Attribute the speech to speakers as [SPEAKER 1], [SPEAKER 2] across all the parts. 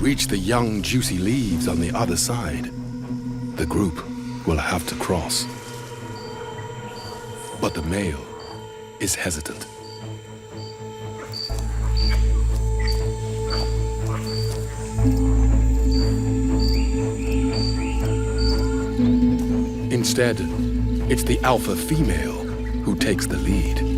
[SPEAKER 1] reach the young, juicy leaves on the other side, the group will have to cross. But the male is hesitant. Instead, it's the alpha female who takes the lead.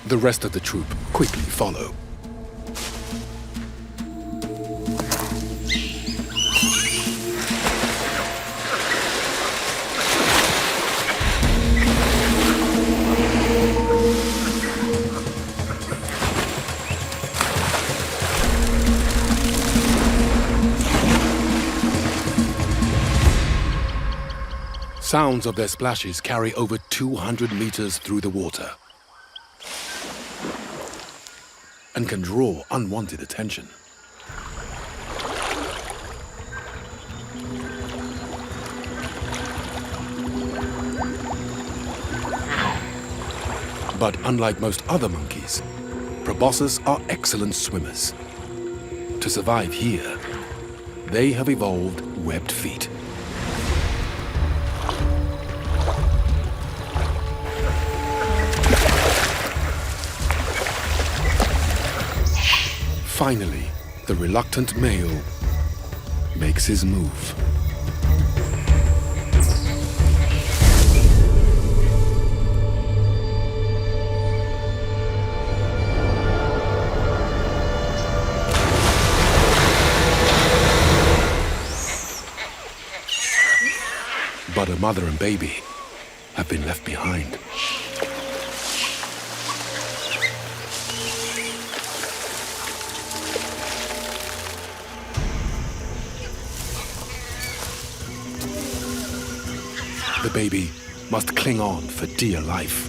[SPEAKER 1] The rest of the troop quickly follow. Sounds of their splashes carry over 200 meters through the water and can draw unwanted attention. But unlike most other monkeys, proboscis are excellent swimmers. To survive here, they have evolved webbed feet. Finally, the reluctant male makes his move. But a mother and baby have been left behind. The baby must cling on for dear life.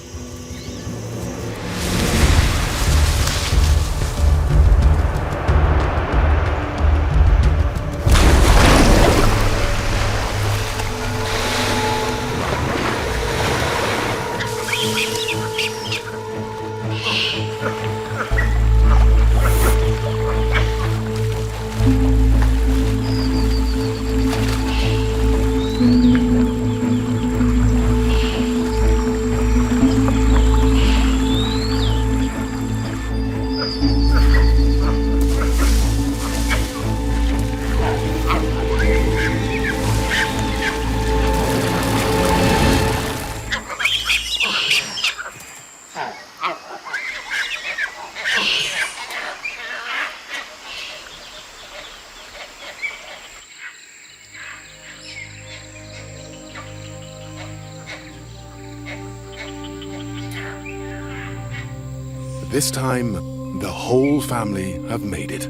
[SPEAKER 1] This time, the whole family have made it.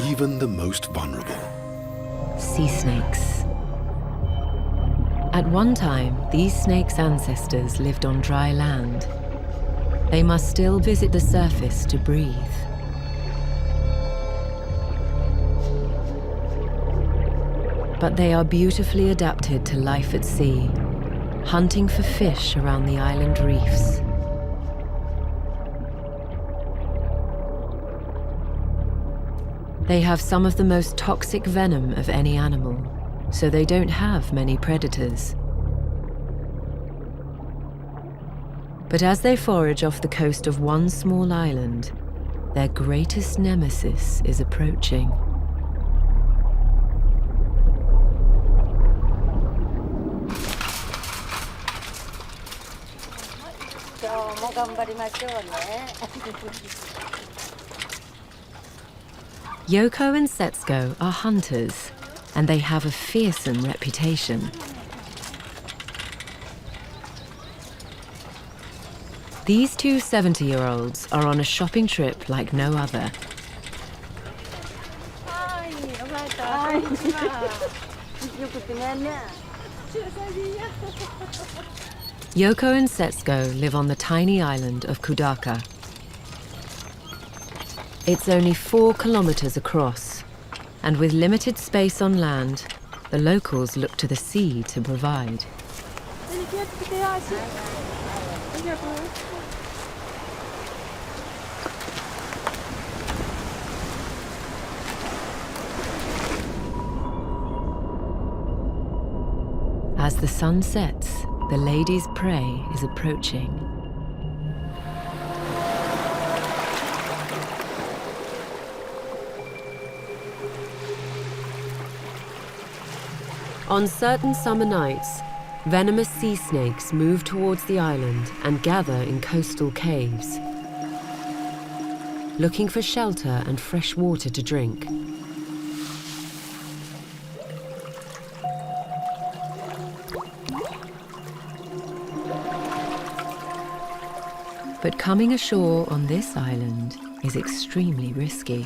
[SPEAKER 1] Even the most vulnerable.
[SPEAKER 2] Sea snakes. At one time, these snakes' ancestors lived on dry land. They must still visit the surface to breathe. But they are beautifully adapted to life at sea, hunting for fish around the island reefs. They have some of the most toxic venom of any animal, so they don't have many predators. But as they forage off the coast of one small island, their greatest nemesis is approaching. Yoko and Setsuko are hunters, and they have a fearsome reputation. These two 70-year-olds are on a shopping trip like no other. Yoko and Setsuko live on the tiny island of Kudaka. It's only 4 kilometers across, and with limited space on land, the locals look to the sea to provide. As the sun sets, the lady's prey is approaching. On certain summer nights, venomous sea snakes move towards the island and gather in coastal caves, looking for shelter and fresh water to drink. But coming ashore on this island is extremely risky.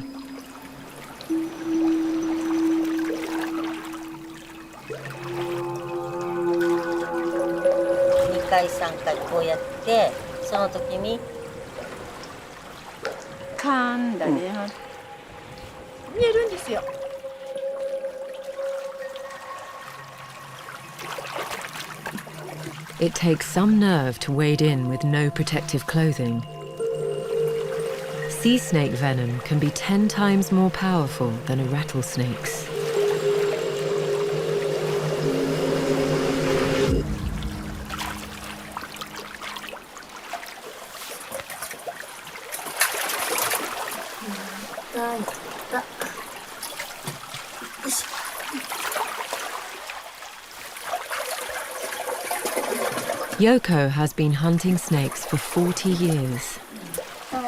[SPEAKER 3] 2回3回こうやってその時にカーンだね、見えるんですよ。
[SPEAKER 2] It takes some nerve to wade in with no protective clothing. Sea snake venom can be 10 times more powerful than a rattlesnake's. Yoko has been hunting snakes for 40 years.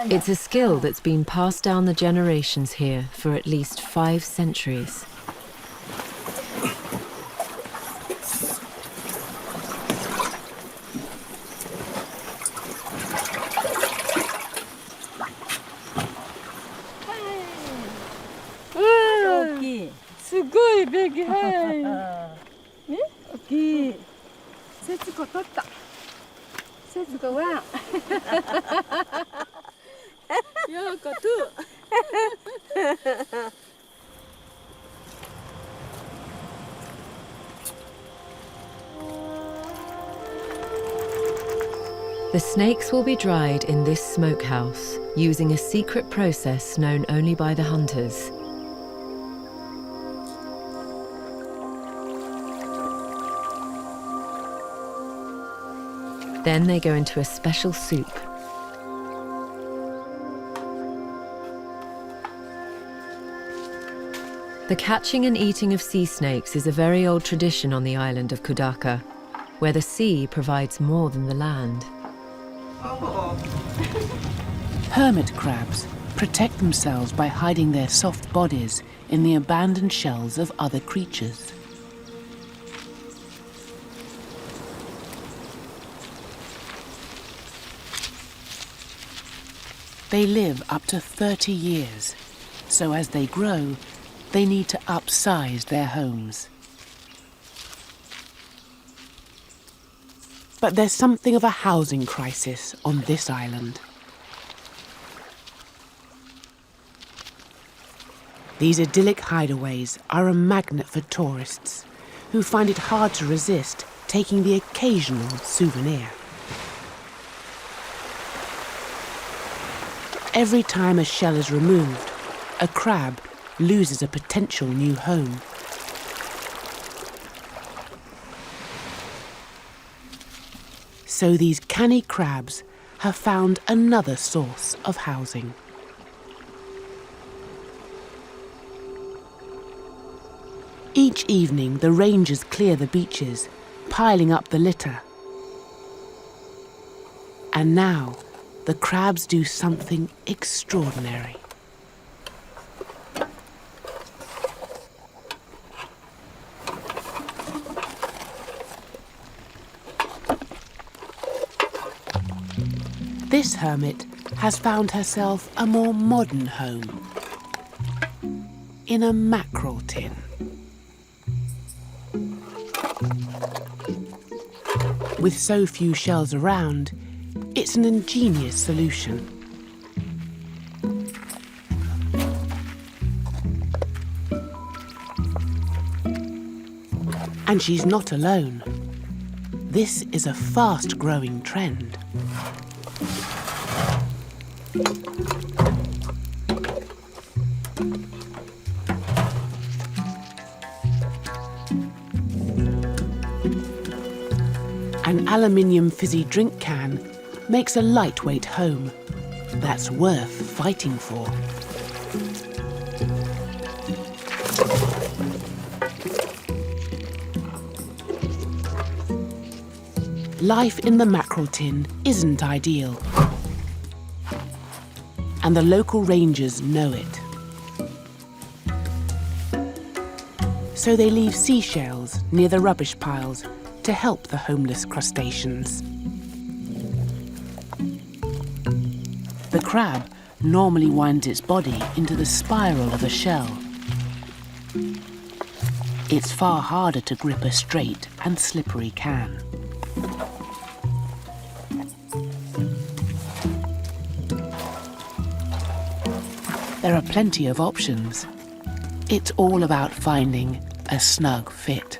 [SPEAKER 2] It's a skill that's been passed down the generations here for at least 5 centuries. The snakes will be dried in this smokehouse using a secret process known only by the hunters. Then they go into a special soup. The catching and eating of sea snakes is a very old tradition on the island of Kudaka, where the sea provides more than the land.
[SPEAKER 4] Hermit crabs protect themselves by hiding their soft bodies in the abandoned shells of other creatures. They live up to 30 years, so as they grow, they need to upsize their homes. But there's something of a housing crisis on this island. These idyllic hideaways are a magnet for tourists who find it hard to resist taking the occasional souvenir. Every time a shell is removed, a crab loses a potential new home. So these canny crabs have found another source of housing. Each evening, the rangers clear the beaches, piling up the litter. And now, the crabs do something extraordinary. This hermit has found herself a more modern home in a mackerel tin. With so few shells around, it's an ingenious solution. And she's not alone. This is a fast-growing trend. An aluminium fizzy drink can makes a lightweight home that's worth fighting for. Life in the mackerel tin isn't ideal, and the local rangers know it. So they leave seashells near the rubbish piles to help the homeless crustaceans. The crab normally winds its body into the spiral of a shell. It's far harder to grip a straight and slippery can. There are plenty of options. It's all about finding a snug fit.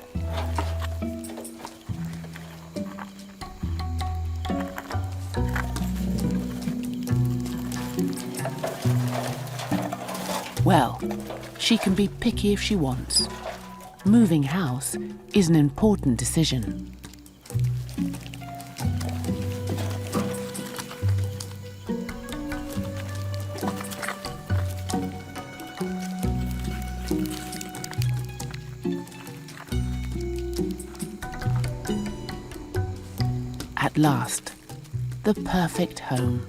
[SPEAKER 4] Well, she can be picky if she wants. Moving house is an important decision. At last, the perfect home.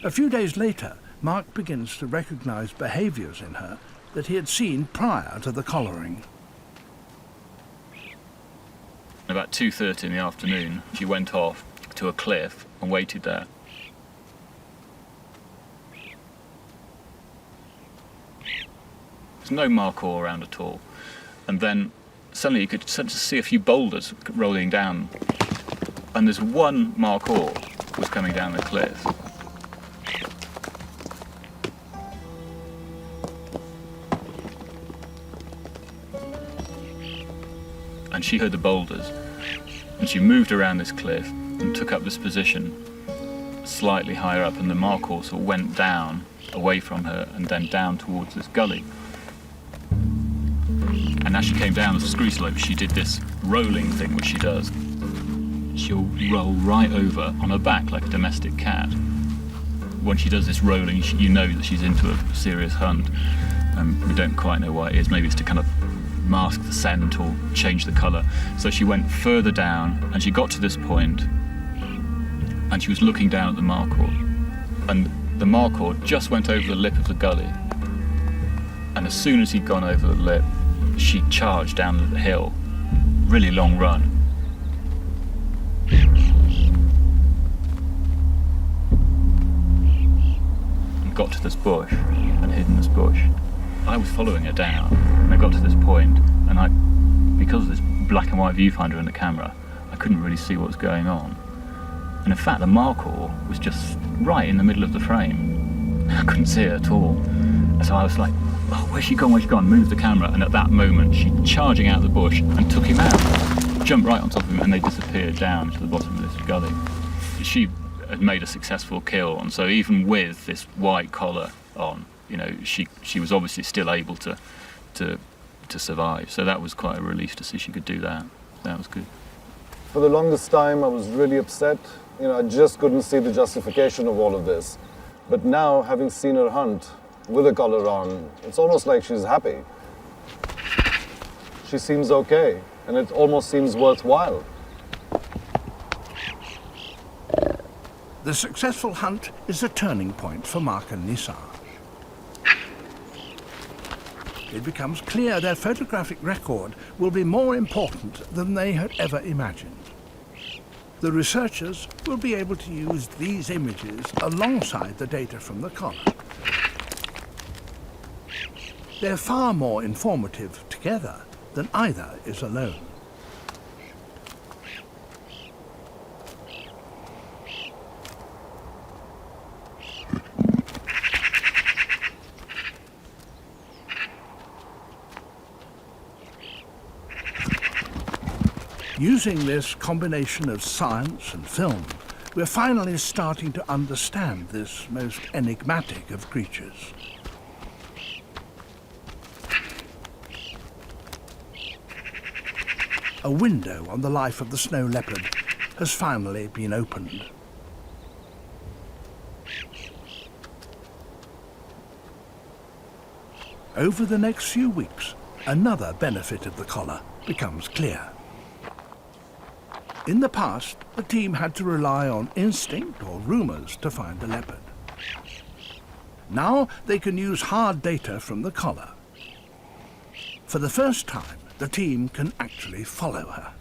[SPEAKER 5] A few days later, Mark begins to recognise behaviours in her that he had seen prior to the collaring.
[SPEAKER 6] About 2:30 in the afternoon, she went off to a cliff and waited there. There's no markhor around at all. And then suddenly you could see a few boulders rolling down. And there's one markhor was coming down the cliff. And she heard the boulders, and she moved around this cliff and took up this position slightly higher up, and the markhor sort of went down away from her and then down towards this gully. And as she came down the screw slope, she did this rolling thing which she does. She'll roll right over on her back like a domestic cat. When she does this rolling, you know that she's into a serious hunt. We don't quite know why it is. Maybe it's to kind of mask the scent or change the colour. So she went further down and she got to this point and she was looking down at the markhor. And the markhor just went over the lip of the gully. And as soon as he'd gone over the lip, she charged down the hill. Really long run. And got to this bush and hid in this bush. I was following her down, and I got to this point, and because of this black and white viewfinder in the camera, I couldn't really see what was going on. And in fact, the markhor was just right in the middle of the frame. I couldn't see it at all. And so I was like, oh, where's she gone, where's she gone? Moved the camera, and at that moment, she charging out of the bush and took him out. Jumped right on top of him, and they disappeared down to the bottom of this gully. She had made a successful kill, and so even with this white collar on, you know, she was obviously still able to survive. So that was quite a relief to see she could do that. That was good.
[SPEAKER 7] For the longest time, I was really upset. You know, I just couldn't see the justification of all of this. But now, having seen her hunt with a collar on, it's almost like she's happy. She seems okay, and it almost seems worthwhile.
[SPEAKER 5] The successful hunt is a turning point for Mark and Nisar. It becomes clear their photographic record will be more important than they had ever imagined. The researchers will be able to use these images alongside the data from the collar. They're far more informative together than either is alone. Using this combination of science and film, we're finally starting to understand this most enigmatic of creatures. A window on the life of the snow leopard has finally been opened. Over the next few weeks, another benefit of the collar becomes clear. In the past, the team had to rely on instinct or rumours to find the leopard. Now they can use hard data from the collar. For the first time, the team can actually follow her.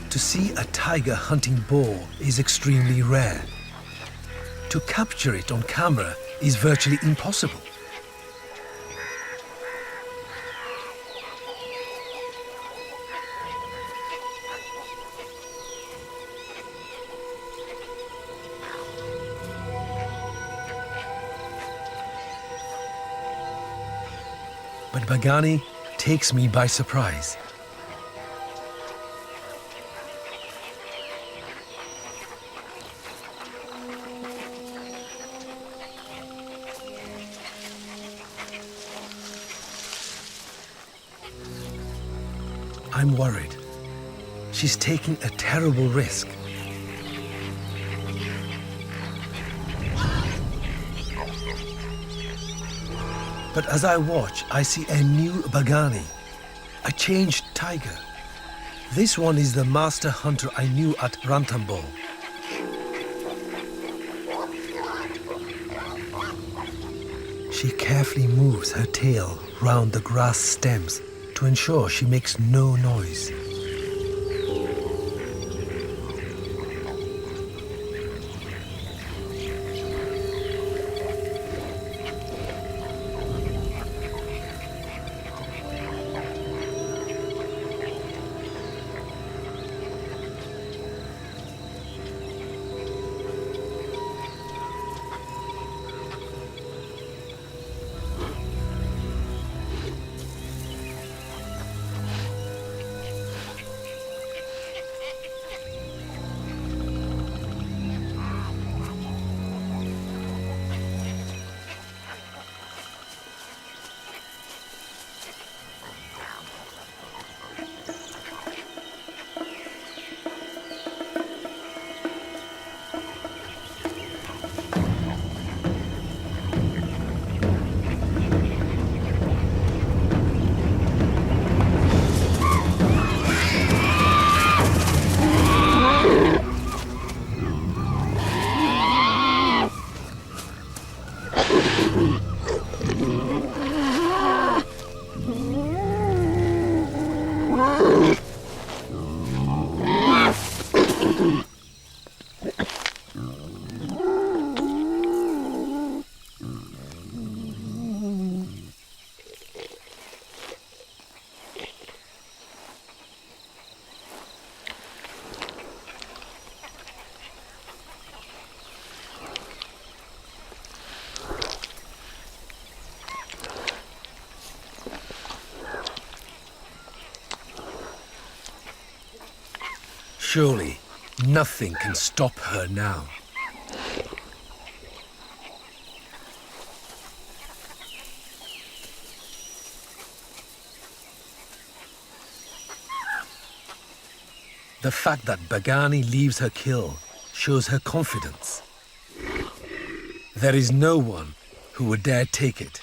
[SPEAKER 8] To see a tiger hunting boar is extremely rare. To capture it on camera is virtually impossible. But Bagani takes me by surprise. I'm worried. She's taking a terrible risk. But as I watch, I see a new Bagani, a changed tiger. This one is the master hunter I knew at Ranthambore. She carefully moves her tail round the grass stems to ensure she makes no noise. Surely, nothing can stop her now. The fact that Bagani leaves her kill shows her confidence. There is no one who would dare take it.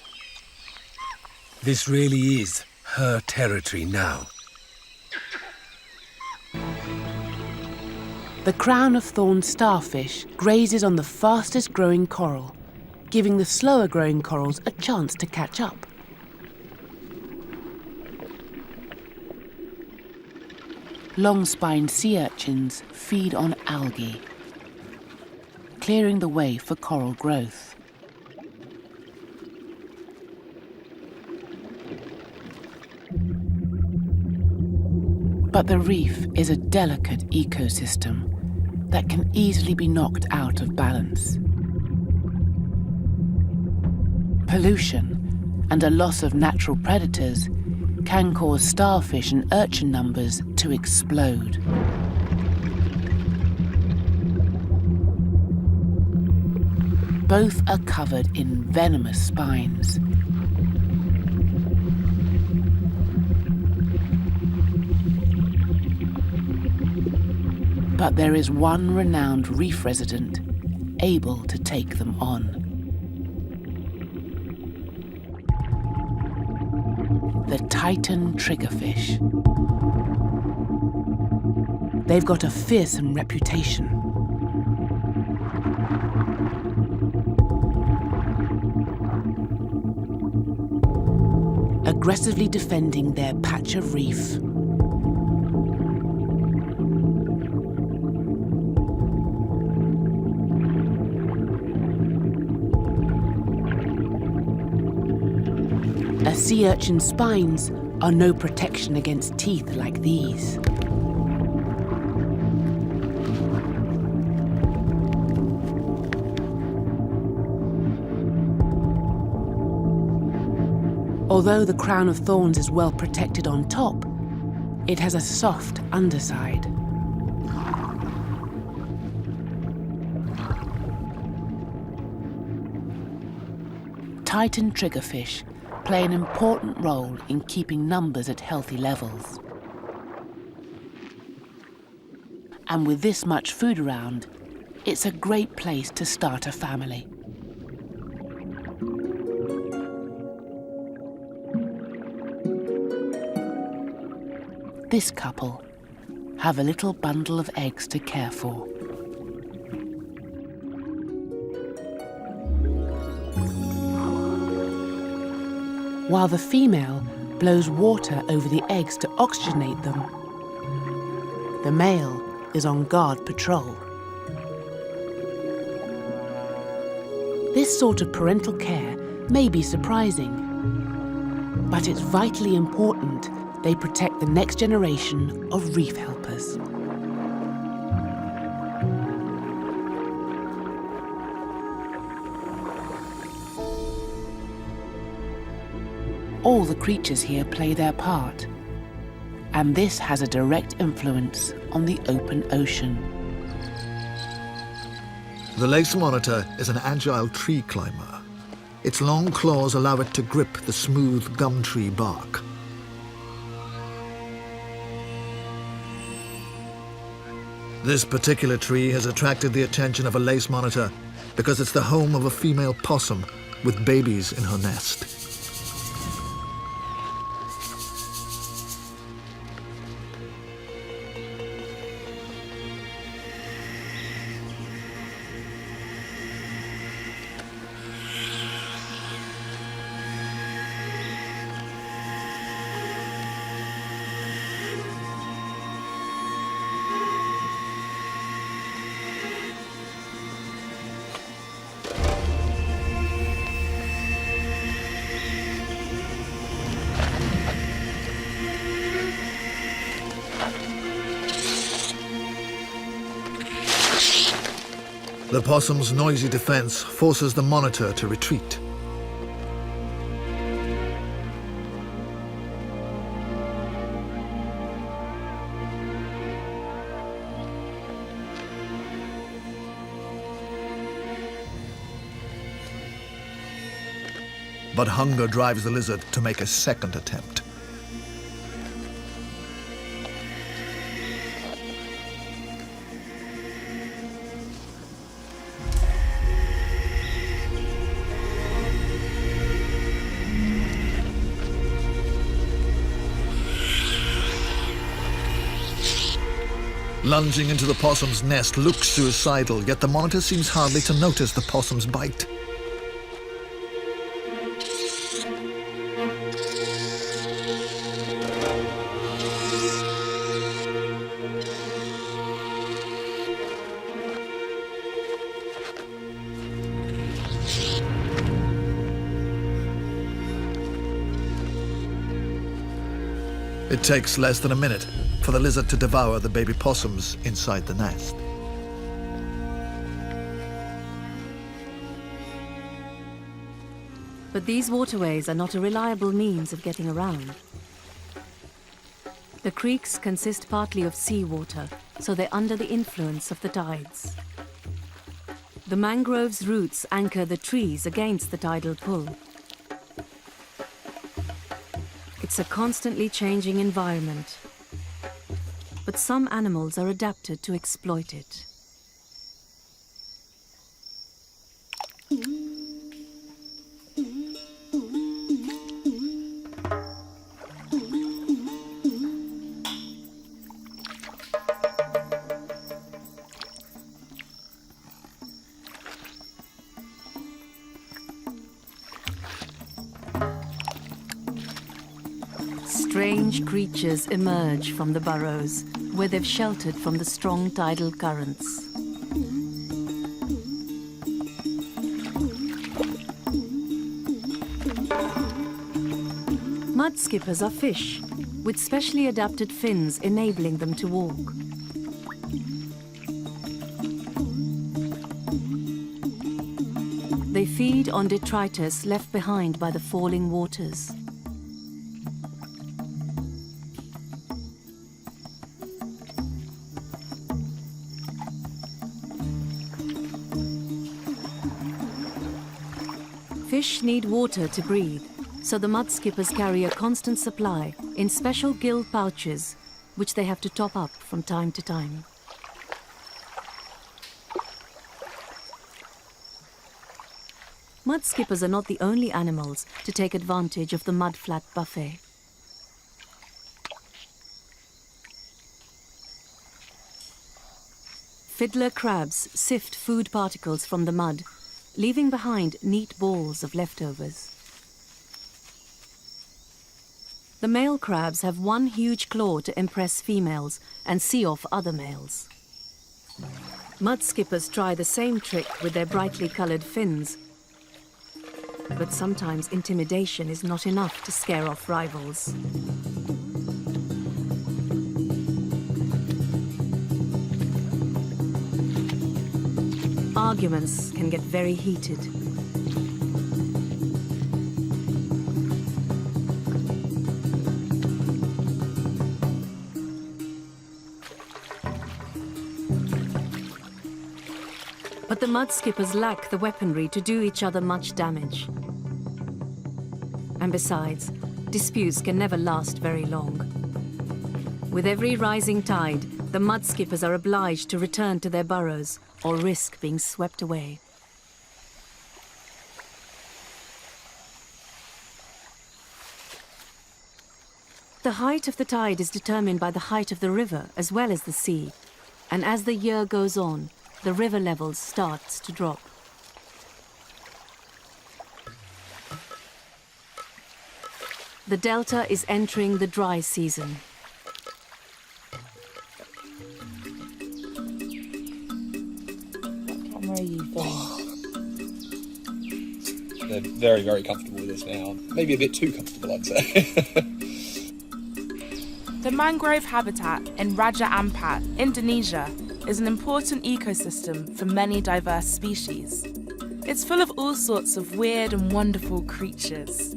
[SPEAKER 8] This really is her territory now.
[SPEAKER 4] The crown-of-thorns starfish grazes on the fastest growing coral, giving the slower growing corals a chance to catch up. Long-spined sea urchins feed on algae, clearing the way for coral growth. But the reef is a delicate ecosystem that can easily be knocked out of balance. Pollution and a loss of natural predators can cause starfish and urchin numbers to explode. Both are covered in venomous spines. But there is one renowned reef resident able to take them on. The Titan triggerfish. They've got a fearsome reputation. Aggressively defending their patch of reef. A sea urchin's spines are no protection against teeth like these. Although the crown of thorns is well protected on top, it has a soft underside. Titan triggerfish play an important role in keeping numbers at healthy levels. And with this much food around, it's a great place to start a family. This couple have a little bundle of eggs to care for. While the female blows water over the eggs to oxygenate them, the male is on guard patrol. This sort of parental care may be surprising, but it's vitally important they protect the next generation of reef helpers. All the creatures here play their part, and this has a direct influence on the open ocean.
[SPEAKER 9] The lace monitor is an agile tree climber. Its long claws allow it to grip the smooth gum tree bark. This particular tree has attracted the attention of a lace monitor because it's the home of a female possum with babies in her nest. The possum's noisy defense forces the monitor to retreat. But hunger drives the lizard to make a second attempt. Lunging into the possum's nest looks suicidal, yet the monitor seems hardly to notice the possum's bite. It takes less than a minute for the lizard to devour the baby possums inside the nest.
[SPEAKER 10] But these waterways are not a reliable means of getting around. The creeks consist partly of seawater, so they're under the influence of the tides. The mangrove's roots anchor the trees against the tidal pull. It's a constantly changing environment, but some animals are adapted to exploit it. Strange creatures emerge from the burrows, where they've sheltered from the strong tidal currents. Mud skippers are fish, with specially adapted fins enabling them to walk. They feed on detritus left behind by the falling waters. Fish need water to breathe, so the mud skippers carry a constant supply in special gill pouches, which they have to top up from time to time. Mud skippers are not the only animals to take advantage of the mudflat buffet. Fiddler crabs sift food particles from the mud, leaving behind neat balls of leftovers. The male crabs have one huge claw to impress females and see off other males. Mud skippers try the same trick with their brightly colored fins, but sometimes intimidation is not enough to scare off rivals. Arguments can get very heated. But the mud skippers lack the weaponry to do each other much damage. And besides, disputes can never last very long. With every rising tide, the mud skippers are obliged to return to their burrows or risk being swept away. The height of the tide is determined by the height of the river as well as the sea, and as the year goes on, the river level starts to drop. The delta is entering the dry season.
[SPEAKER 3] Where are you from?
[SPEAKER 11] They're very, very comfortable with this now. Maybe a bit too comfortable, I'd say.
[SPEAKER 12] The mangrove habitat in Raja Ampat, Indonesia, is an important ecosystem for many diverse species. It's full of all sorts of weird and wonderful creatures.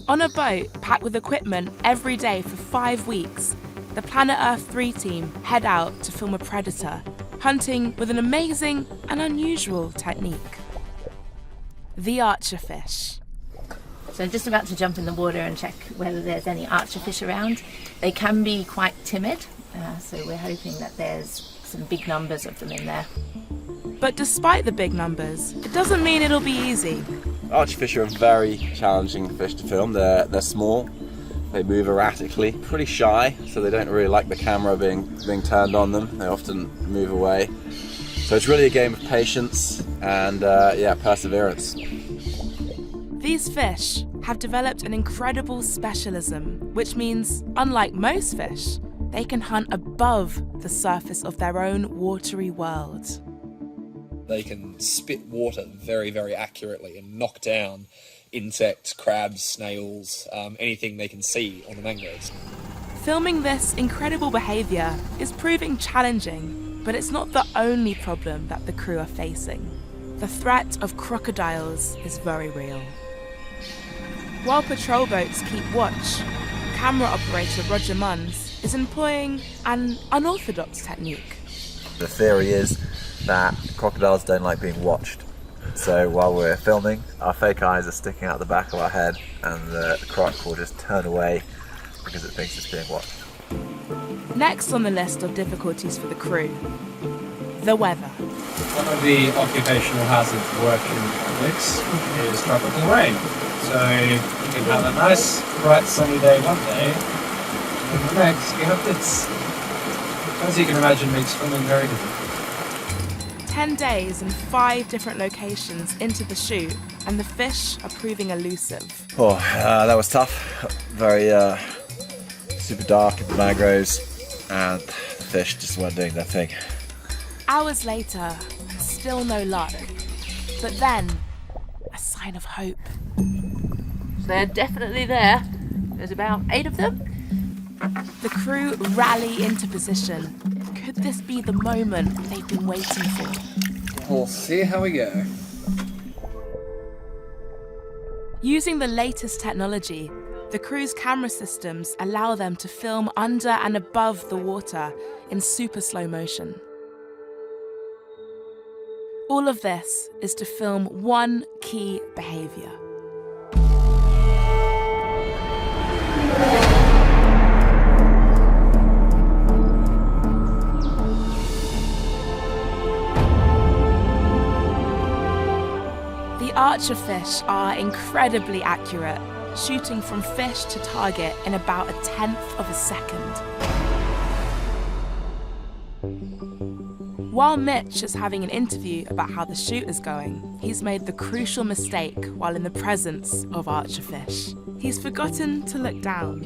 [SPEAKER 12] On a boat packed with equipment every day for 5 weeks, the Planet Earth 3 team head out to film a predator, hunting with an amazing and unusual technique. The archerfish.
[SPEAKER 3] So I'm just about to jump in the water and check whether there's any archerfish around. They can be quite timid, so we're hoping that there's some big numbers of them in there.
[SPEAKER 12] But despite the big numbers, it doesn't mean it'll be easy.
[SPEAKER 13] Archerfish are a very challenging fish to film. They're small, They move erratically, pretty shy, so they don't really like the camera being turned on them. They often move away. So it's really a game of patience and perseverance.
[SPEAKER 12] These fish have developed an incredible specialism, which means, unlike most fish, they can hunt above the surface of their own watery world.
[SPEAKER 11] They can spit water very, very accurately and knock down insects, crabs, snails, anything they can see on the mangroves.
[SPEAKER 12] Filming this incredible behaviour is proving challenging, but it's not the only problem that the crew are facing. The threat of crocodiles is very real. While patrol boats keep watch, camera operator Roger Munns is employing an unorthodox technique.
[SPEAKER 13] The theory is that crocodiles don't like being watched. So while we're filming, our fake eyes are sticking out the back of our head and the croc will just turn away because it thinks it's being watched.
[SPEAKER 12] Next on the list of difficulties for the crew, the weather.
[SPEAKER 14] One of the occupational hazards working in tropics is tropical rain. So you can have a nice, bright, sunny day one day, and the next you have this. As you can imagine, makes filming very difficult.
[SPEAKER 12] 10 days and 5 different locations into the shoot, and the fish are proving elusive.
[SPEAKER 13] That was tough. Very super dark in the mangroves, and the fish just weren't doing their thing.
[SPEAKER 12] Hours later, still no luck. But then, a sign of hope.
[SPEAKER 3] They're definitely there. There's about 8 of them.
[SPEAKER 12] The crew rally into position. Could this be the moment they've been waiting for?
[SPEAKER 11] We'll see how we go.
[SPEAKER 12] Using the latest technology, the crew's camera systems allow them to film under and above the water in super slow motion. All of this is to film one key behaviour. The archer fish are incredibly accurate, shooting from fish to target in about 1/10 of a second. While Mitch is having an interview about how the shoot is going, he's made the crucial mistake while in the presence of archer fish. He's forgotten to look down.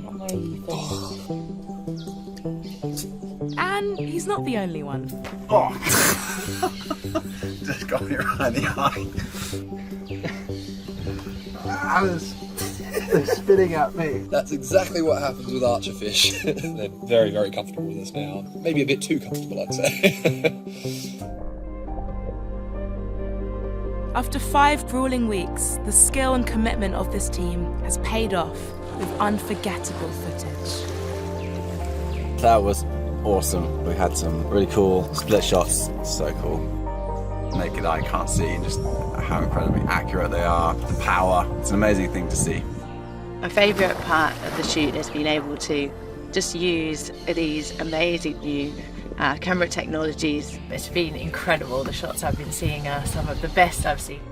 [SPEAKER 12] And he's not the only one.
[SPEAKER 13] Just got me right in the eye. They're spitting at me.
[SPEAKER 11] That's exactly what happens with archer fish. They're very, very comfortable with us now. Maybe a bit too comfortable, I'd say.
[SPEAKER 12] After 5 grueling weeks, the skill and commitment of this team has paid off with unforgettable footage.
[SPEAKER 13] That was awesome. We had some really cool split shots. So cool. Naked eye can't see just how incredibly accurate they are. The power. It's an amazing thing to see.
[SPEAKER 3] My favourite part of the shoot has been able to just use these amazing new camera technologies. It's been incredible. The shots I've been seeing are some of the best I've seen.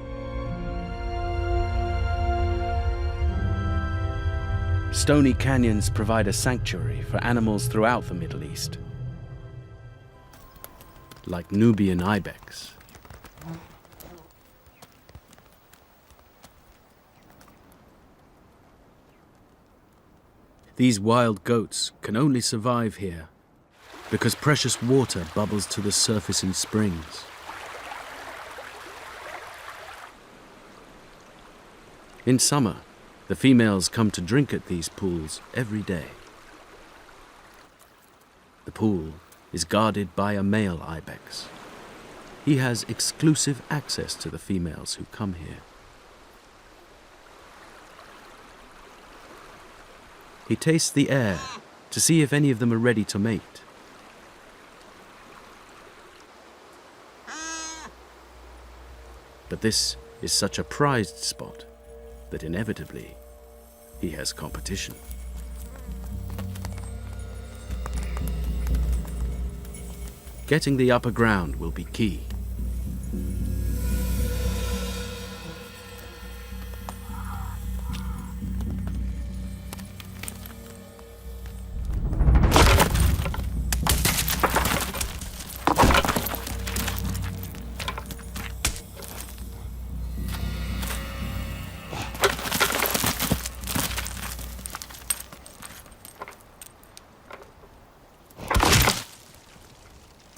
[SPEAKER 15] Stony canyons provide a sanctuary for animals throughout the Middle East, like Nubian ibex. These wild goats can only survive here because precious water bubbles to the surface in springs. In summer, the females come to drink at these pools every day. The pool is guarded by a male ibex. He has exclusive access to the females who come here. He tastes the air to see if any of them are ready to mate. But this is such a prized spot that inevitably he has competition. Getting the upper ground will be key.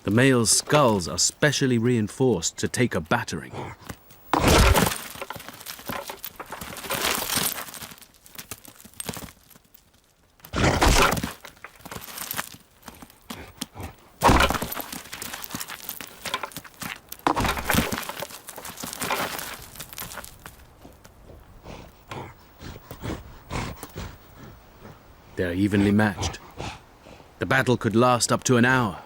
[SPEAKER 15] The male's skulls are specially reinforced to take a battering. They're evenly matched. The battle could last up to an hour.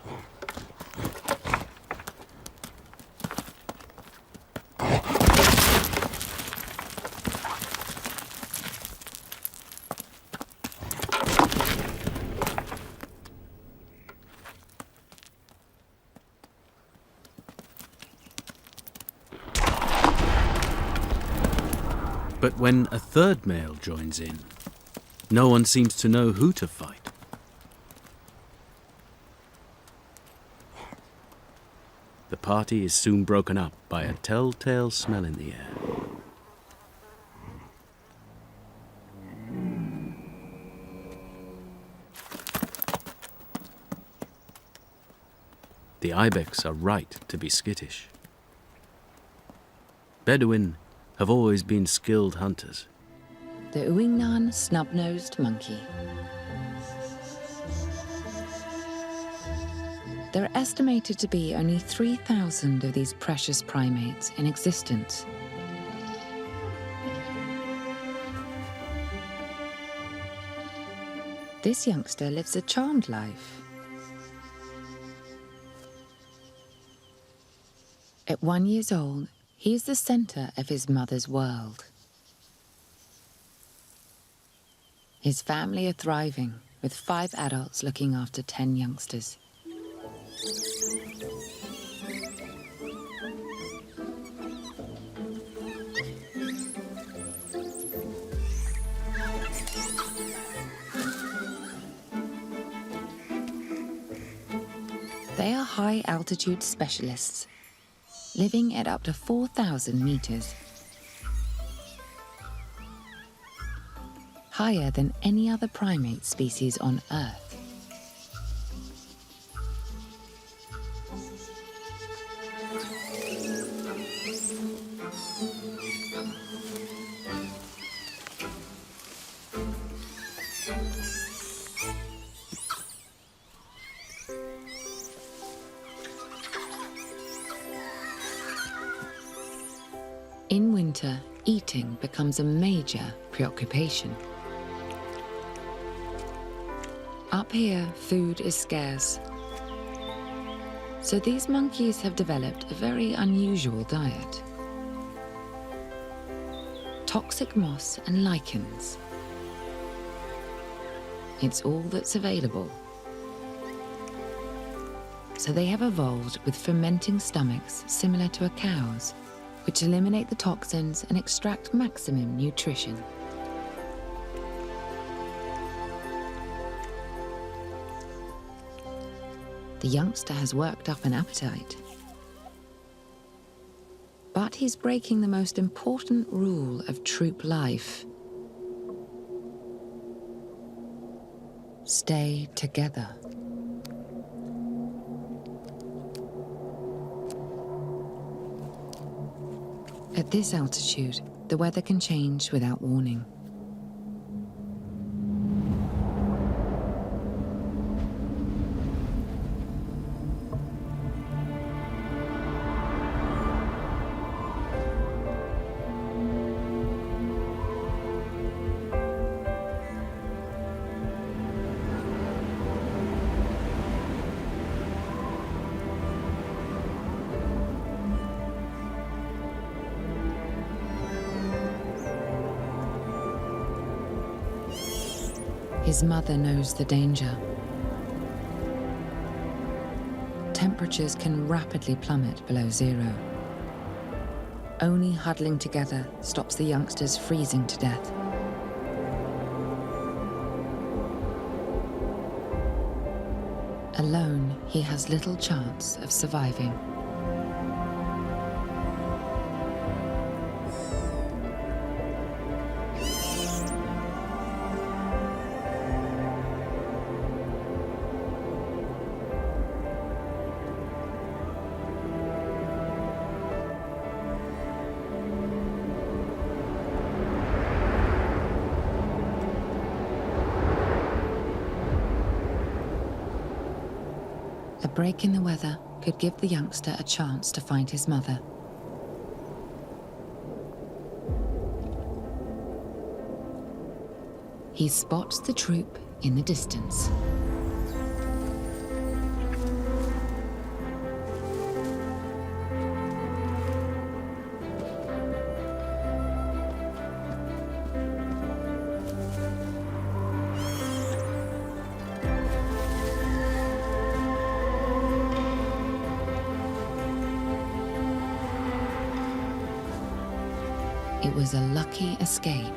[SPEAKER 15] But when a third male joins in, no one seems to know who to fight. The party is soon broken up by a telltale smell in the air. The ibex are right to be skittish. Bedouin have always been skilled hunters.
[SPEAKER 16] The Orangutan snub-nosed monkey. There are estimated to be only 3,000 of these precious primates in existence. This youngster lives a charmed life. At 1 year old, he is the center of his mother's world. His family are thriving, with 5 adults looking after 10 youngsters. They are high-altitude specialists, living at up to 4,000 meters. Higher than any other primate species on Earth. In winter, eating becomes a major preoccupation. Up here, food is scarce. So these monkeys have developed a very unusual diet. Toxic moss and lichens. It's all that's available. So they have evolved with fermenting stomachs similar to a cow's, which eliminate the toxins and extract maximum nutrition. The youngster has worked up an appetite. But he's breaking the most important rule of troop life. Stay together. At this altitude, the weather can change without warning. His mother knows the danger. Temperatures can rapidly plummet below zero. Only huddling together stops the youngsters freezing to death. Alone, he has little chance of surviving. break in the weather could give the youngster a chance to find his mother. He spots the troop in the distance. It was a lucky escape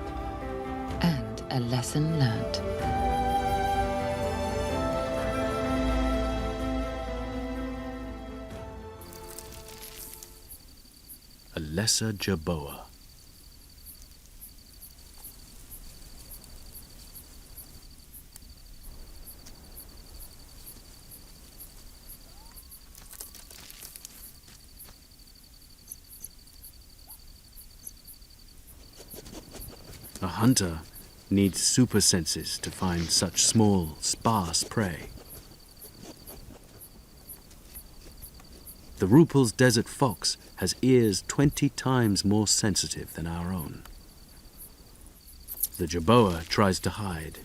[SPEAKER 16] and a lesson learned.
[SPEAKER 15] A lesser jerboa. A hunter needs super senses to find such small, sparse prey. The Rupel's desert fox has ears 20 times more sensitive than our own. The jerboa tries to hide,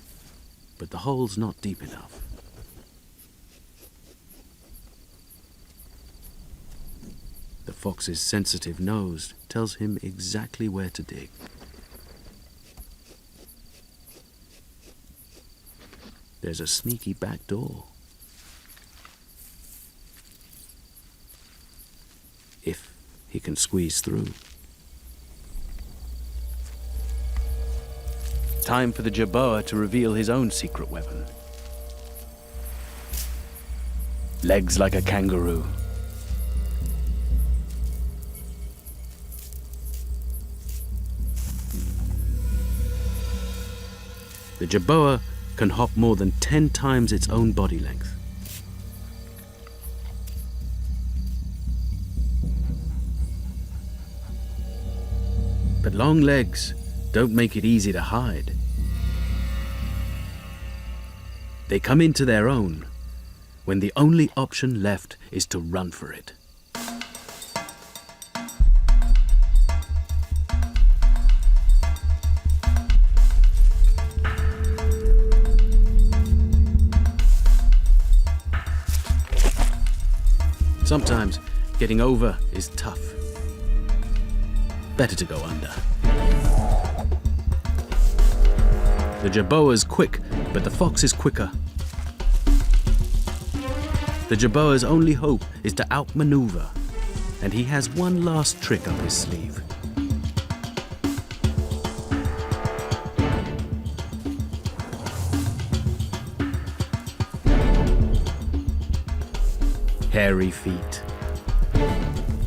[SPEAKER 15] but the hole's not deep enough. The fox's sensitive nose tells him exactly where to dig. There's a sneaky back door. If he can squeeze through. Time for the jerboa to reveal his own secret weapon. Legs like a kangaroo. The jerboa can hop more than 10 times its own body length. But long legs don't make it easy to hide. They come into their own when the only option left is to run for it. Sometimes getting over is tough. Better to go under. The jerboa's quick, but the fox is quicker. The jerboa's only hope is to outmaneuver, and he has one last trick up his sleeve. Hairy feet.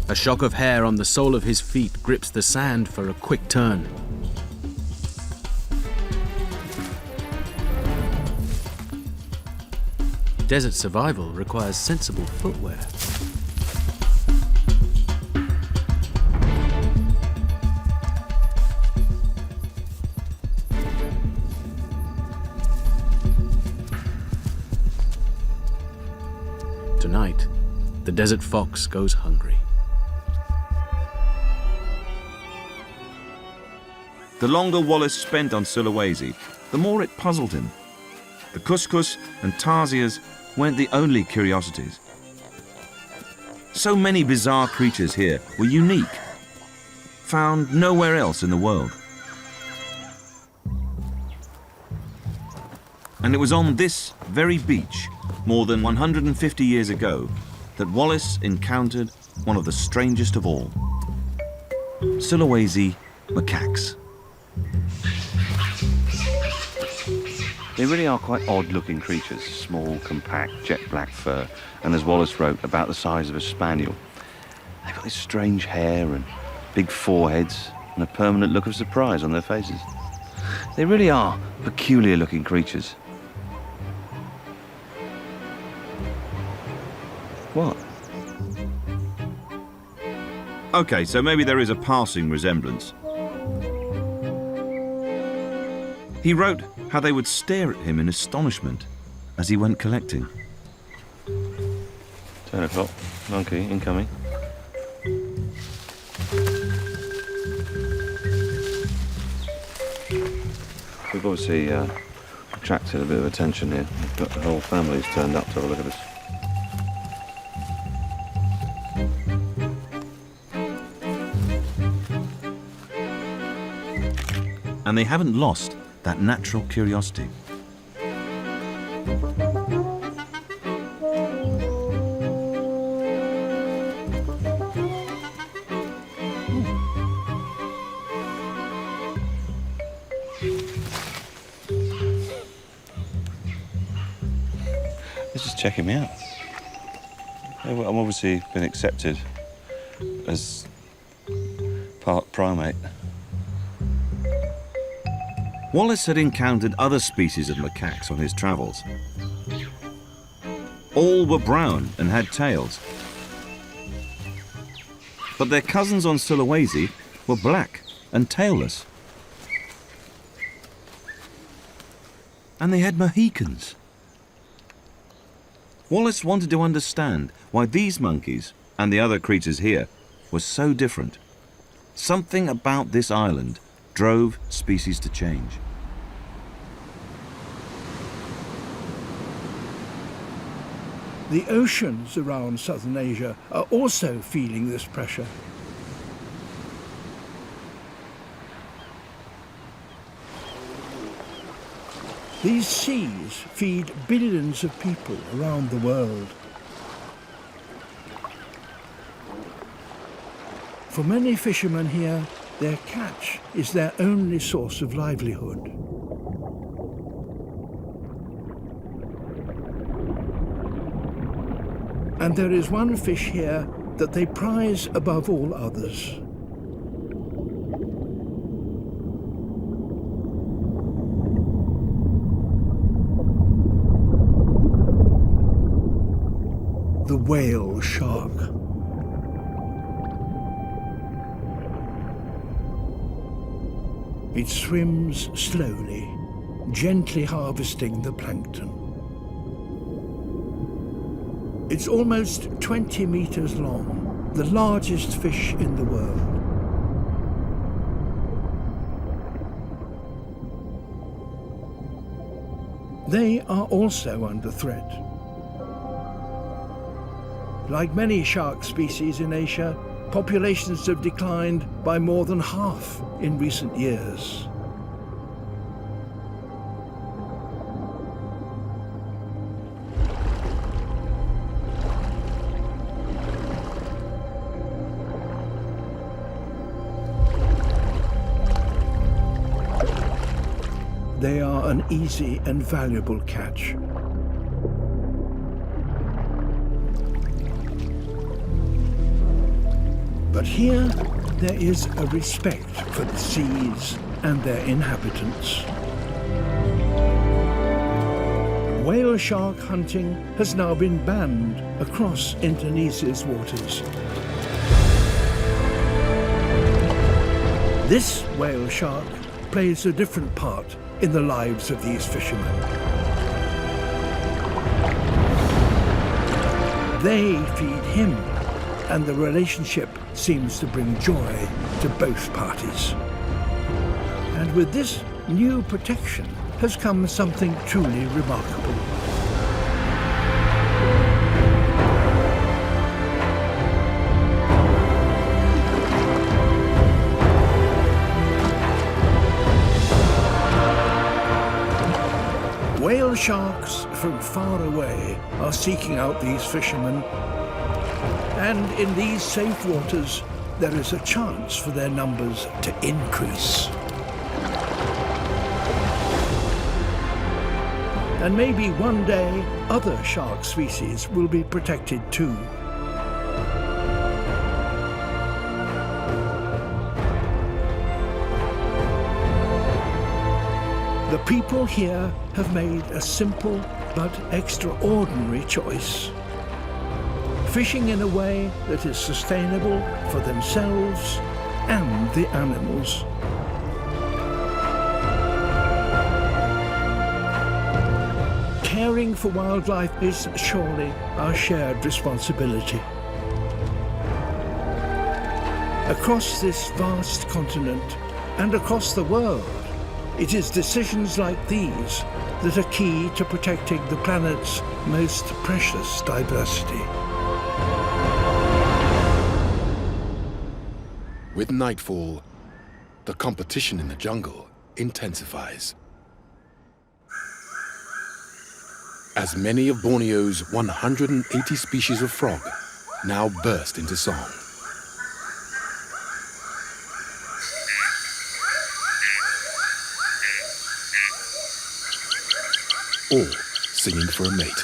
[SPEAKER 15] A shock of hair on the sole of his feet grips the sand for a quick turn. Desert survival requires sensible footwear. Tonight, the desert fox goes hungry.
[SPEAKER 17] The longer Wallace spent on Sulawesi, the more it puzzled him. The couscous and tarsiers weren't the only curiosities. So many bizarre creatures here were unique, found nowhere else in the world. And it was on this very beach, more than 150 years ago, that Wallace encountered one of the strangest of all. Sulawesi macaques.
[SPEAKER 18] They really are quite odd-looking creatures, small, compact, jet black fur, and as Wallace wrote, about the size of a spaniel. They've got this strange hair and big foreheads and a permanent look of surprise on their faces. They really are peculiar-looking creatures. What?
[SPEAKER 17] Okay, so maybe there is a passing resemblance. He wrote how they would stare at him in astonishment as he went collecting.
[SPEAKER 18] 10 o'clock. Monkey incoming. We've obviously attracted a bit of attention here. We've got the whole family's turned up to have a look at us.
[SPEAKER 17] And they haven't lost that natural curiosity.
[SPEAKER 18] Let's just check him out. I'm obviously been accepted as part primate.
[SPEAKER 17] Wallace had encountered other species of macaques on his travels. All were brown and had tails. But their cousins on Sulawesi were black and tailless. And they had Mohicans. Wallace wanted to understand why these monkeys and the other creatures here were so different. Something about this island drove species to change.
[SPEAKER 5] The oceans around southern Asia are also feeling this pressure. These seas feed billions of people around the world. For many fishermen here, their catch is their only source of livelihood. And there is one fish here that they prize above all others. The whale shark. It swims slowly, gently harvesting the plankton. It's almost 20 meters long, the largest fish in the world. They are also under threat. Like many shark species in Asia, populations have declined by more than half in recent years. They are an easy and valuable catch. But here, there is a respect for the seas and their inhabitants. Whale shark hunting has now been banned across Indonesia's waters. This whale shark plays a different part in the lives of these fishermen. They feed him, and the relationship seems to bring joy to both parties. And with this new protection has come something truly remarkable. Whale sharks from far away are seeking out these fishermen, and in these safe waters, there is a chance for their numbers to increase. And maybe one day, other shark species will be protected too. The people here have made a simple but extraordinary choice. Fishing in a way that is sustainable for themselves and the animals. Caring for wildlife is surely our shared responsibility. Across this vast continent and across the world, it is decisions like these that are key to protecting the planet's most precious diversity.
[SPEAKER 1] With nightfall, the competition in the jungle intensifies. As many of Borneo's 180 species of frog now burst into song. All singing for a mate.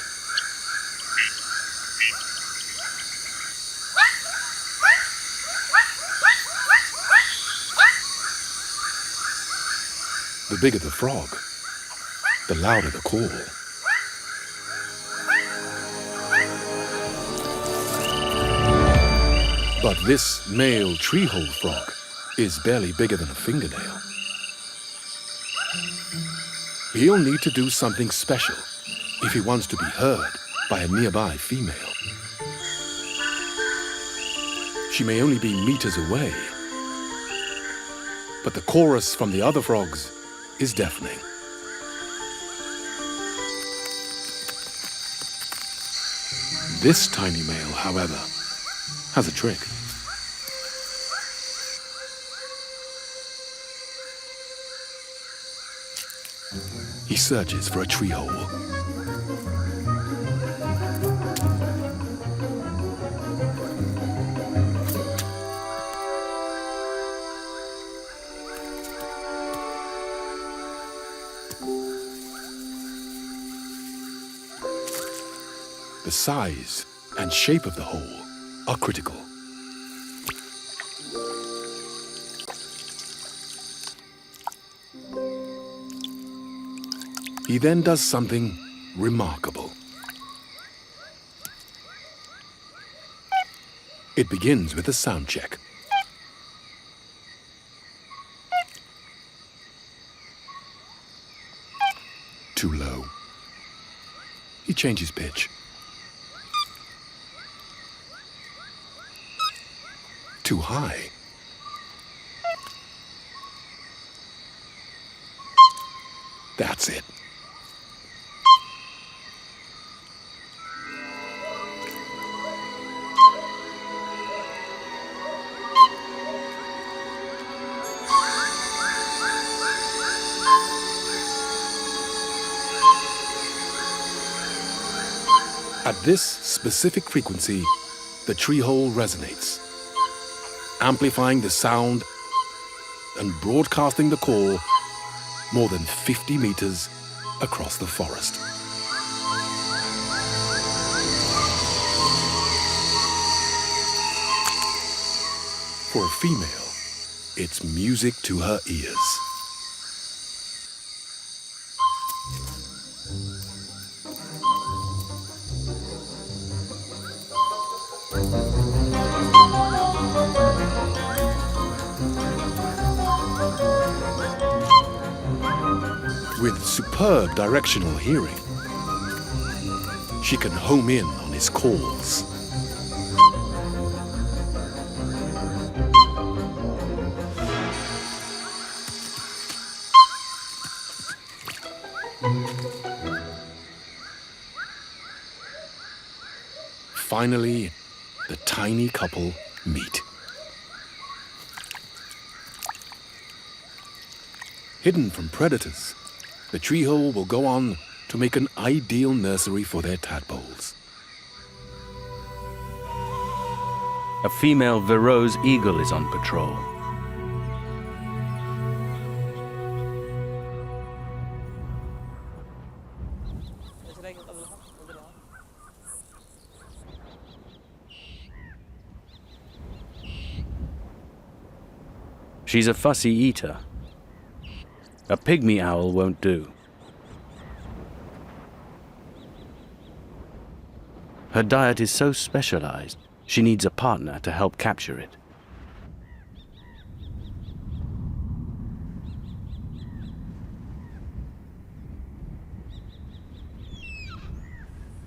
[SPEAKER 1] The bigger the frog, the louder the call. But this male treehole frog is barely bigger than a fingernail. He'll need to do something special if he wants to be heard by a nearby female. She may only be meters away, but the chorus from the other frogs is deafening. This tiny male, however, has a trick. He searches for a tree hole. The size and shape of the hole are critical. He then does something remarkable. It begins with a sound check. Too low. He changes pitch. Too high. That's it. At this specific frequency, the tree hole resonates, amplifying the sound and broadcasting the call more than 50 meters across the forest. For a female, it's music to her ears. With superb directional hearing, she can home in on his calls. Finally, the tiny couple meet. Hidden from predators, the tree hole will go on to make an ideal nursery for their tadpoles.
[SPEAKER 15] A female Verreaux's eagle is on patrol. She's a fussy eater. A pygmy owl won't do. Her diet is so specialized, she needs a partner to help capture it.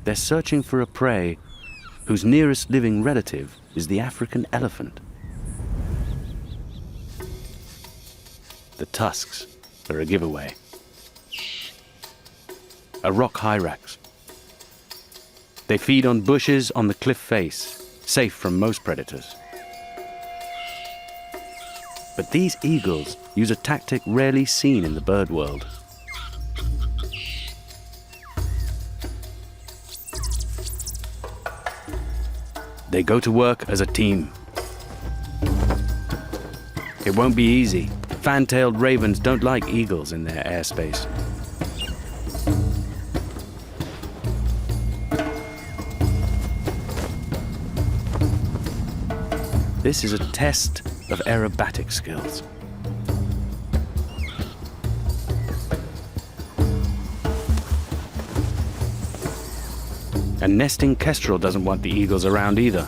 [SPEAKER 15] They're searching for a prey whose nearest living relative is the African elephant. The tusks are a giveaway. A rock hyrax. They feed on bushes on the cliff face, safe from most predators. But these eagles use a tactic rarely seen in the bird world. They go to work as a team. It won't be easy. Fan-tailed ravens don't like eagles in their airspace. This is a test of aerobatic skills. And nesting kestrel doesn't want the eagles around either.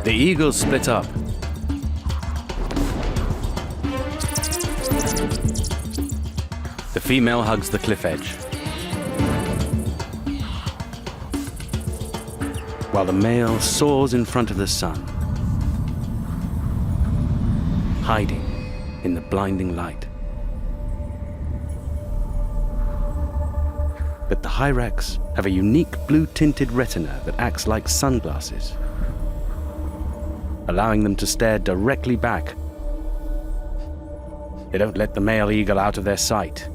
[SPEAKER 15] The eagles split up. The female hugs the cliff edge, while the male soars in front of the sun, hiding in the blinding light. But the hyrax have a unique blue-tinted retina that acts like sunglasses, allowing them to stare directly back. They don't let the male eagle out of their sight.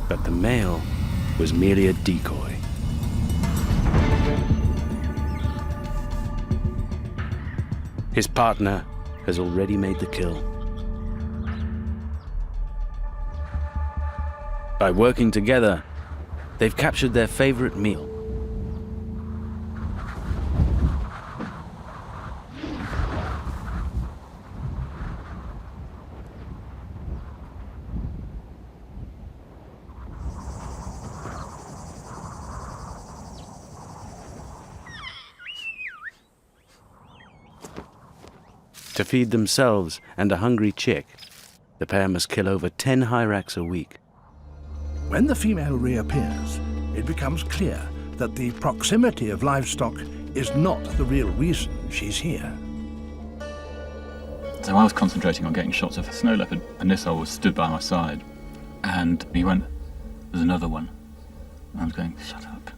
[SPEAKER 15] But the male was merely a decoy. His partner has already made the kill. By working together, they've captured their favorite meal. To feed themselves and a hungry chick, the pair must kill over 10 hyrax a week.
[SPEAKER 5] When the female reappears, it becomes clear that the proximity of livestock is not the real reason she's here.
[SPEAKER 6] So I was concentrating on getting shots of a snow leopard, and this owl was stood by my side, and he went, "There's another one." And I was going, "Shut up."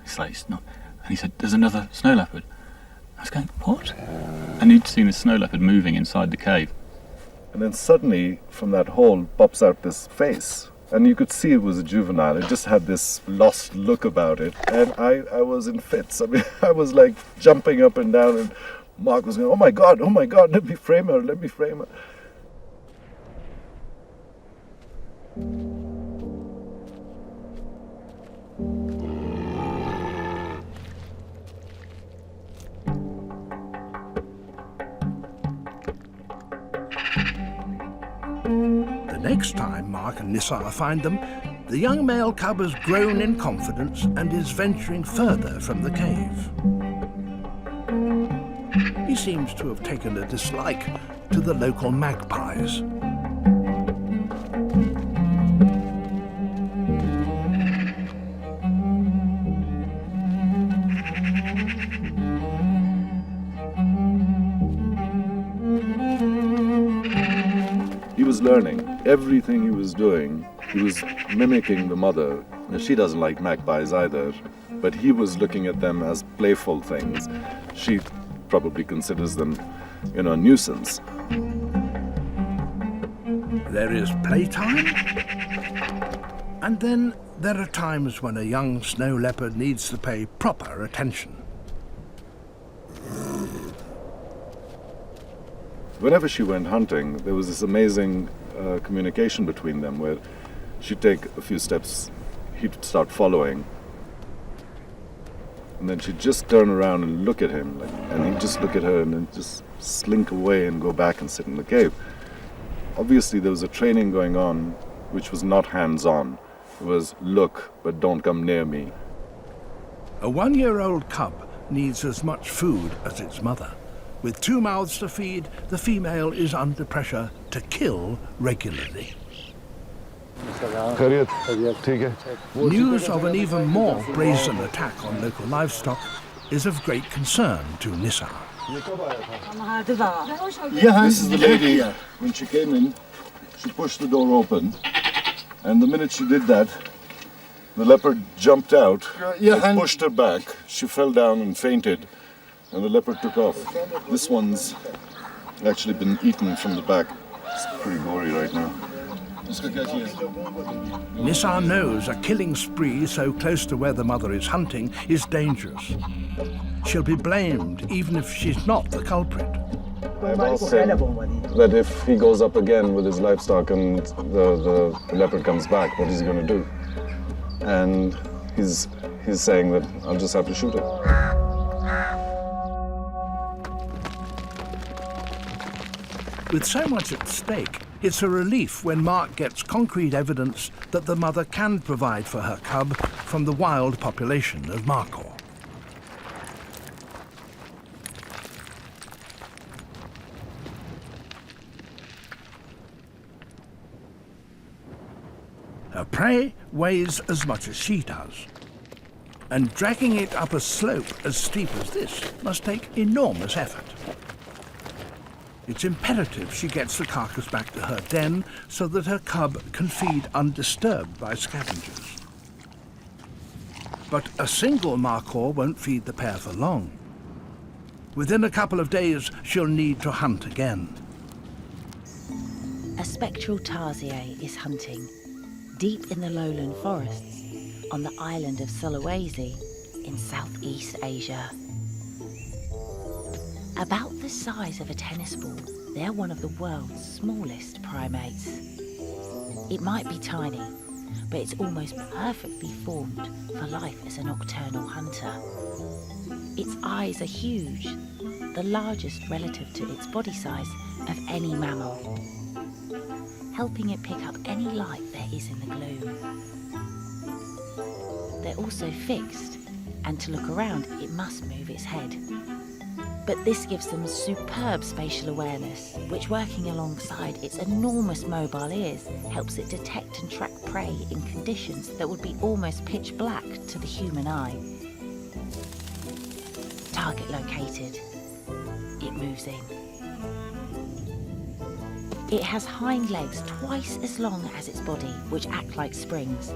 [SPEAKER 6] He's like, "It's not." And he said, "There's another snow leopard." I was going, "What?" And he'd seen this snow leopard moving inside the cave.
[SPEAKER 7] And then suddenly, from that hole, pops out this face. And you could see it was a juvenile. It just had this lost look about it. And I was in fits. I mean, I was like jumping up and down, and Mark was going, oh my God, let me frame her, let me frame her.
[SPEAKER 5] The next time Mark and Nisar find them, the young male cub has grown in confidence and is venturing further from the cave. He seems to have taken a dislike to the local magpies.
[SPEAKER 7] He was learning. Everything he was doing, he was mimicking the mother. She doesn't like magpies either, but he was looking at them as playful things. She probably considers them, a nuisance.
[SPEAKER 5] There is playtime, and then there are times when a young snow leopard needs to pay proper attention.
[SPEAKER 7] Whenever she went hunting, there was this amazing communication between them where she'd take a few steps, he'd start following. And then she'd just turn around and look at him, and he'd just look at her and then just slink away and go back and sit in the cave. Obviously, there was a training going on which was not hands-on. It was, look, but don't come near me.
[SPEAKER 5] A 1-year-old cub needs as much food as its mother. With 2 mouths to feed, the female is under pressure to kill regularly. News of an even more brazen attack on local livestock is of great concern to Nissa.
[SPEAKER 7] This is the lady. When she came in, she pushed the door open, and the minute she did that, the leopard jumped out, and pushed her back. She fell down and fainted, and the leopard took off. This one's actually been eaten from the back. It's pretty gory right now.
[SPEAKER 5] Nissa knows a killing spree so close to where the mother is hunting is dangerous. She'll be blamed even if she's not the culprit.
[SPEAKER 7] I've asked him that if he goes up again with his livestock and the leopard comes back, what is he going to do? And he's saying that I'll just have to shoot it.
[SPEAKER 5] With so much at stake, it's a relief when Mark gets concrete evidence that the mother can provide for her cub from the wild population of Markhor. Her prey weighs as much as she does, and dragging it up a slope as steep as this must take enormous effort. It's imperative she gets the carcass back to her den so that her cub can feed undisturbed by scavengers. But a single Markhor won't feed the pair for long. Within a couple of days, she'll need to hunt again.
[SPEAKER 19] A spectral tarsier is hunting deep in the lowland forests on the island of Sulawesi in Southeast Asia. About the size of a tennis ball, they're one of the world's smallest primates. It might be tiny, but it's almost perfectly formed for life as a nocturnal hunter. Its eyes are huge, the largest relative to its body size of any mammal, helping it pick up any light there is in the gloom. They're also fixed, and to look around, it must move its head. But this gives them superb spatial awareness, which, working alongside its enormous mobile ears, helps it detect and track prey in conditions that would be almost pitch black to the human eye. Target located. It moves in. It has hind legs twice as long as its body, which act like springs,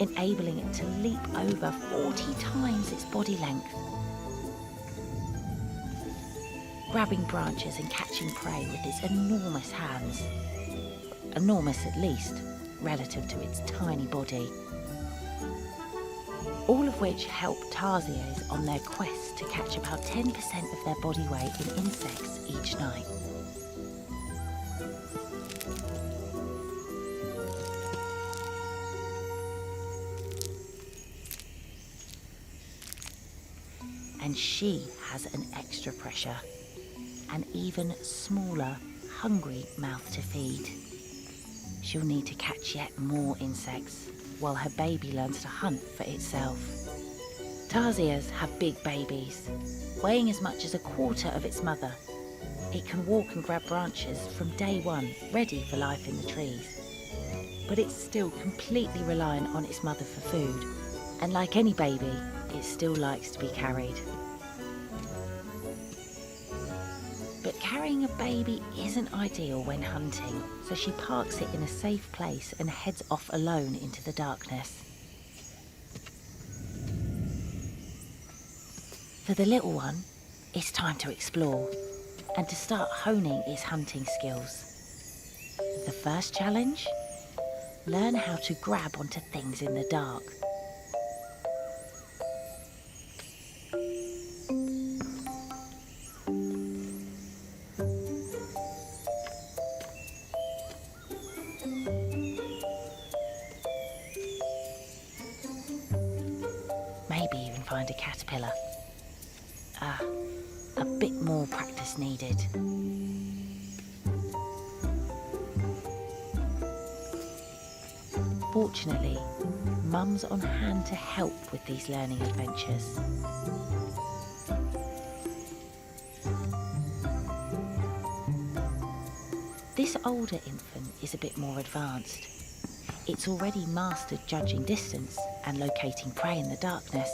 [SPEAKER 19] enabling it to leap over 40 times its body length. Grabbing branches and catching prey with its enormous hands. Enormous at least, relative to its tiny body. All of which help tarsiers on their quest to catch about 10% of their body weight in insects each night. And she has an extra pressure. An even smaller, hungry mouth to feed. She'll need to catch yet more insects while her baby learns to hunt for itself. Tarsiers have big babies, weighing as much as a quarter of its mother. It can walk and grab branches from day one, ready for life in the trees. But it's still completely reliant on its mother for food, and like any baby, it still likes to be carried. But carrying a baby isn't ideal when hunting, so she parks it in a safe place and heads off alone into the darkness. For the little one, it's time to explore and to start honing its hunting skills. The first challenge? Learn how to grab onto things in the dark. a caterpillar. A bit more practice needed. Fortunately, Mum's on hand to help with these learning adventures. This older infant is a bit more advanced. It's already mastered judging distance and locating prey in the darkness.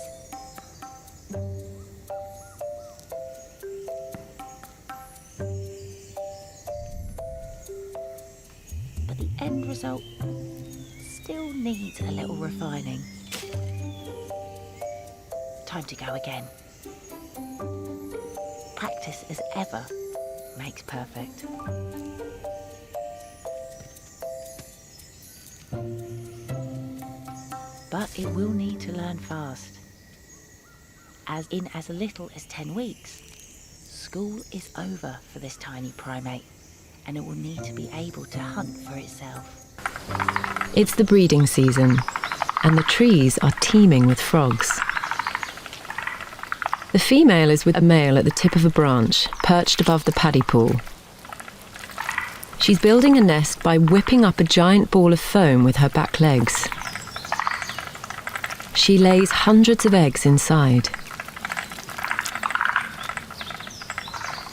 [SPEAKER 19] But the end result still needs a little refining. Time to go again. Practice as ever makes perfect. But it will need to learn fast. As in as little as 10 weeks, school is over for this tiny primate, and it will need to be able to hunt for itself.
[SPEAKER 2] It's the breeding season, and the trees are teeming with frogs. The female is with a male at the tip of a branch, perched above the paddy pool. She's building a nest by whipping up a giant ball of foam with her back legs. She lays hundreds of eggs inside.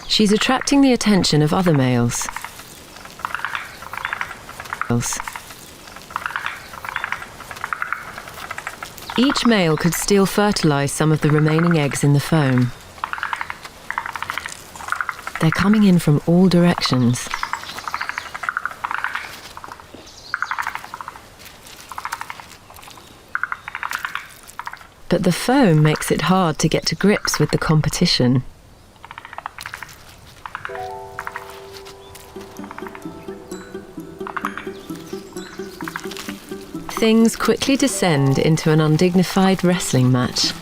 [SPEAKER 2] She's attracting the attention of other males. Each male could still fertilize some of the remaining eggs in the foam. They're coming in from all directions. But the foam makes it hard to get to grips with the competition. Things quickly descend into an undignified wrestling match.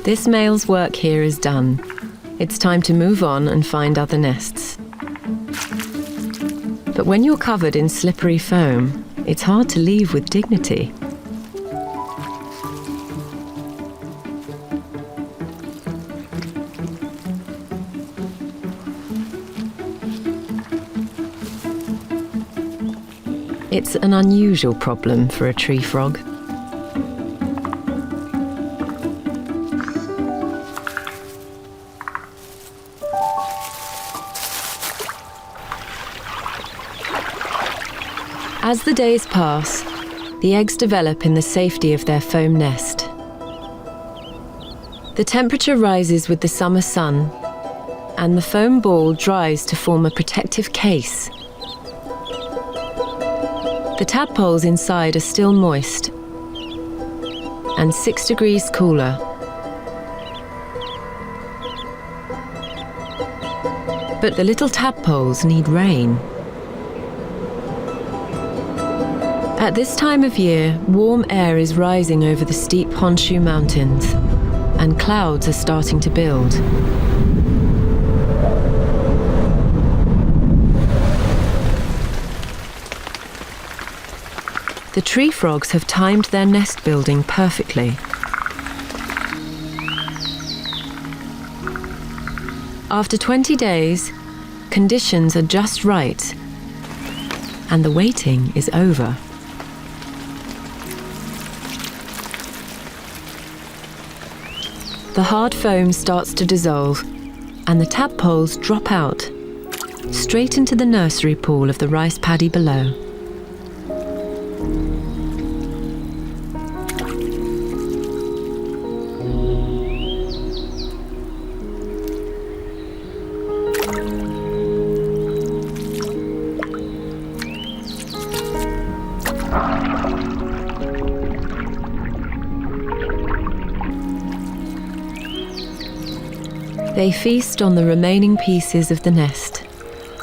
[SPEAKER 2] This male's work here is done. It's time to move on and find other nests. But when you're covered in slippery foam, it's hard to leave with dignity. It's an unusual problem for a tree frog. As the days pass, the eggs develop in the safety of their foam nest. The temperature rises with the summer sun, and the foam ball dries to form a protective case. The tadpoles inside are still moist and 6 degrees cooler. But the little tadpoles need rain. At this time of year, warm air is rising over the steep Honshu Mountains, and clouds are starting to build. The tree frogs have timed their nest building perfectly. After 20 days, conditions are just right, and the waiting is over. The hard foam starts to dissolve, and the tadpoles drop out, straight into the nursery pool of the rice paddy below. They feast on the remaining pieces of the nest,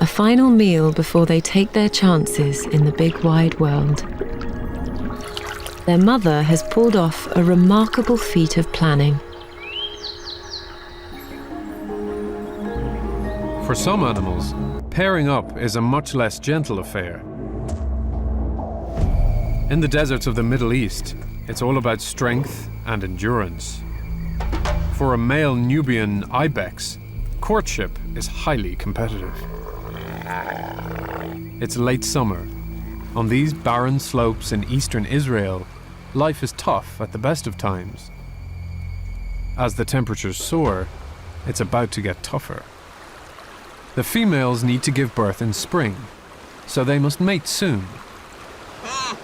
[SPEAKER 2] a final meal before they take their chances in the big wide world. Their mother has pulled off a remarkable feat of planning.
[SPEAKER 20] For some animals, pairing up is a much less gentle affair. In the deserts of the Middle East, it's all about strength and endurance. For a male Nubian ibex, courtship is highly competitive. It's late summer. On these barren slopes in eastern Israel, life is tough at the best of times. As the temperatures soar, it's about to get tougher. The females need to give birth in spring, so they must mate soon.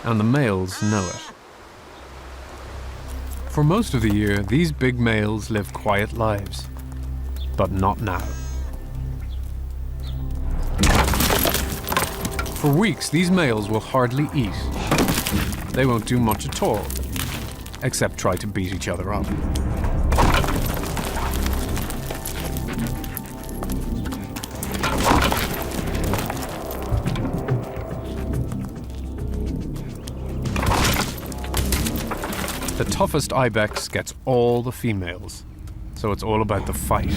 [SPEAKER 20] And the males know it. For most of the year, these big males live quiet lives, but not now. For weeks, these males will hardly eat. They won't do much at all, except try to beat each other up. The toughest ibex gets all the females, so it's all about the fight.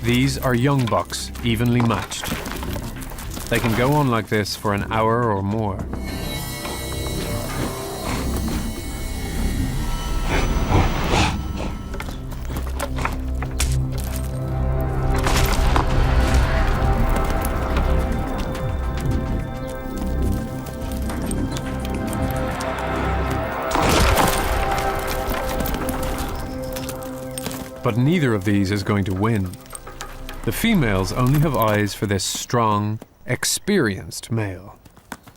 [SPEAKER 20] These are young bucks, evenly matched. They can go on like this for an hour or more. But neither of these is going to win. The females only have eyes for this strong, experienced male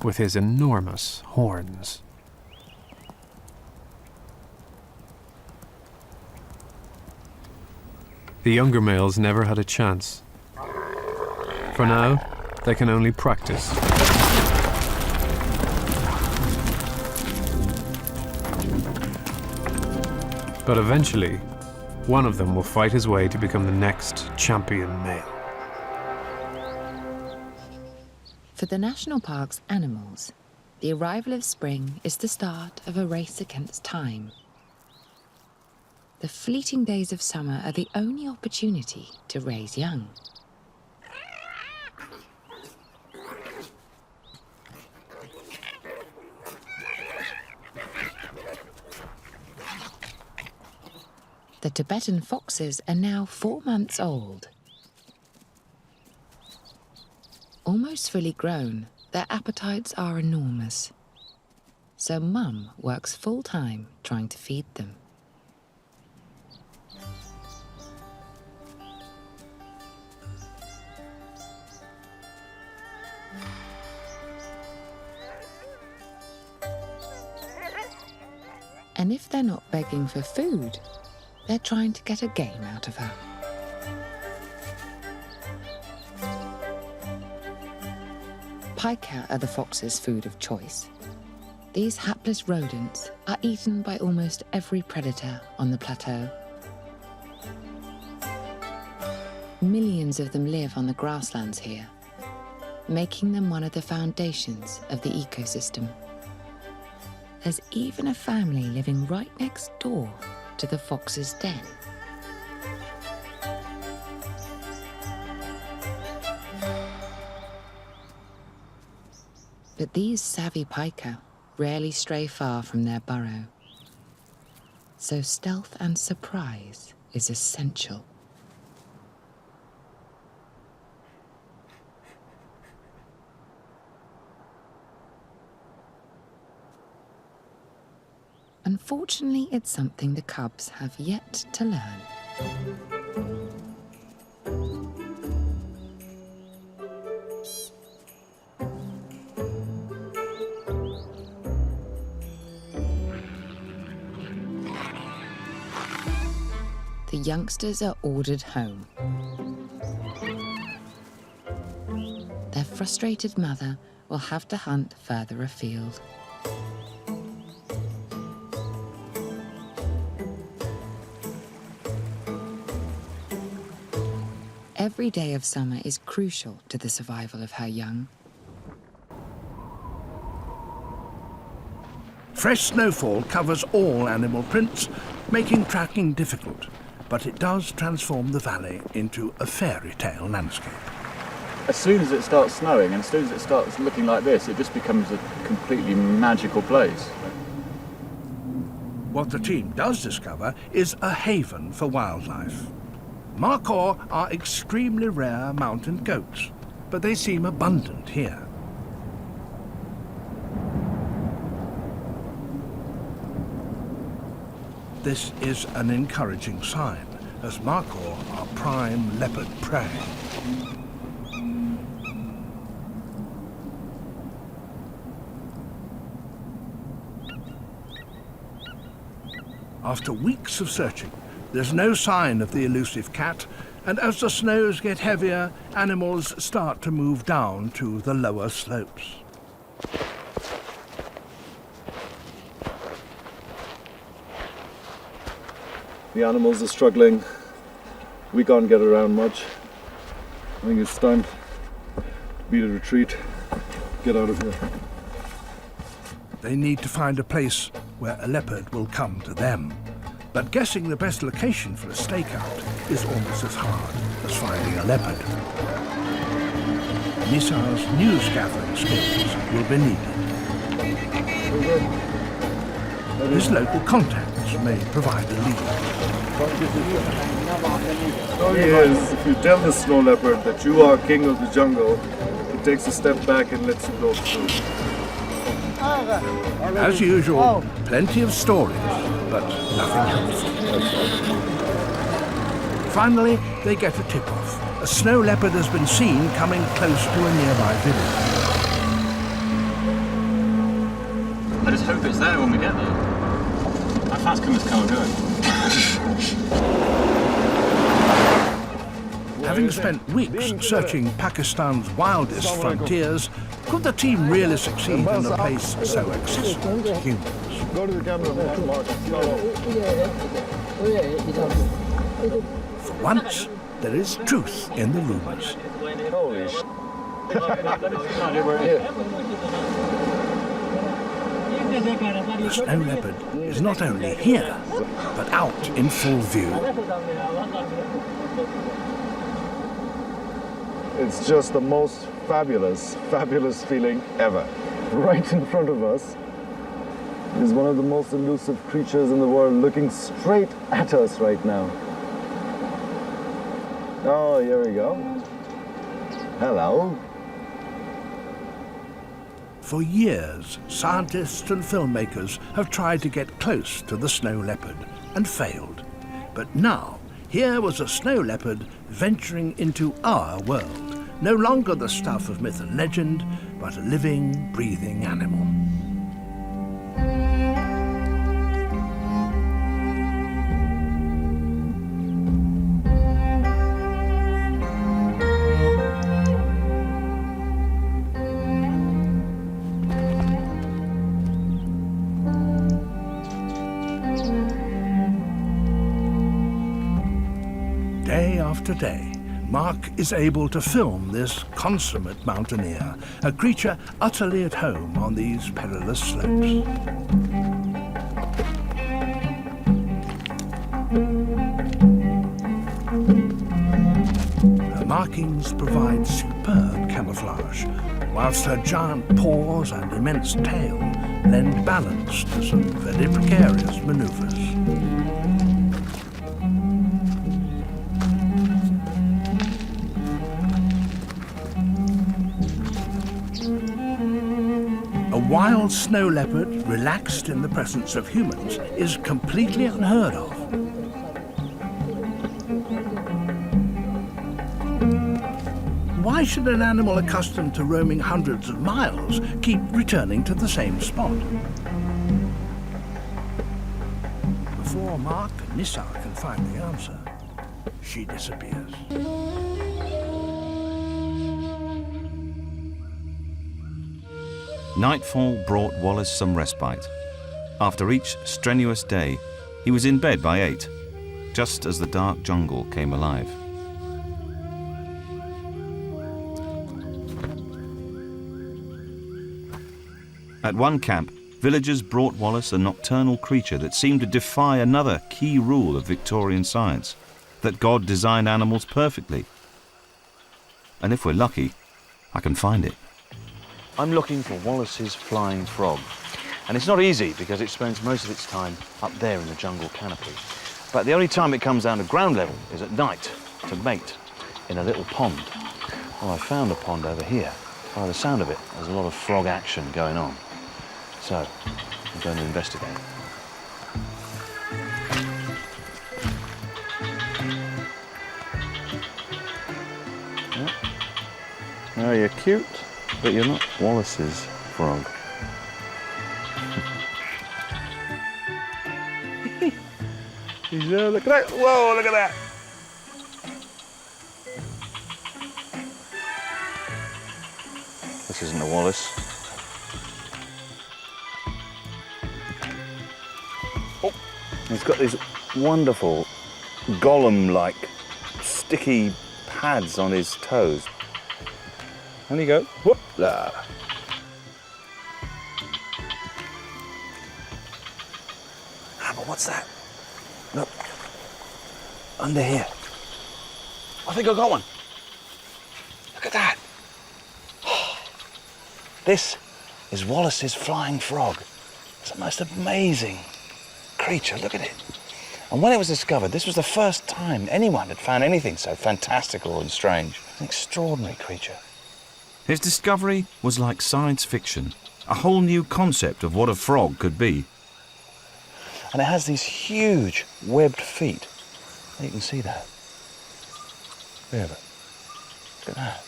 [SPEAKER 20] with his enormous horns. The younger males never had a chance. For now, they can only practice. But eventually, one of them will fight his way to become the next champion male.
[SPEAKER 16] For the national park's animals, the arrival of spring is the start of a race against time. The fleeting days of summer are the only opportunity to raise young. The Tibetan foxes are now 4 months old. Almost fully grown, their appetites are enormous. So Mum works full-time trying to feed them. And if they're not begging for food, they're trying to get a game out of her. Pika are the fox's food of choice. These hapless rodents are eaten by almost every predator on the plateau. Millions of them live on the grasslands here, making them one of the foundations of the ecosystem. There's even a family living right next door to the fox's den. But these savvy pika rarely stray far from their burrow, so stealth and surprise is essential. Unfortunately, it's something the cubs have yet to learn. The youngsters are ordered home. Their frustrated mother will have to hunt further afield. Every day of summer is crucial to the survival of her young.
[SPEAKER 5] Fresh snowfall covers all animal prints, making tracking difficult, but it does transform the valley into a fairy tale landscape.
[SPEAKER 6] As soon as it starts snowing and as soon as it starts looking like this, it just becomes a completely magical place.
[SPEAKER 5] What the team does discover is a haven for wildlife. Markhor are extremely rare mountain goats, but they seem abundant here. This is an encouraging sign, as Markhor are prime leopard prey. After weeks of searching, there's no sign of the elusive cat, and as the snows get heavier, animals start to move down to the lower slopes.
[SPEAKER 7] The animals are struggling. We can't get around much. I think it's time to beat a retreat. Get out of here.
[SPEAKER 5] They need to find a place where a leopard will come to them. But guessing the best location for a stakeout is almost as hard as finding a leopard. Nisar's news-gathering skills will be needed. His local contacts may provide a lead.
[SPEAKER 7] Story is, if you tell the snow leopard that you are king of the jungle, it takes a step back and lets you go through.
[SPEAKER 5] As usual, plenty of stories, but nothing helpful. Finally, they get a tip-off. A snow leopard has been seen coming close to a nearby village.
[SPEAKER 6] I just hope it's there when we get there. How fast can this car go?
[SPEAKER 5] Having spent weeks searching Pakistan's wildest frontiers, could the team really succeed in a place so accessible to humans?
[SPEAKER 7] Go to the camera, Mark.
[SPEAKER 5] For once, there is truth in the rumours.
[SPEAKER 7] Holy sh**.
[SPEAKER 5] The snow leopard is not only here, but out in full view.
[SPEAKER 7] It's just the most fabulous feeling ever. Right in front of us is one of the most elusive creatures in the world looking straight at us right now. Oh, here we go. Hello.
[SPEAKER 5] For years, scientists and filmmakers have tried to get close to the snow leopard and failed. But now, here was a snow leopard venturing into our world. No longer the stuff of myth and legend, but a living, breathing animal. Day after day, Mark is able to film this consummate mountaineer, a creature utterly at home on these perilous slopes. Her markings provide superb camouflage, whilst her giant paws and immense tail lend balance to some very precarious maneuvers. A wild snow leopard, relaxed in the presence of humans, is completely unheard of. Why should an animal accustomed to roaming hundreds of miles keep returning to the same spot? Before Mark and Nisar can find the answer, she disappears.
[SPEAKER 17] Nightfall brought Wallace some respite. After each strenuous day, he was in bed by 8, just as the dark jungle came alive. At one camp, villagers brought Wallace a nocturnal creature that seemed to defy another key rule of Victorian science, that God designed animals perfectly. And if we're lucky, I can find it.
[SPEAKER 15] I'm looking for Wallace's flying frog. And it's not easy because it spends most of its time up there in the jungle canopy. But the only time it comes down to ground level is at night to mate in a little pond. Well, I found a pond over here. By the sound of it, there's a lot of frog action going on. So, I'm going to investigate. Oh, you're cute, but you're not Wallace's frog. Look at that! Whoa, look at that! This isn't a Wallace. Oh, he's got these wonderful golem-like sticky pads on his toes. And you go, whoop la. Ah, but what's that? Look, under here. I think I got one. Look at that. This is Wallace's flying frog. It's the most amazing creature, look at it. And when it was discovered, this was the first time anyone had found anything so fantastical and strange. An extraordinary creature.
[SPEAKER 17] His discovery was like science fiction, a whole new concept of what a frog could be.
[SPEAKER 15] And it has these huge webbed feet. You can see that. There, look at that.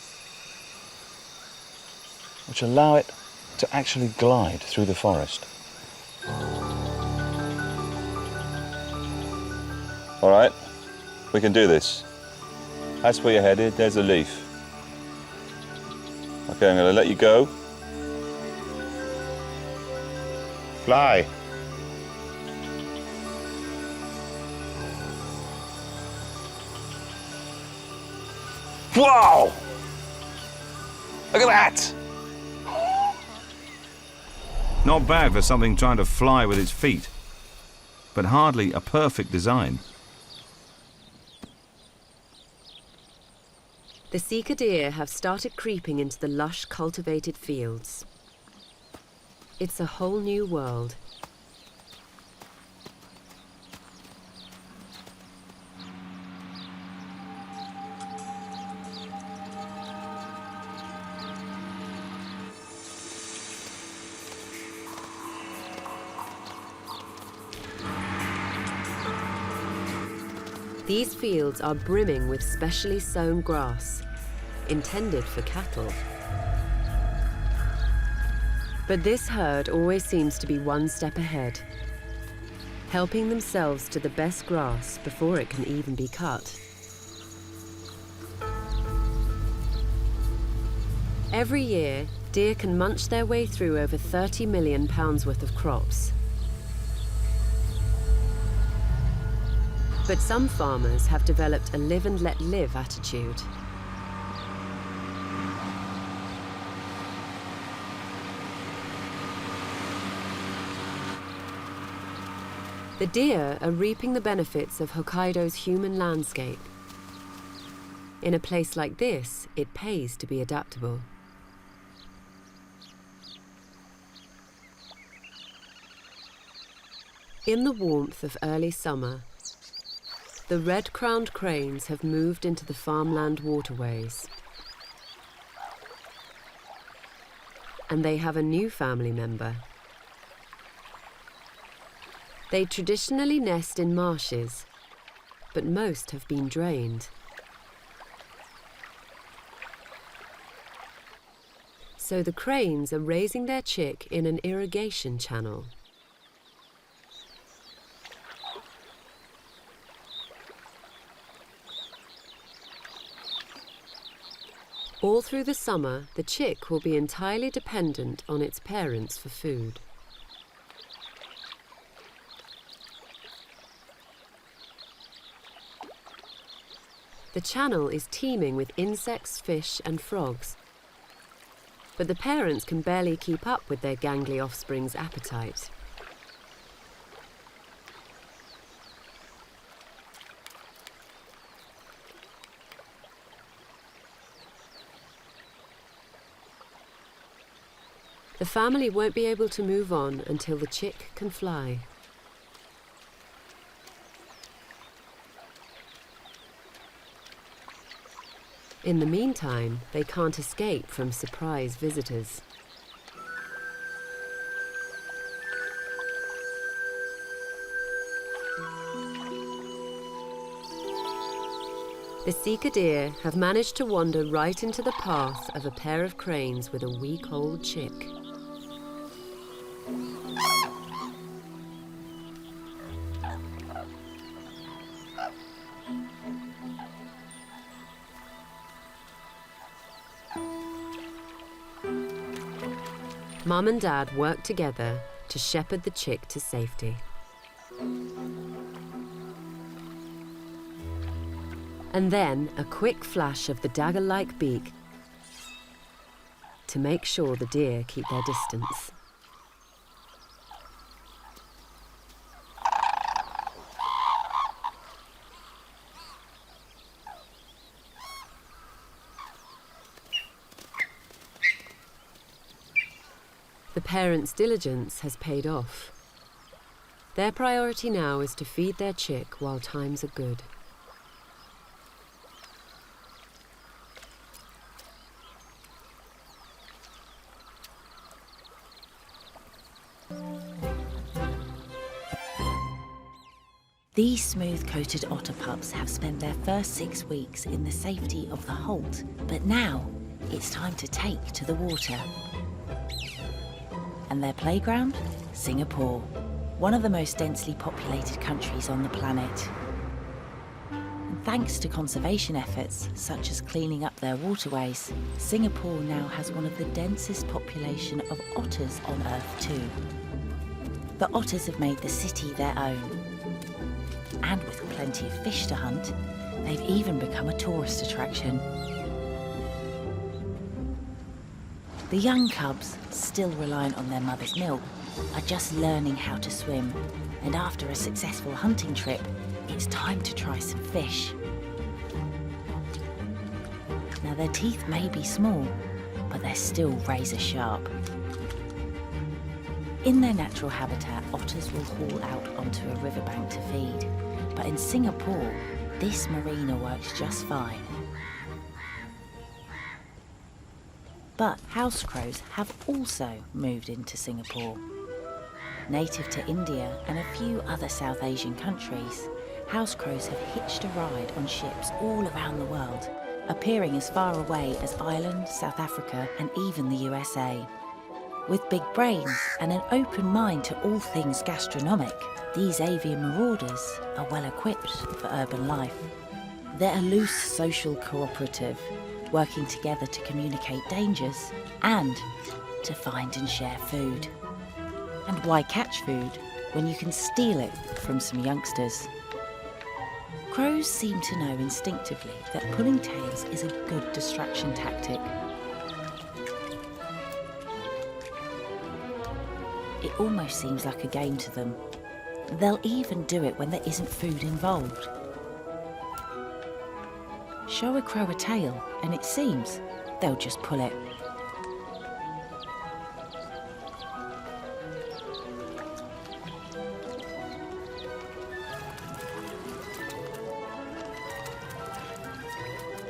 [SPEAKER 15] Which allow it to actually glide through the forest. All right, we can do this. That's where you're headed, there's a leaf. Okay, I'm gonna let you go. Fly. Wow! Look at that!
[SPEAKER 17] Not bad for something trying to fly with its feet, but hardly a perfect design.
[SPEAKER 2] The Sika deer have started creeping into the lush cultivated fields. It's a whole new world. These fields are brimming with specially sown grass, intended for cattle. But this herd always seems to be one step ahead, helping themselves to the best grass before it can even be cut. Every year, deer can munch their way through over 30 million pounds worth of crops. But some farmers have developed a live and let live attitude. The deer are reaping the benefits of Hokkaido's human landscape. In a place like this, it pays to be adaptable. In the warmth of early summer, the red-crowned cranes have moved into the farmland waterways. And they have a new family member. They traditionally nest in marshes, but most have been drained. So the cranes are raising their chick in an irrigation channel. All through the summer, the chick will be entirely dependent on its parents for food. The channel is teeming with insects, fish and frogs, but the parents can barely keep up with their gangly offspring's appetite. The family won't be able to move on until the chick can fly. In the meantime, they can't escape from surprise visitors. The Sika deer have managed to wander right into the path of a pair of cranes with a week-old chick. Mum and Dad work together to shepherd the chick to safety. And then a quick flash of the dagger-like beak to make sure the deer keep their distance. The parents' diligence has paid off. Their priority now is to feed their chick while times are good.
[SPEAKER 19] These smooth-coated otter pups have spent their first 6 weeks in the safety of the holt, but now it's time to take to the water. And their playground? Singapore, one of the most densely populated countries on the planet. And thanks to conservation efforts, such as cleaning up their waterways, Singapore now has one of the densest population of otters on Earth too. The otters have made the city their own. And with plenty of fish to hunt, they've even become a tourist attraction. The young cubs, still reliant on their mother's milk, are just learning how to swim, and after a successful hunting trip, it's time to try some fish. Now their teeth may be small, but they're still razor sharp. In their natural habitat, otters will haul out onto a riverbank to feed, but in Singapore, this marina works just fine. But house crows have also moved into Singapore. Native to India and a few other South Asian countries, house crows have hitched a ride on ships all around the world, appearing as far away as Ireland, South Africa, and even the USA. With big brains and an open mind to all things gastronomic, these avian marauders are well equipped for urban life. They're a loose social cooperative, working together to communicate dangers and to find and share food. And why catch food when you can steal it from some youngsters? Crows seem to know instinctively that pulling tails is a good distraction tactic. It almost seems like a game to them. They'll even do it when there isn't food involved. Show a crow a tail, and it seems they'll just pull it.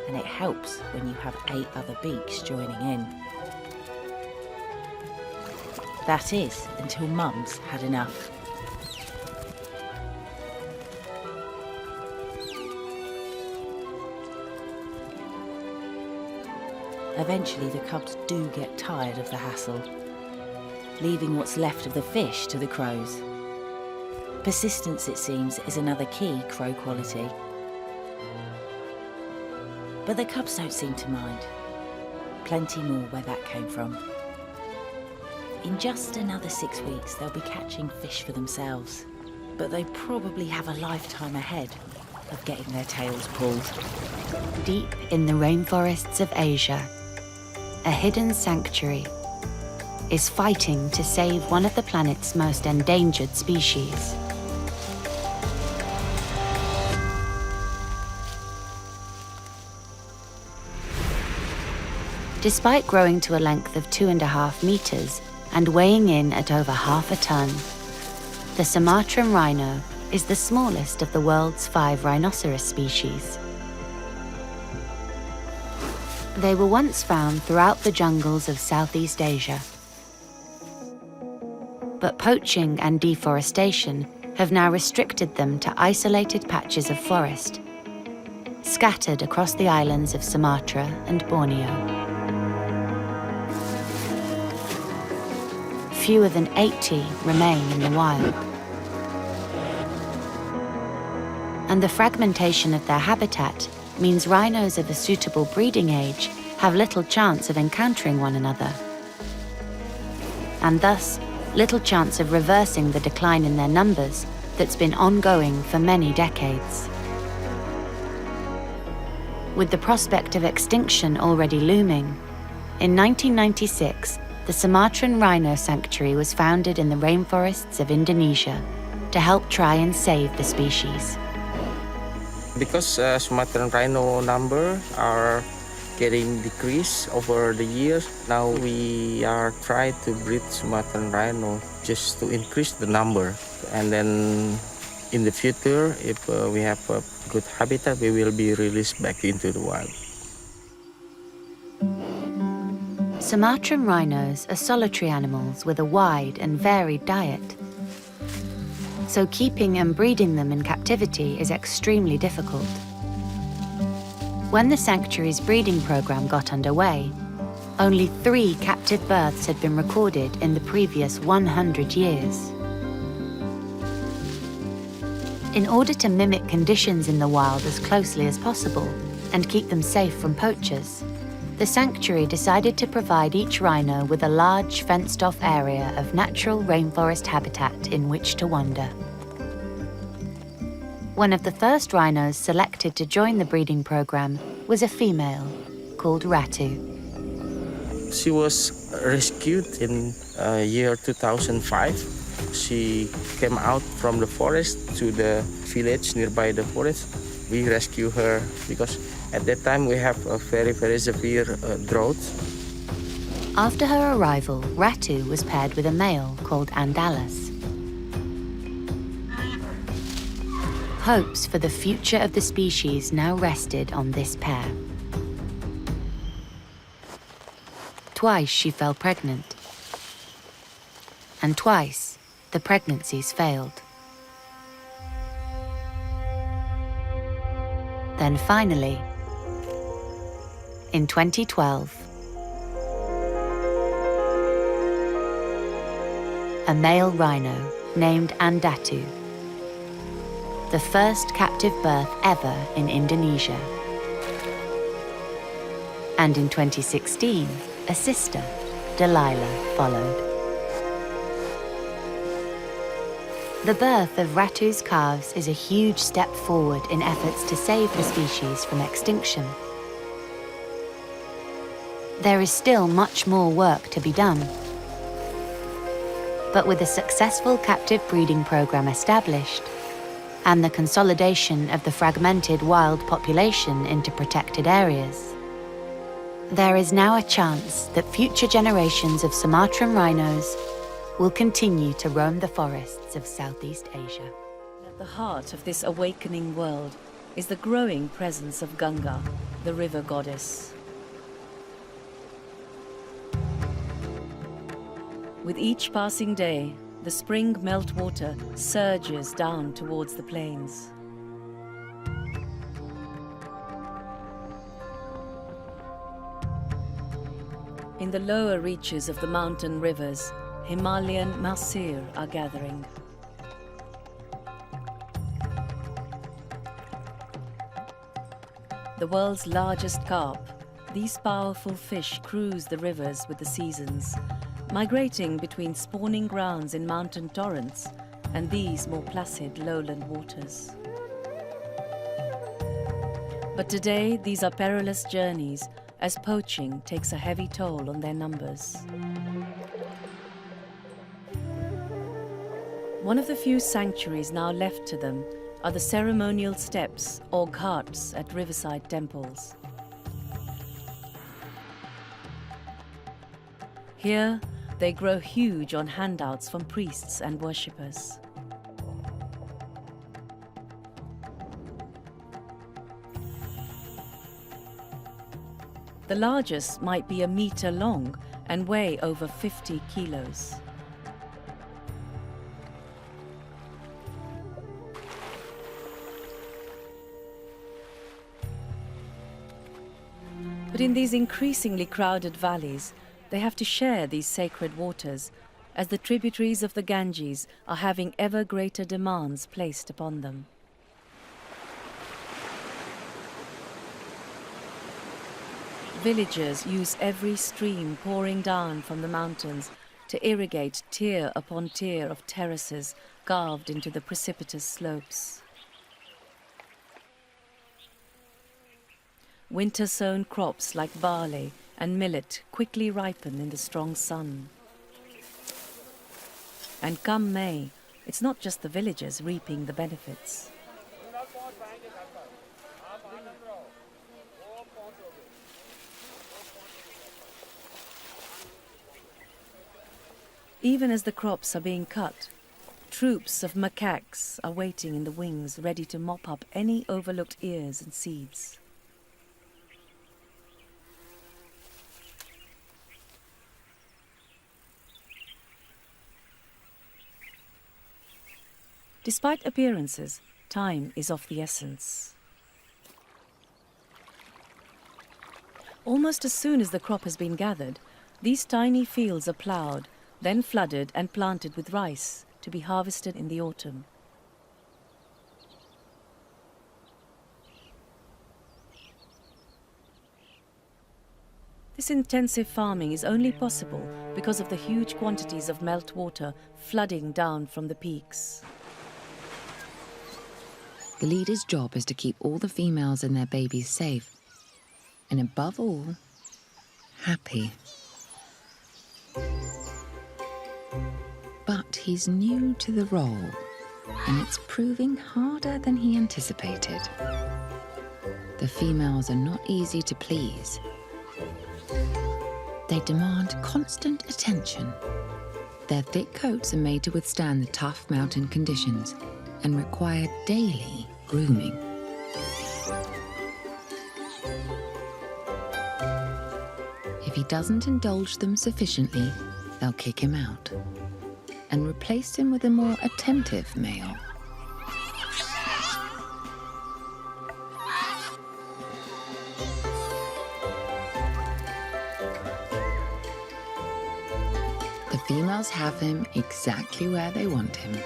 [SPEAKER 19] And it helps when you have 8 other beaks joining in. That is, until Mum's had enough. Eventually the cubs do get tired of the hassle, leaving what's left of the fish to the crows. Persistence, it seems, is another key crow quality. But the cubs don't seem to mind. plenty more where that came from. In just another 6 weeks, they'll be catching fish for themselves, but they probably have a lifetime ahead of getting their tails pulled.
[SPEAKER 21] Deep in the rainforests of Asia, a hidden sanctuary is fighting to save one of the planet's most endangered species. Despite growing to a length of 2.5 meters and weighing in at over half a ton, the Sumatran rhino is the smallest of the world's 5 rhinoceros species. They were once found throughout the jungles of Southeast Asia. But poaching and deforestation have now restricted them to isolated patches of forest, scattered across the islands of Sumatra and Borneo. Fewer than 80 remain in the wild. And the fragmentation of their habitat means rhinos of a suitable breeding age have little chance of encountering one another, and thus little chance of reversing the decline in their numbers that's been ongoing for many decades. With the prospect of extinction already looming, in 1996, the Sumatran Rhino Sanctuary was founded in the rainforests of Indonesia to help try and save the species.
[SPEAKER 22] Because Sumatran rhino number are getting decreased over the years, now we are trying to breed Sumatran rhino just to increase the number. And then in the future, if we have a good habitat, we will be released back into the wild.
[SPEAKER 21] Sumatran rhinos are solitary animals with a wide and varied diet. So keeping and breeding them in captivity is extremely difficult. When the sanctuary's breeding program got underway, only 3 captive births had been recorded in the previous 100 years. In order to mimic conditions in the wild as closely as possible and keep them safe from poachers, the sanctuary decided to provide each rhino with a large fenced-off area of natural rainforest habitat in which to wander. One of the first rhinos selected to join the breeding program was a female called Ratu.
[SPEAKER 22] She was rescued in year 2005. She came out from the forest to the village nearby the forest. We rescued her because at that time we have a very, very severe drought.
[SPEAKER 21] After her arrival, Ratu was paired with a male called Andalas. Hopes for the future of the species now rested on this pair. Twice she fell pregnant, and twice the pregnancies failed. Then finally, in 2012, a male rhino named Andatu, the first captive birth ever in Indonesia. And in 2016, a sister, Delilah, followed. The birth of Ratu's calves is a huge step forward in efforts to save the species from extinction. There is still much more work to be done. But with a successful captive breeding program established, and the consolidation of the fragmented wild population into protected areas, there is now a chance that future generations of Sumatran rhinos will continue to roam the forests of Southeast Asia.
[SPEAKER 10] At the heart of this awakening world is the growing presence of Ganga, the river goddess. With each passing day, the spring meltwater surges down towards the plains. In the lower reaches of the mountain rivers, Himalayan Masir are gathering. The world's largest carp,
[SPEAKER 4] These powerful fish cruise the rivers with the seasons, migrating between spawning grounds in mountain torrents and these more placid lowland waters. But today, these are perilous journeys as poaching takes a heavy toll on their numbers. One of the few sanctuaries now left to them are the ceremonial steps or ghats at riverside temples. Here, they grow huge on handouts from priests and worshippers. The largest might be a meter long and weigh over 50 kilos. But in these increasingly crowded valleys, they have to share these sacred waters, as the tributaries of the Ganges are having ever greater demands placed upon them. Villagers use every stream pouring down from the mountains to irrigate tier upon tier of terraces carved into the precipitous slopes. Winter-sown crops like barley and millet quickly ripen in the strong sun. And come May, it's not just the villagers reaping the benefits. Even as the crops are being cut, troops of macaques are waiting in the wings, ready to mop up any overlooked ears and seeds. Despite appearances, time is of the essence. Almost as soon as the crop has been gathered, these tiny fields are ploughed, then flooded and planted with rice to be harvested in the autumn. This intensive farming is only possible because of the huge quantities of meltwater flooding down from the peaks.
[SPEAKER 16] The leader's job is to keep all the females and their babies safe, and above all, happy. But he's new to the role, and it's proving harder than he anticipated. The females are not easy to please. They demand constant attention. Their thick coats are made to withstand the tough mountain conditions and require daily grooming. If he doesn't indulge them sufficiently, they'll kick him out and replace him with a more attentive male. The females have him exactly where they want him.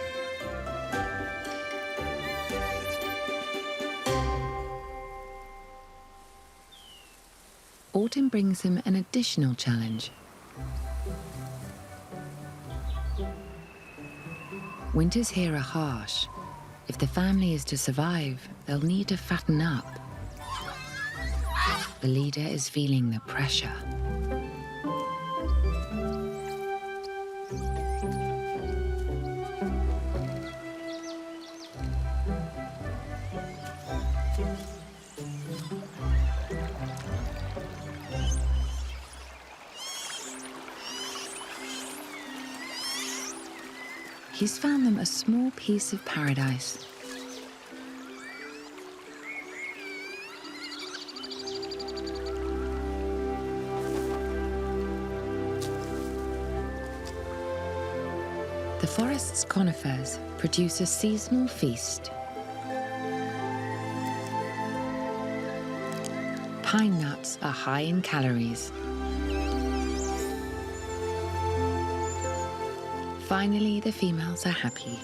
[SPEAKER 16] Autumn brings him an additional challenge. Winters here are harsh. If the family is to survive, they'll need to fatten up. The leader is feeling the pressure. He's found them a small piece of paradise. The forest's conifers produce a seasonal feast. Pine nuts are high in calories. Finally, the females are happy.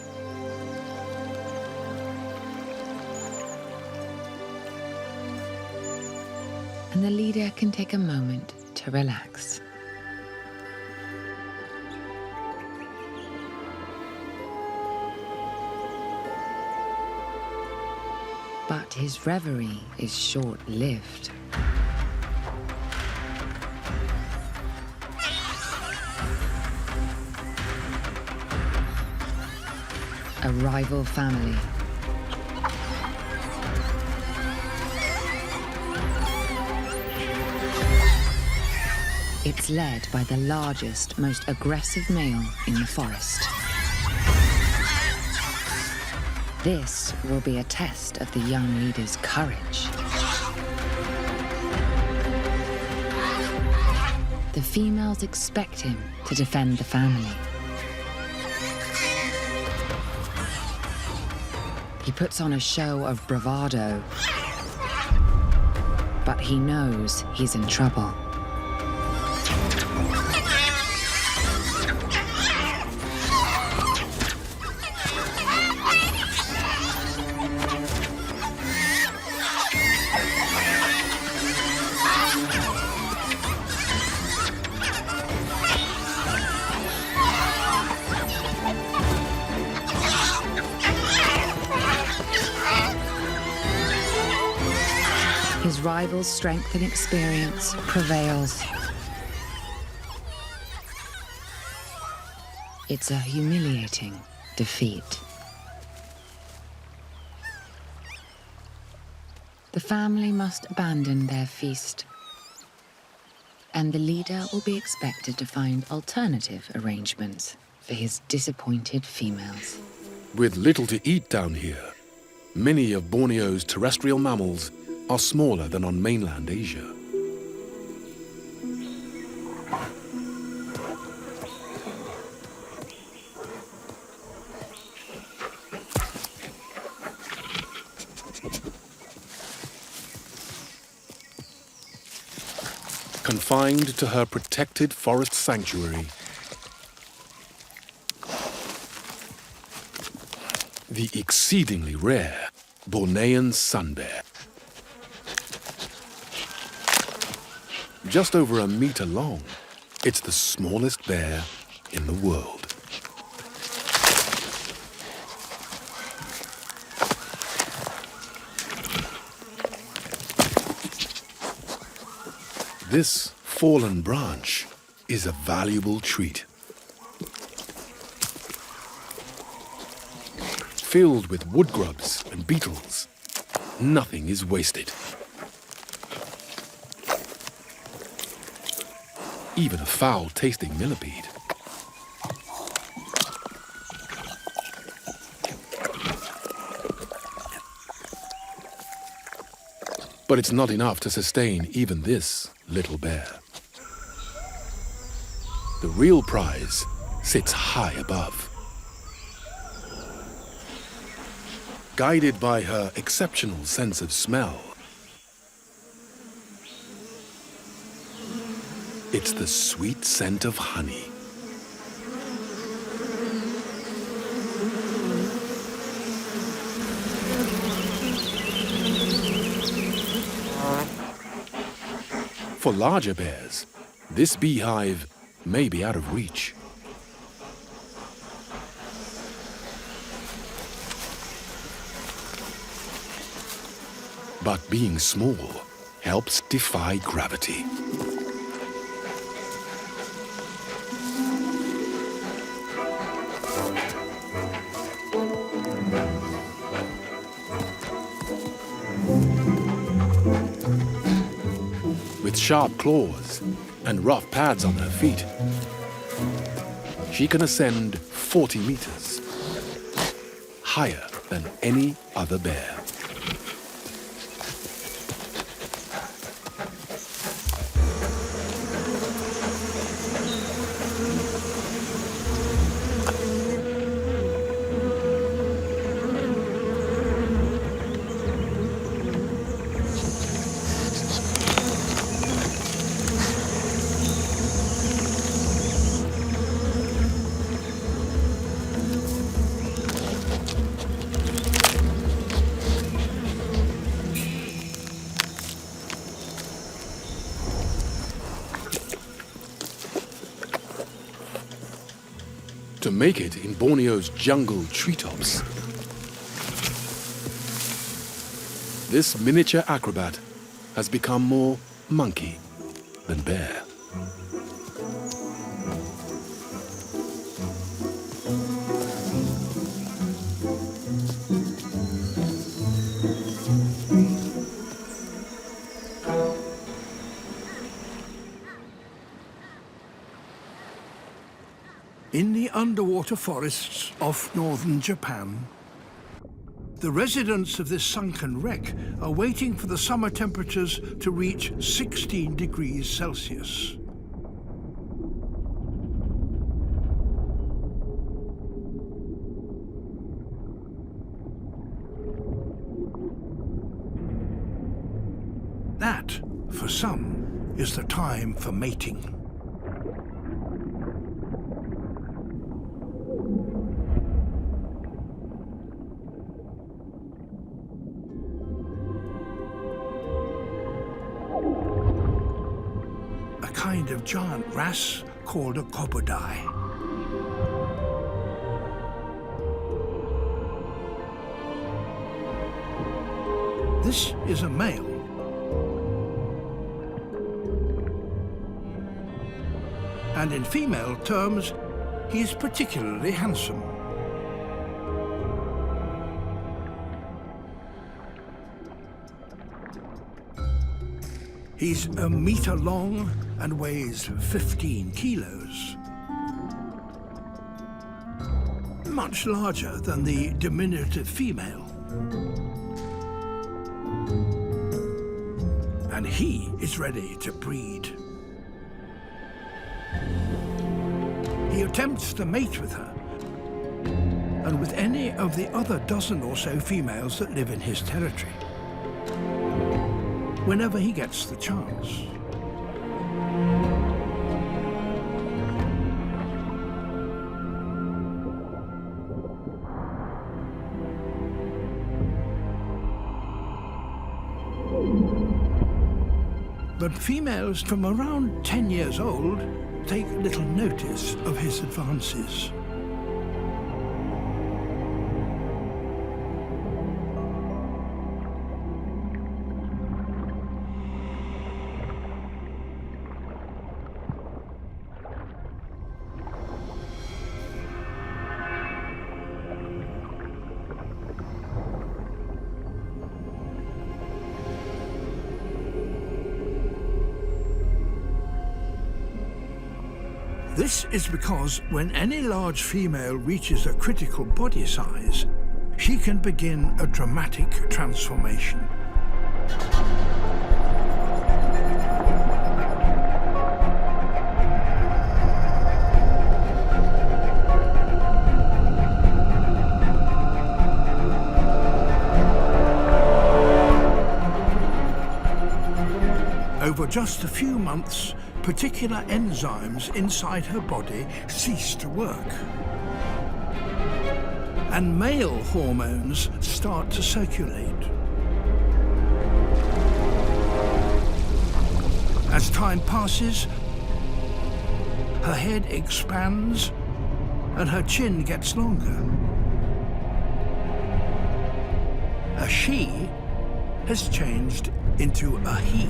[SPEAKER 16] and the leader can take a moment to relax. But his reverie is short-lived. A rival family. It's led by the largest, most aggressive male in the forest. This will be a test of the young leader's courage. The females expect him to defend the family. He puts on a show of bravado, but he knows he's in trouble. His rival's strength and experience prevails. It's a humiliating defeat. The family must abandon their feast, and the leader will be expected to find alternative arrangements for his disappointed females.
[SPEAKER 1] With little to eat down here, many of Borneo's terrestrial mammals are smaller than on mainland Asia. Confined to her protected forest sanctuary, the exceedingly rare Bornean sun bear. Just over a meter long, it's the smallest bear in the world. This fallen branch is a valuable treat. Filled with wood grubs and beetles, nothing is wasted. Even a foul-tasting millipede. But it's not enough to sustain even this little bear. The real prize sits high above. Guided by her exceptional sense of smell, it's the sweet scent of honey. For larger bears, this beehive may be out of reach. But being small helps defy gravity. With sharp claws and rough pads on her feet, she can ascend 40 meters, higher than any other bear. make it in Borneo's jungle treetops. This miniature acrobat has become more monkey than bear.
[SPEAKER 5] In the underwater forests off northern Japan, the residents of this sunken wreck are waiting for the summer temperatures to reach 16 degrees Celsius. That, for some, is the time for mating. A kind of giant wrasse called a cobodai. This is a male. And in female terms, he is particularly handsome. He's a meter long and weighs 15 kilos. Much larger than the diminutive female. And he is ready to breed. He attempts to mate with her, and with any of the other dozen or so females that live in his territory, whenever he gets the chance. But females from around 10 years old take little notice of his advances. This is because when any large female reaches a critical body size, she can begin a dramatic transformation. Over just a few months, particular enzymes inside her body cease to work. And male hormones start to circulate. As time passes, her head expands and her chin gets longer. A she has changed into a he.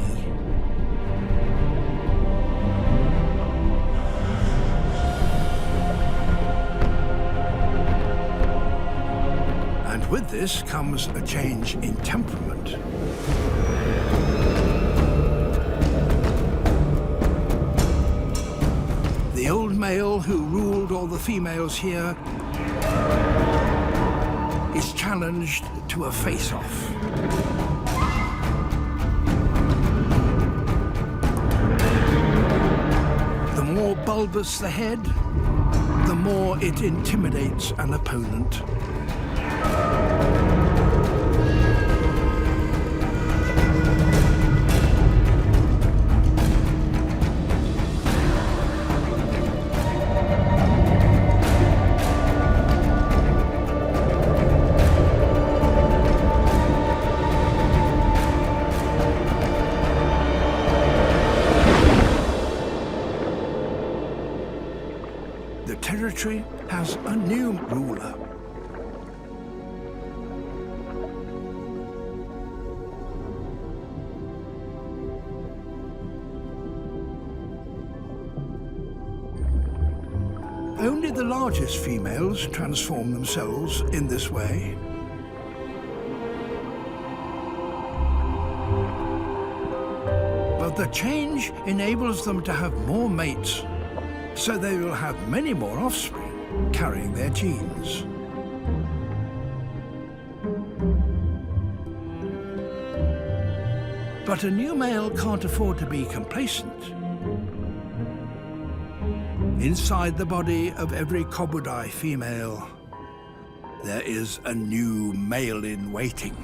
[SPEAKER 5] With this comes a change in temperament. The old male who ruled all the females here is challenged to a face-off. The more bulbous the head, the more it intimidates an opponent. territory has a new ruler. Only the largest females transform themselves in this way. But the change enables them to have more mates, so they will have many more offspring carrying their genes. But a new male can't afford to be complacent. Inside the body of every Kobudai female, there is a new male in waiting.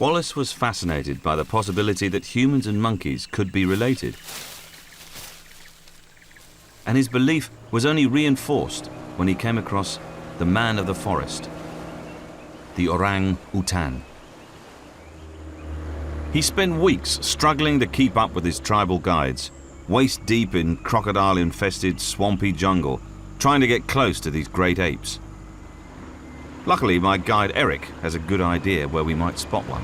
[SPEAKER 17] Wallace was fascinated by the possibility that humans and monkeys could be related. And his belief was only reinforced when he came across the man of the forest, the orangutan. He spent weeks struggling to keep up with his tribal guides, waist deep in crocodile-infested swampy jungle, trying to get close to these great apes. Luckily, my guide Eric has a good idea where we might spot one.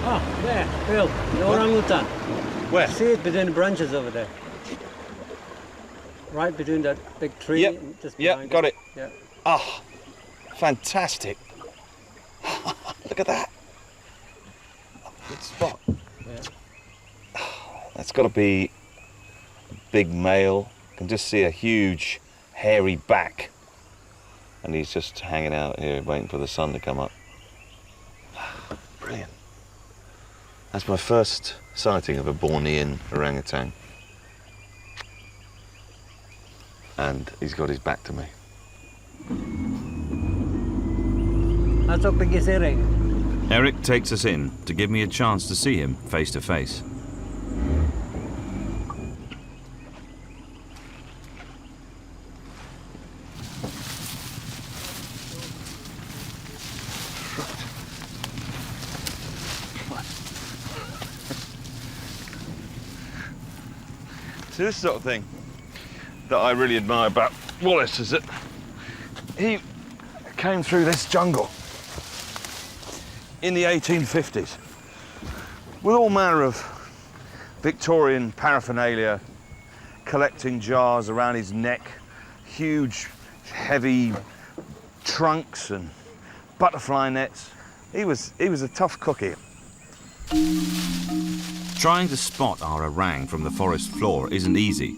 [SPEAKER 8] Oh, there, Bill, the orangutan. Where? See it between the branches over there. Right between that big tree.
[SPEAKER 17] Yep,
[SPEAKER 8] and just
[SPEAKER 17] yep, got it.
[SPEAKER 8] Yeah.
[SPEAKER 17] Ah, fantastic. Look at that. Good spot.
[SPEAKER 8] Yeah.
[SPEAKER 17] That's got to be a big male. I can just see a huge, hairy back. And he's just hanging out here, waiting for the sun to come up. Brilliant. That's my first sighting of a Bornean orangutan. And he's got his back to me.
[SPEAKER 8] That's how big is Eric.
[SPEAKER 17] Eric takes us in to give me a chance to see him face to face. So this sort of thing that I really admire about Wallace is that he came through this jungle in the 1850s with all manner of Victorian paraphernalia, collecting jars around his neck, huge, heavy trunks and butterfly nets. He was a tough cookie. Trying to spot our orang from the forest floor isn't easy.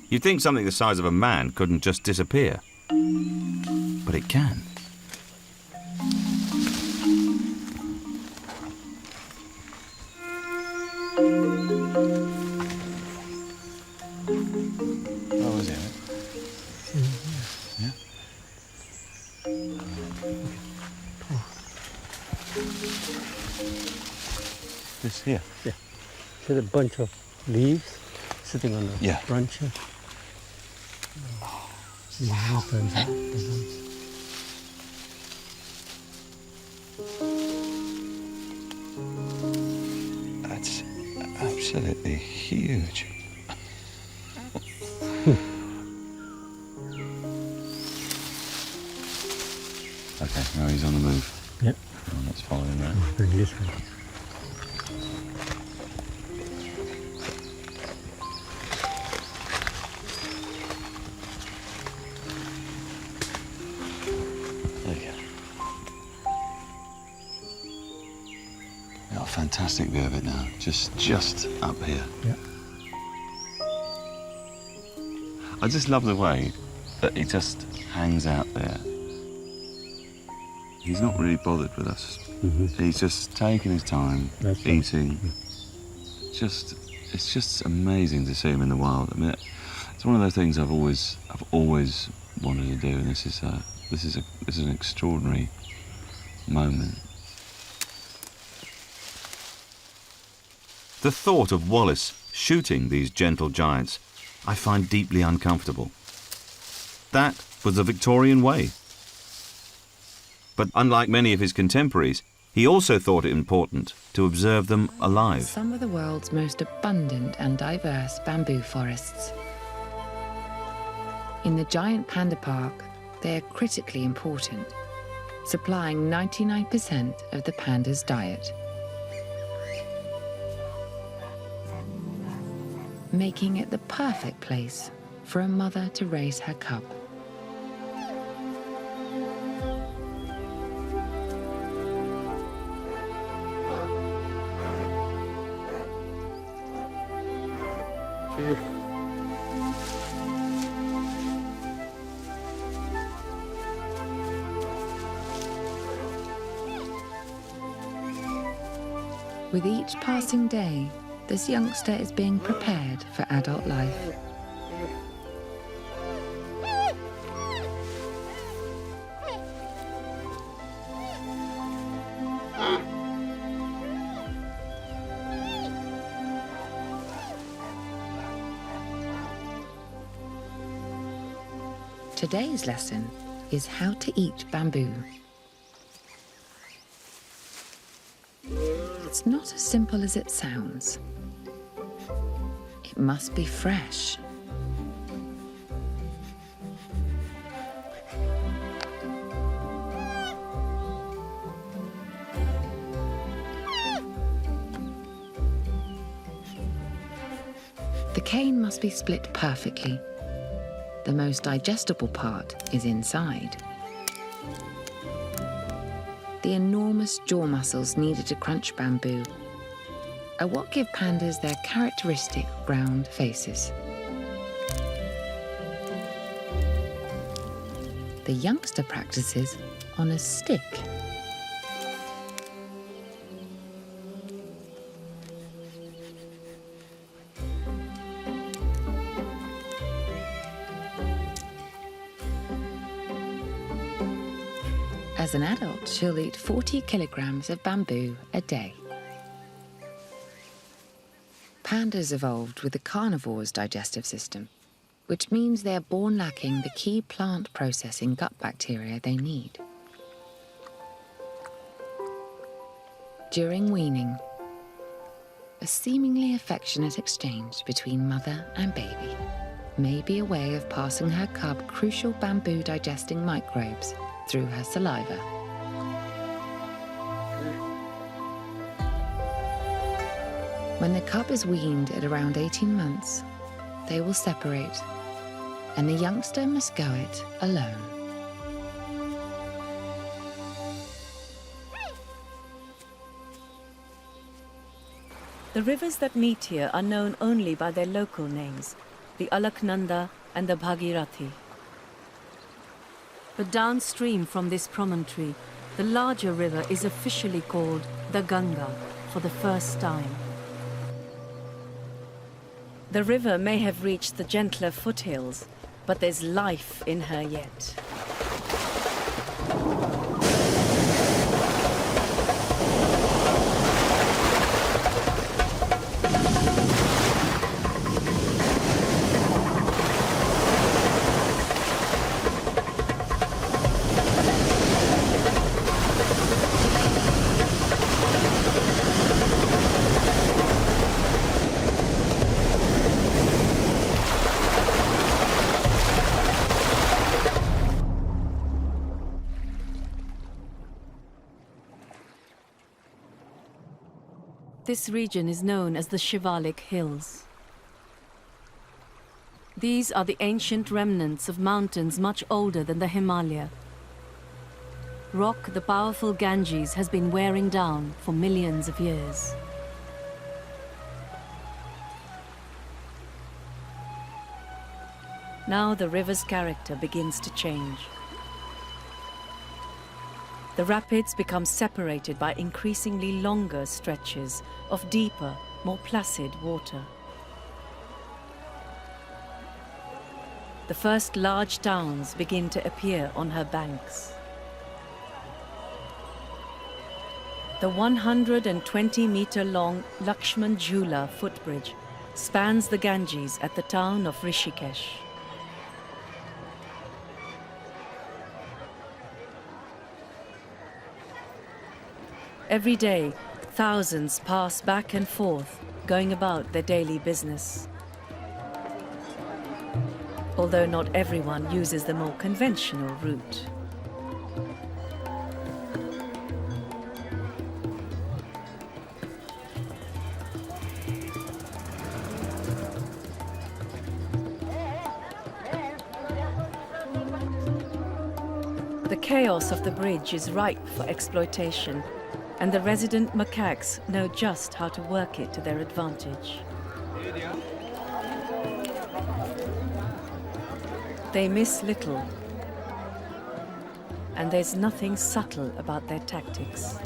[SPEAKER 17] You'd think something the size of a man couldn't just disappear. But it can. Oh, is it? Yeah. This here?
[SPEAKER 8] Yeah. See the bunch of leaves sitting on the branch here?
[SPEAKER 17] That's absolutely huge. Okay, now he's on the move.
[SPEAKER 8] Yep.
[SPEAKER 17] Oh, let's follow him around.
[SPEAKER 8] This way.
[SPEAKER 17] Fantastic view of it now, just up here.
[SPEAKER 8] Yeah.
[SPEAKER 17] I just love the way that he just hangs out there. He's not really bothered with us.
[SPEAKER 8] Mm-hmm.
[SPEAKER 17] He's just taking his time, eating. It's just amazing to see him in the wild. I mean, it's one of those things I've always wanted to do, and this is an extraordinary moment. The thought of Wallace shooting these gentle giants I find deeply uncomfortable. That was the Victorian way. But unlike many of his contemporaries, he also thought it important to observe them alive.
[SPEAKER 16] Some of the world's most abundant and diverse bamboo forests. In the giant panda park, they are critically important, supplying 99% of the panda's diet, making it the perfect place for a mother to raise her cub. With each passing day, this youngster is being prepared for adult life. Today's lesson is how to eat bamboo. It's not as simple as it sounds. It must be fresh. The cane must be split perfectly. The most digestible part is inside. The enormous jaw muscles needed to crunch bamboo are what give pandas their characteristic round faces. The youngster practices on a stick. As an adult, she'll eat 40 kilograms of bamboo a day. Pandas evolved with the carnivore's digestive system, which means they are born lacking the key plant processing gut bacteria they need. During weaning, a seemingly affectionate exchange between mother and baby may be a way of passing her cub crucial bamboo digesting microbes through her saliva. When the cub is weaned at around 18 months, they will separate, and the youngster must go it alone.
[SPEAKER 4] The rivers that meet here are known only by their local names, the Alaknanda and the Bhagirathi.
[SPEAKER 10] But downstream from this promontory, the larger river is officially called the Ganga for the first time.
[SPEAKER 4] The river may have reached the gentler foothills, but there's life in her yet.
[SPEAKER 10] This region is known as the Shivalik Hills. These are the ancient remnants of mountains much older than the Himalaya. Rock the powerful Ganges has been wearing down for millions of years.
[SPEAKER 4] Now the river's character begins to change. The rapids become separated by increasingly longer stretches of deeper, more placid water. The first large towns begin to appear on her banks. The 120-meter-long Lakshman Jhula footbridge spans the Ganges at the town of Rishikesh. Every day, thousands pass back and forth, going about their daily business. Although not everyone uses the more conventional route. The chaos of the bridge is ripe for exploitation, and the resident macaques know just how to work it to their advantage. They miss little, and there's nothing subtle about their tactics.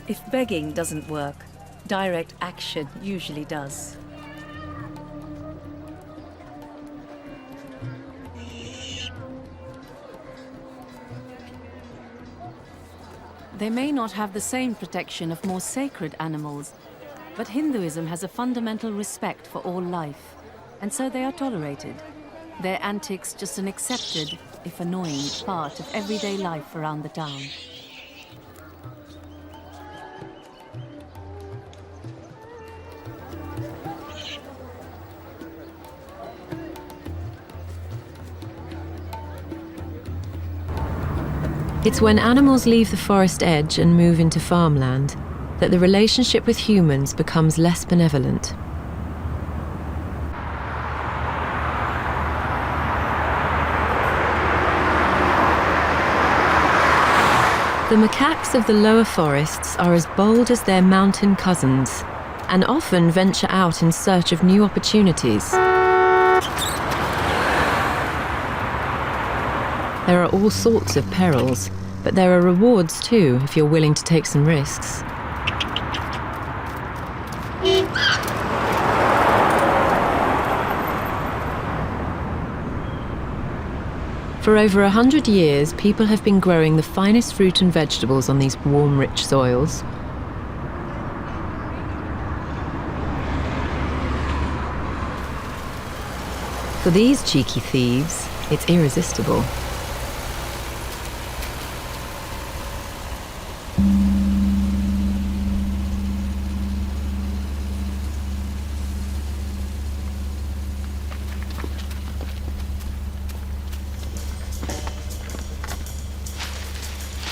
[SPEAKER 4] If begging doesn't work, direct action usually does. They may not have the same protection of more sacred animals, but Hinduism has a fundamental respect for all life, and so they are tolerated. Their antics just an accepted, if annoying, part of everyday life around the town.
[SPEAKER 2] It's when animals leave the forest edge and move into farmland that the relationship with humans becomes less benevolent. The macaques of the lower forests are as bold as their mountain cousins, and often venture out in search of new opportunities. There are all sorts of perils, but there are rewards too if you're willing to take some risks. For over 100 years, people have been growing the finest fruit and vegetables on these warm, rich soils. For these cheeky thieves, it's irresistible.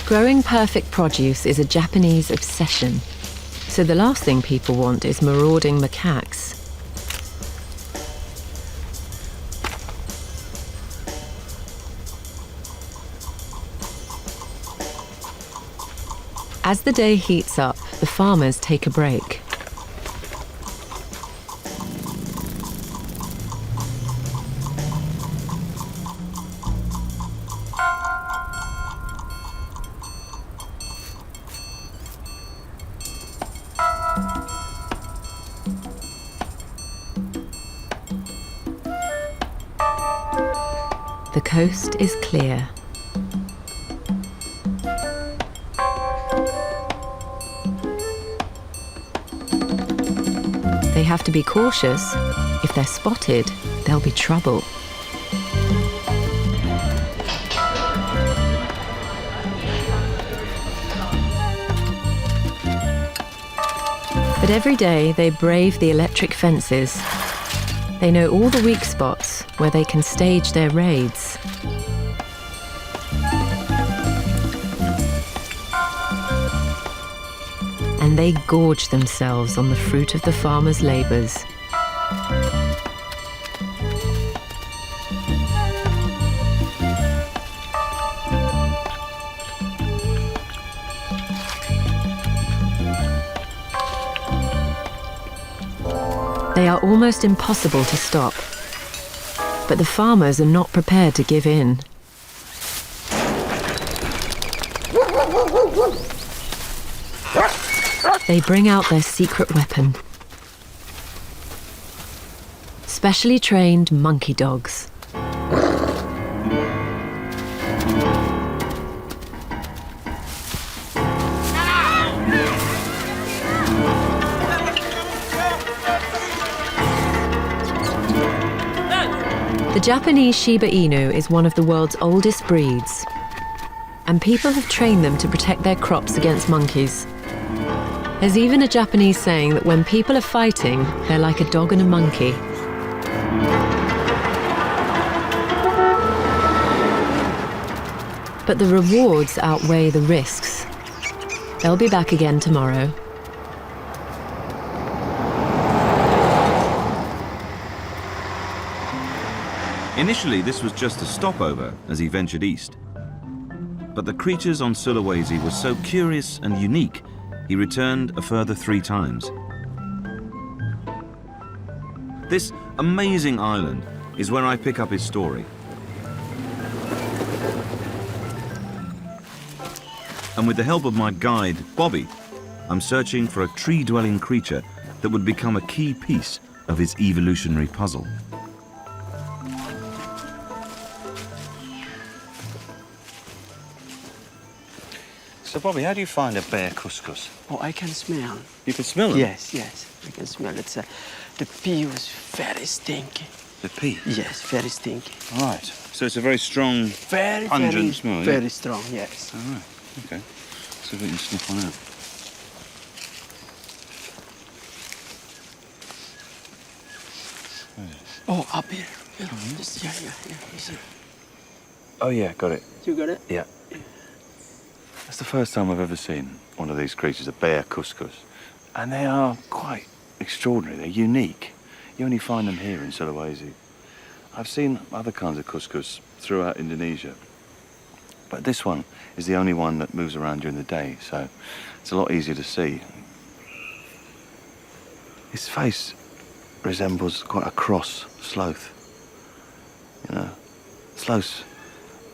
[SPEAKER 2] Growing perfect produce is a Japanese obsession, so the last thing people want is marauding macaques. As the day heats up, the farmers take a break. The coast is clear. They have to be cautious. If they're spotted, there'll be trouble. But every day they brave the electric fences. They know all the weak spots where they can stage their raids. And they gorge themselves on the fruit of the farmers' labours. They are almost impossible to stop. But the farmers are not prepared to give in. They bring out their secret weapon. Specially trained monkey dogs. The Japanese Shiba Inu is one of the world's oldest breeds, and people have trained them to protect their crops against monkeys. There's even a Japanese saying that when people are fighting, they're like a dog and a monkey. But the rewards outweigh the risks. They'll be back again tomorrow.
[SPEAKER 17] Initially, this was just a stopover as he ventured east. But the creatures on Sulawesi were so curious and unique, he returned a further 3 times. This amazing island is where I pick up his story. And with the help of my guide, Bobby, I'm searching for a tree-dwelling creature that would become a key piece of his evolutionary puzzle.
[SPEAKER 18] So, Bobby, how do you find a bear couscous?
[SPEAKER 9] Oh, I can smell.
[SPEAKER 18] You can smell them?
[SPEAKER 9] Yes, yes, I can smell it. The pea was very stinky.
[SPEAKER 18] The pea?
[SPEAKER 9] Yes, very stinky.
[SPEAKER 18] Right. So it's a very strong, pungent smell, yeah?
[SPEAKER 9] Very strong, yes.
[SPEAKER 18] All right, okay. So we can sniff one out.
[SPEAKER 9] Oh, up here. Just, yeah. You see.
[SPEAKER 18] Oh, yeah, got it.
[SPEAKER 9] You got it?
[SPEAKER 18] Yeah. That's the first time I've ever seen one of these creatures, a bear couscous. And they are quite extraordinary. They're unique. You only find them here in Sulawesi. I've seen other kinds of couscous throughout Indonesia, but this one is the only one that moves around during the day, so it's a lot easier to see. His face resembles quite a cross sloth. You know, sloths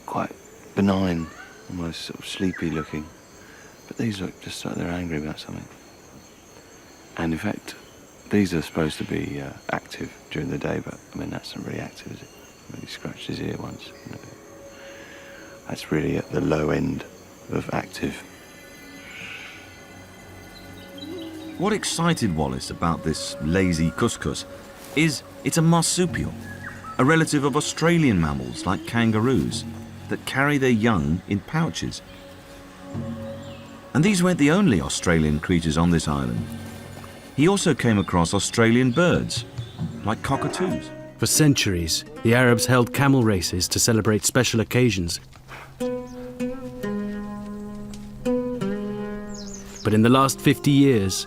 [SPEAKER 18] quite benign, almost sort of sleepy looking, but these look just like they're angry about something. And in fact, these are supposed to be active during the day, but I mean, that's not really active, is it? I mean, he scratched his ear once. You know. That's really at the low end of active.
[SPEAKER 17] What excited Wallace about this lazy couscous is it's a marsupial, a relative of Australian mammals like kangaroos that carry their young in pouches. And these weren't the only Australian creatures on this island. He also came across Australian birds, like cockatoos.
[SPEAKER 15] For centuries, the Arabs held camel races to celebrate special occasions. But in the last 50 years,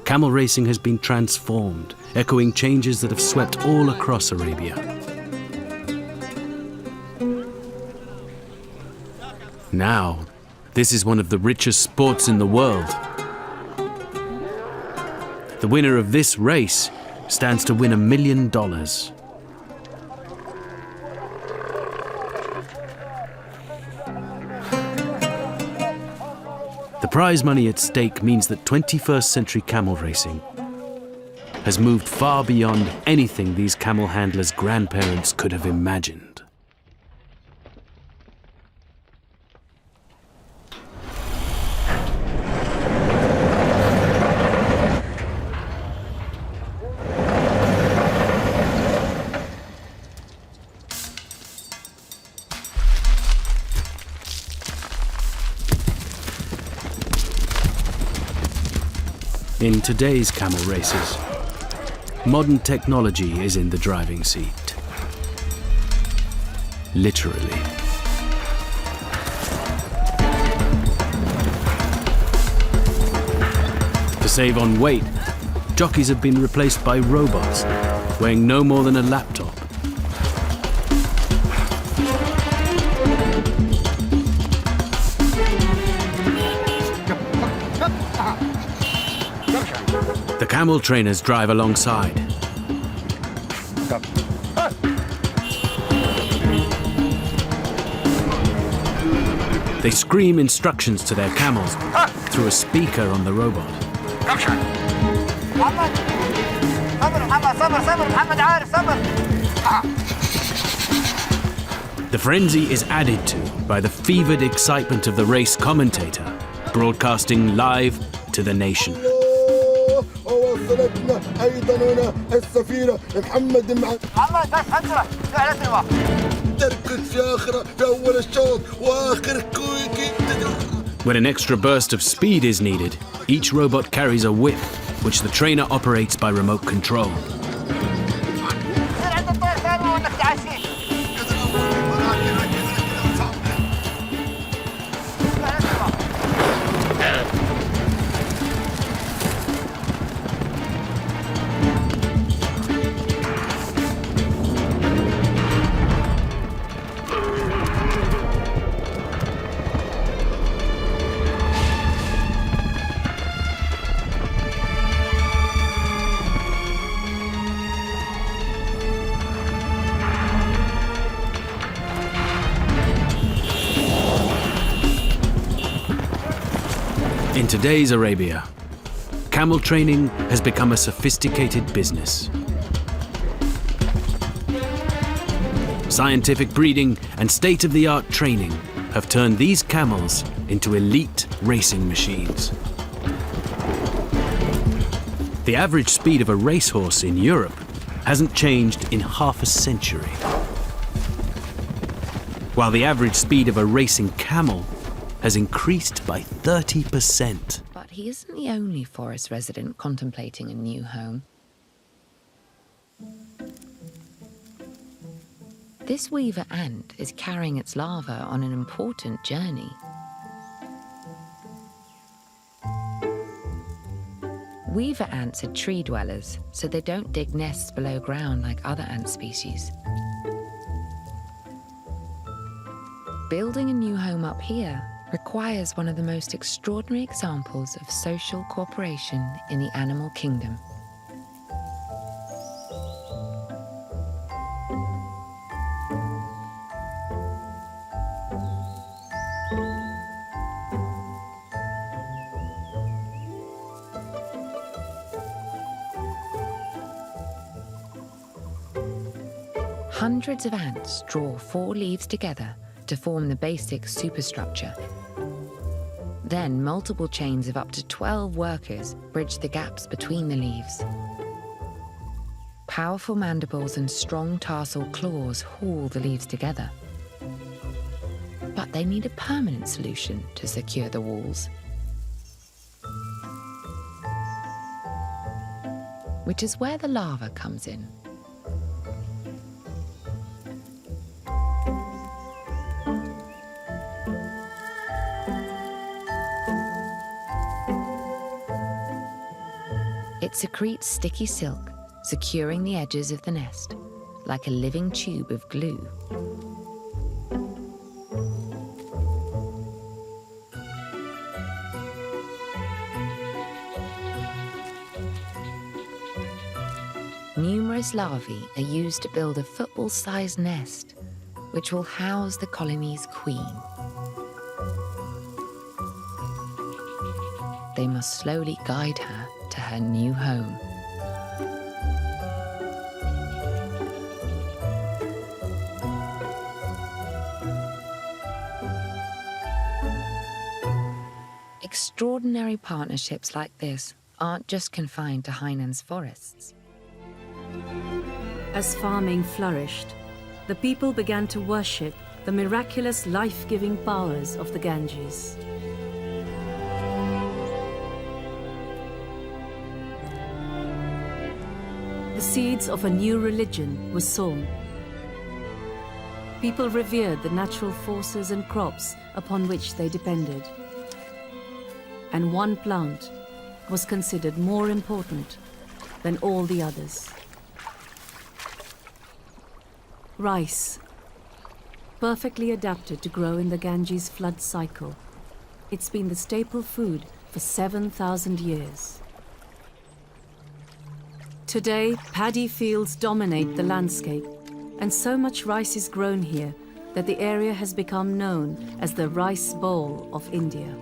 [SPEAKER 15] camel racing has been transformed, echoing changes that have swept all across Arabia. Now, this is one of the richest sports in the world. The winner of this race stands to win $1 million. The prize money at stake means that 21st century camel racing has moved far beyond anything these camel handlers' grandparents could have imagined. In today's camel races, modern technology is in the driving seat. Literally. To save on weight, jockeys have been replaced by robots, weighing no more than a laptop. The camel trainers drive alongside. They scream instructions to their camels through a speaker on the robot. The frenzy is added to by the fevered excitement of the race commentator, broadcasting live to the nation.
[SPEAKER 11] وصلتنا أيضا هنا السفيرة محمد محمد بس أسرع تركض في آخر في أول الشوط وآخر كويكي.
[SPEAKER 15] When an extra burst of speed is needed, each robot carries a whip, which the trainer operates by remote control. In today's Arabia, camel training has become a sophisticated business. Scientific breeding and state-of-the-art training have turned these camels into elite racing machines. The average speed of a racehorse in Europe hasn't changed in half a century, while the average speed of a racing camel has increased by 30%.
[SPEAKER 16] But he isn't the only forest resident contemplating a new home. This weaver ant is carrying its larva on an important journey. Weaver ants are tree dwellers, so they don't dig nests below ground like other ant species. Building a new home up here requires one of the most extraordinary examples of social cooperation in the animal kingdom. Hundreds of ants draw 4 leaves together to form the basic superstructure. Then multiple chains of up to 12 workers bridge the gaps between the leaves. Powerful mandibles and strong tarsal claws haul the leaves together. But they need a permanent solution to secure the walls, which is where the larva comes in. It secretes sticky silk, securing the edges of the nest, like a living tube of glue. Numerous larvae are used to build a football-sized nest, which will house the colony's queen. They must slowly guide her to her new home. Extraordinary partnerships like this aren't just confined to Hainan's forests.
[SPEAKER 10] As farming flourished, the people began to worship the miraculous life-giving powers of the Ganges. The seeds of a new religion were sown. People revered the natural forces and crops upon which they depended. And one plant was considered more important than all the others. Rice, perfectly adapted to grow in the Ganges flood cycle. It's been the staple food for 7,000 years. Today, paddy fields dominate the landscape, and so much rice is grown here that the area has become known as the Rice Bowl of India.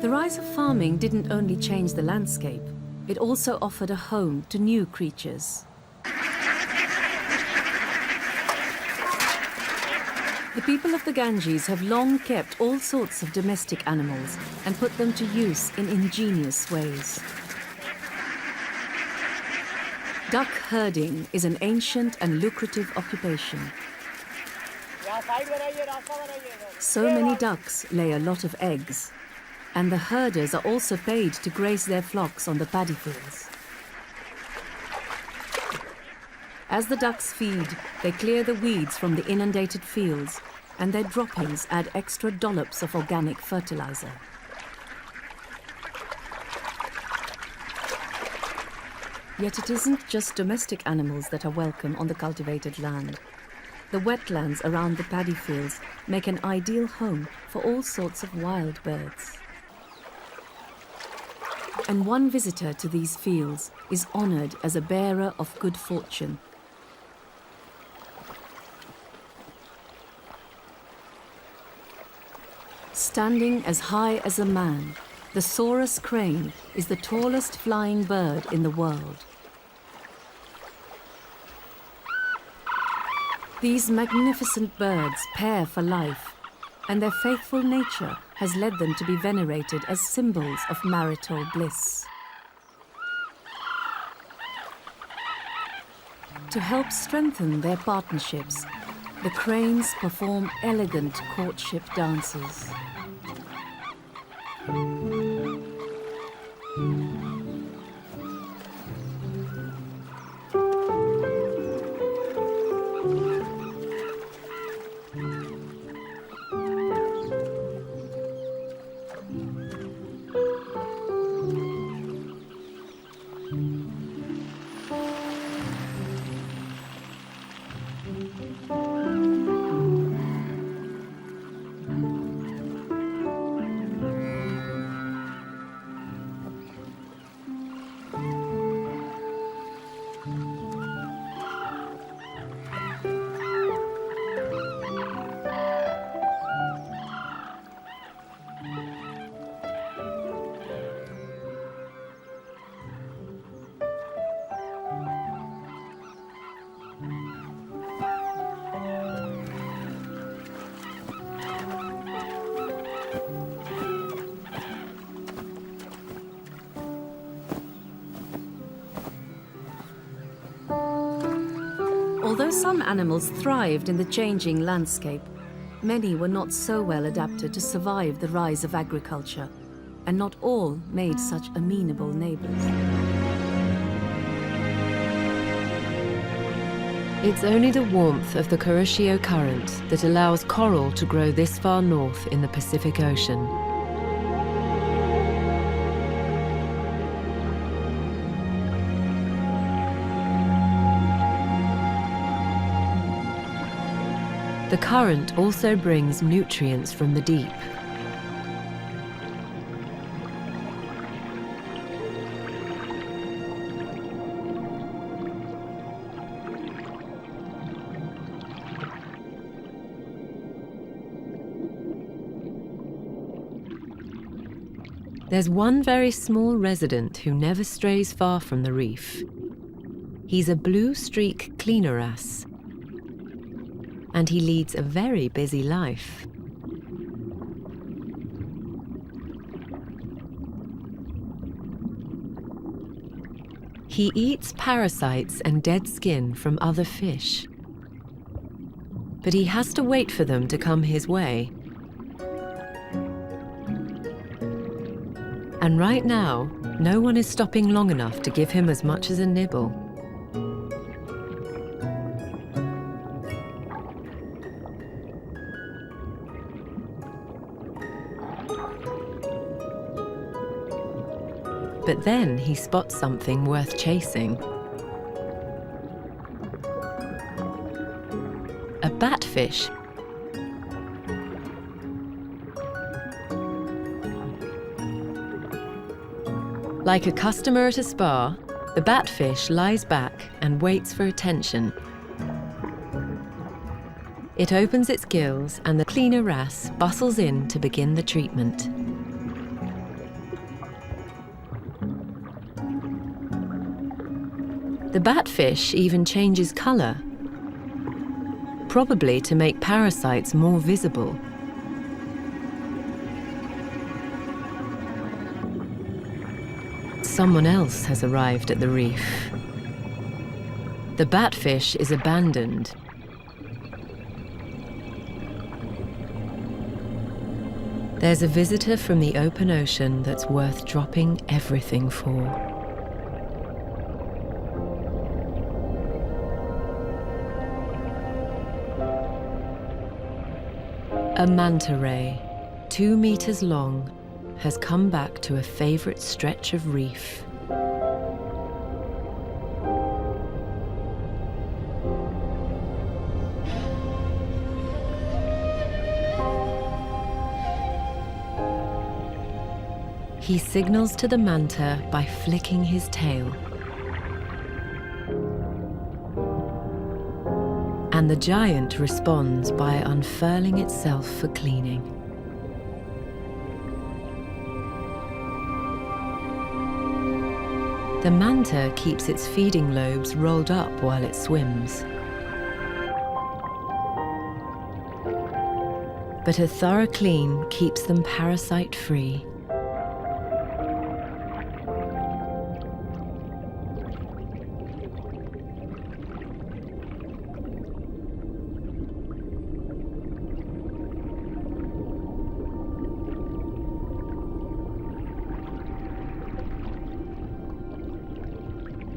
[SPEAKER 10] The rise of farming didn't only change the landscape, it also offered a home to new creatures.
[SPEAKER 4] The people of the Ganges have long kept all sorts of domestic animals and put them to use in ingenious ways. Duck herding is an ancient and lucrative occupation. So many ducks lay a lot of eggs, and the herders are also paid to graze their flocks on the paddy fields. As the ducks feed, they clear the weeds from the inundated fields, and their droppings add extra dollops of organic fertilizer. Yet it isn't just domestic animals that are welcome on the cultivated land. The wetlands around the paddy fields make an ideal home for all sorts of wild birds. And one visitor to these fields is honored as a bearer of good fortune. Standing as high as a man, the Saurus crane is the tallest flying bird in the world. These magnificent birds pair for life, and their faithful nature has led them to be venerated as symbols of marital bliss. To help strengthen their partnerships, the cranes perform elegant courtship dances. Although some animals thrived in the changing landscape, many were not so well adapted to survive the rise of agriculture, and not all made such amenable neighbors.
[SPEAKER 2] It's only the warmth of the Kuroshio Current that allows coral to grow this far north in the Pacific Ocean. The current also brings nutrients from the deep. There's one very small resident who never strays far from the reef. He's a blue streak cleaner wrasse, and he leads a very busy life. He eats parasites and dead skin from other fish, but he has to wait for them to come his way. And right now, no one is stopping long enough to give him as much as a nibble. But then he spots something worth chasing. A batfish. Like a customer at a spa, the batfish lies back and waits for attention. It opens its gills and the cleaner wrasse bustles in to begin the treatment. The batfish even changes colour. probably to make parasites more visible. Someone else has arrived at the reef. The batfish is abandoned. There's a visitor from the open ocean that's worth dropping everything for. A manta ray, 2 meters long, has come back to a favorite stretch of reef. He signals to the manta by flicking his tail. And the giant responds by unfurling itself for cleaning. The manta keeps its feeding lobes rolled up while it swims. But a thorough clean keeps them parasite-free.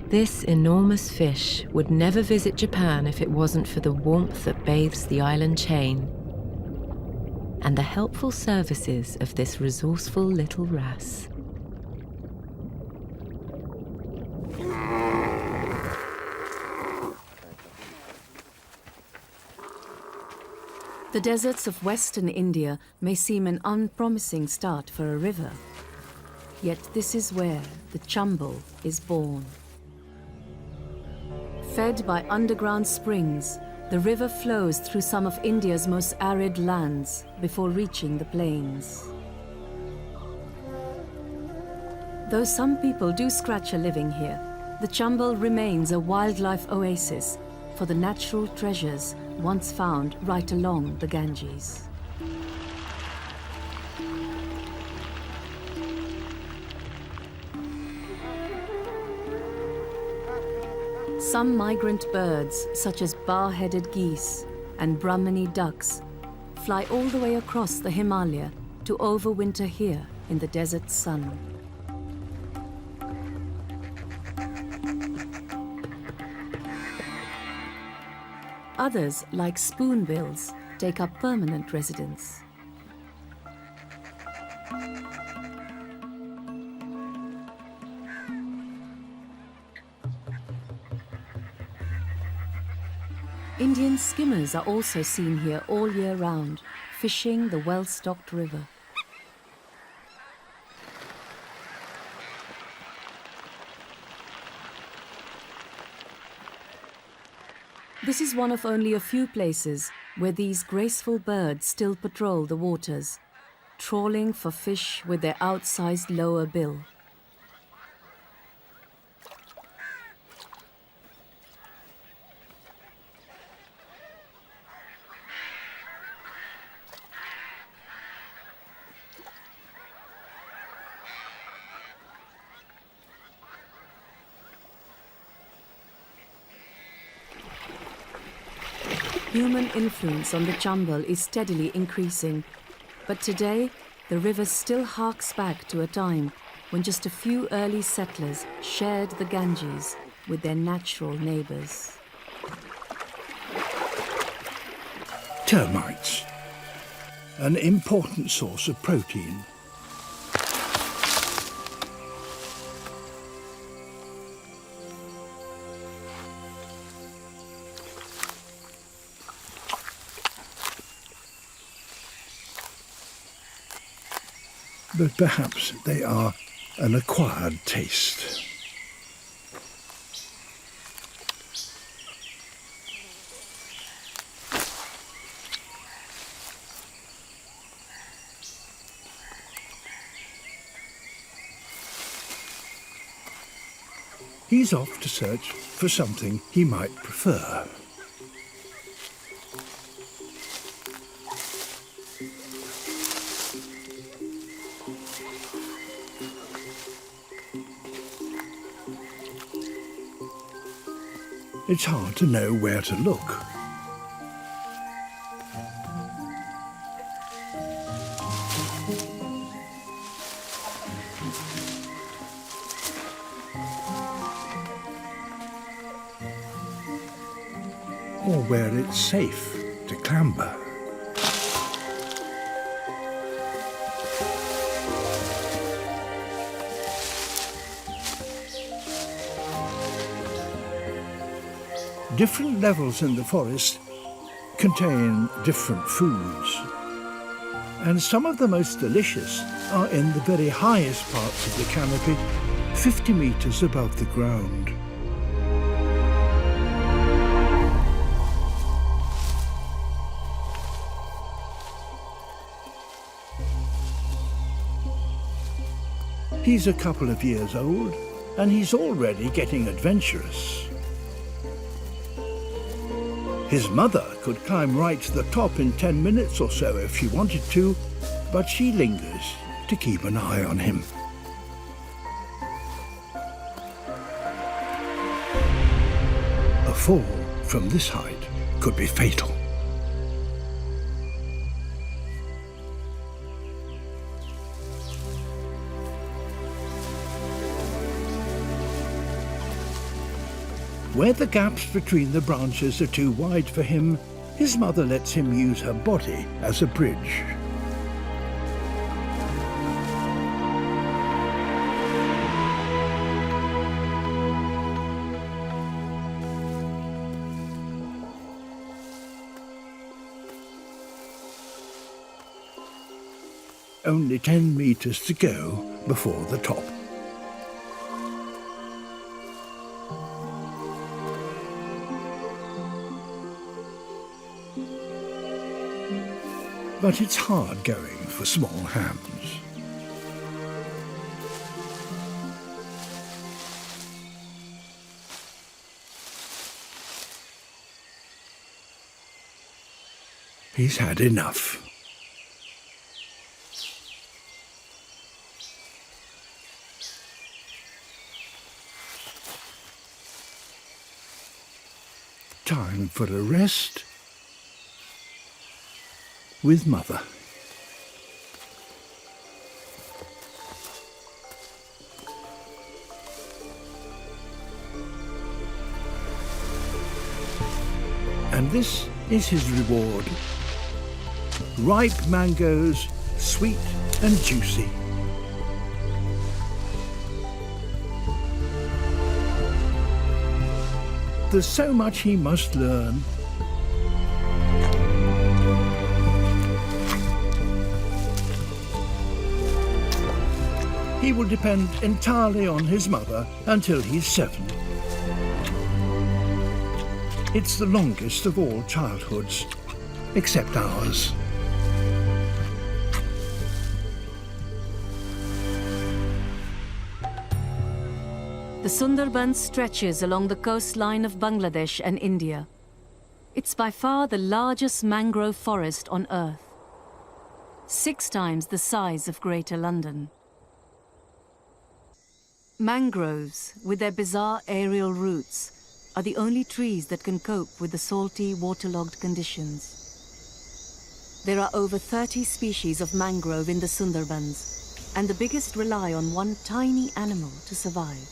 [SPEAKER 2] This enormous fish would never visit Japan if it wasn't for the warmth that bathes the island chain and the helpful services of this resourceful little wrasse.
[SPEAKER 4] The deserts of western India may seem an unpromising start for a river. Yet this is where the Chambal is born. Fed by underground springs, the river flows through some of India's most arid lands before reaching the plains. Though some people do scratch a living here, the Chambal remains a wildlife oasis for the natural treasures once found right along the Ganges. Some migrant birds, such as bar-headed geese and Brahmini ducks, fly all the way across the Himalaya to overwinter here in the desert sun. Others, like spoonbills, take up permanent residence. Indian skimmers are also seen here all year round, fishing the well-stocked river. This is one of only a few places where these graceful birds still patrol the waters, trawling for fish with their outsized lower bill. Human influence on the Chambal is steadily increasing, but today the river still harks back to a time when just a few early settlers shared the Ganges with their natural neighbors.
[SPEAKER 5] Termites, an important source of protein. But perhaps they are an acquired taste. He's off to search for something he might prefer. it's hard to know where to look. Or where it's safe to clamber. Different levels in the forest contain different foods, and some of the most delicious are in the very highest parts of the canopy, 50 meters above the ground. He's a couple of years old, and he's already getting adventurous. His mother could climb right to the top in 10 minutes or so if she wanted to, but she lingers to keep an eye on him. A fall from this height could be fatal. Where the gaps between the branches are too wide for him, his mother lets him use her body as a bridge. Only 10 meters to go before the top. But it's hard going for small hands. He's had enough. Time for a rest with Mother. And this is his reward. Ripe mangoes, sweet and juicy. There's so much he must learn. He will depend entirely on his mother until he's 7. It's the longest of all childhoods, except ours.
[SPEAKER 4] The Sundarbans stretches along the coastline of Bangladesh and India. It's by far the largest mangrove forest on Earth, 6 times the size of Greater London. Mangroves, with their bizarre aerial roots, are the only trees that can cope with the salty, waterlogged conditions. There are over 30 species of mangrove in the Sundarbans, and the biggest rely on one tiny animal to survive.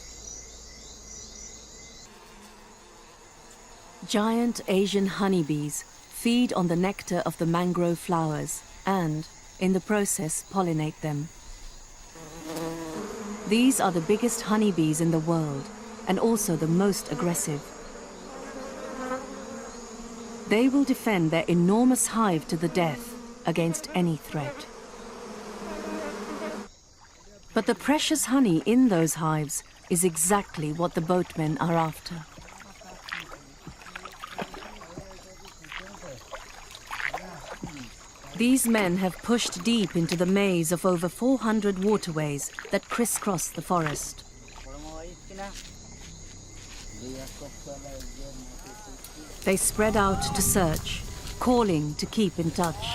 [SPEAKER 4] Giant Asian honeybees feed on the nectar of the mangrove flowers and, in the process, pollinate them. These are the biggest honeybees in the world, and also the most aggressive. They will defend their enormous hive to the death against any threat. But the precious honey in those hives is exactly what the boatmen are after. These men have pushed deep into the maze of over 400 waterways that crisscross the forest. They spread out to search, calling to keep in touch.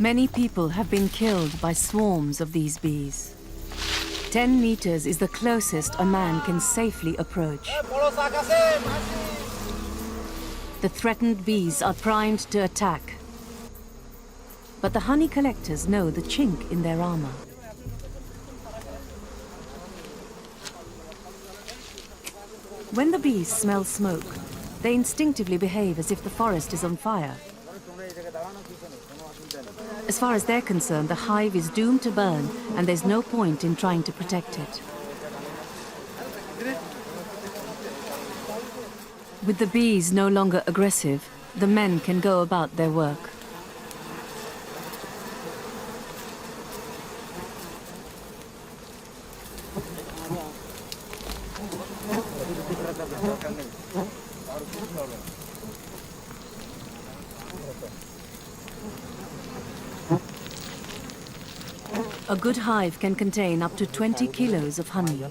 [SPEAKER 4] Many people have been killed by swarms of these bees. 10 meters is the closest a man can safely approach. The threatened bees are primed to attack. But the honey collectors know the chink in their armor. When the bees smell smoke, they instinctively behave as if the forest is on fire. As far as they're concerned, the hive is doomed to burn, and there's no point in trying to protect it. With the bees no longer aggressive, the men can go about their work. A good hive can contain up to 20 kilos of honey.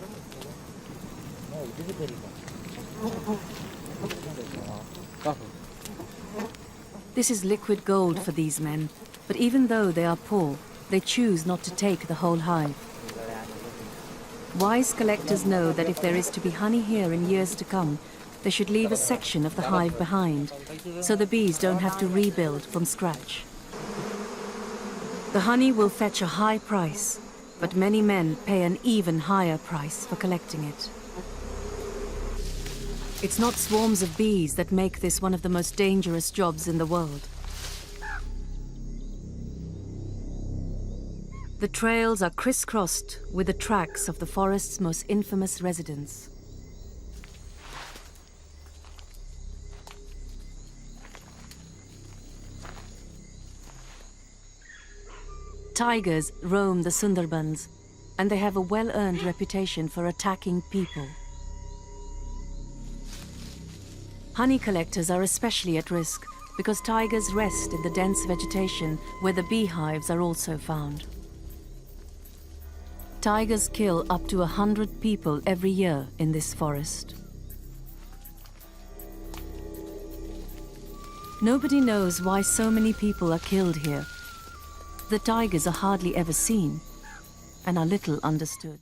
[SPEAKER 4] This is liquid gold for these men, but even though they are poor, they choose not to take the whole hive. Wise collectors know that if there is to be honey here in years to come, they should leave a section of the hive behind, so the bees don't have to rebuild from scratch. The honey will fetch a high price, but many men pay an even higher price for collecting it. It's not swarms of bees that make this one of the most dangerous jobs in the world. The trails are crisscrossed with the tracks of the forest's most infamous residents. Tigers roam the Sundarbans, and they have a well-earned reputation for attacking people. Honey collectors are especially at risk because tigers rest in the dense vegetation where the beehives are also found. Tigers kill up to 100 people every year in this forest. Nobody knows why so many people are killed here. The tigers are hardly ever seen and are little understood.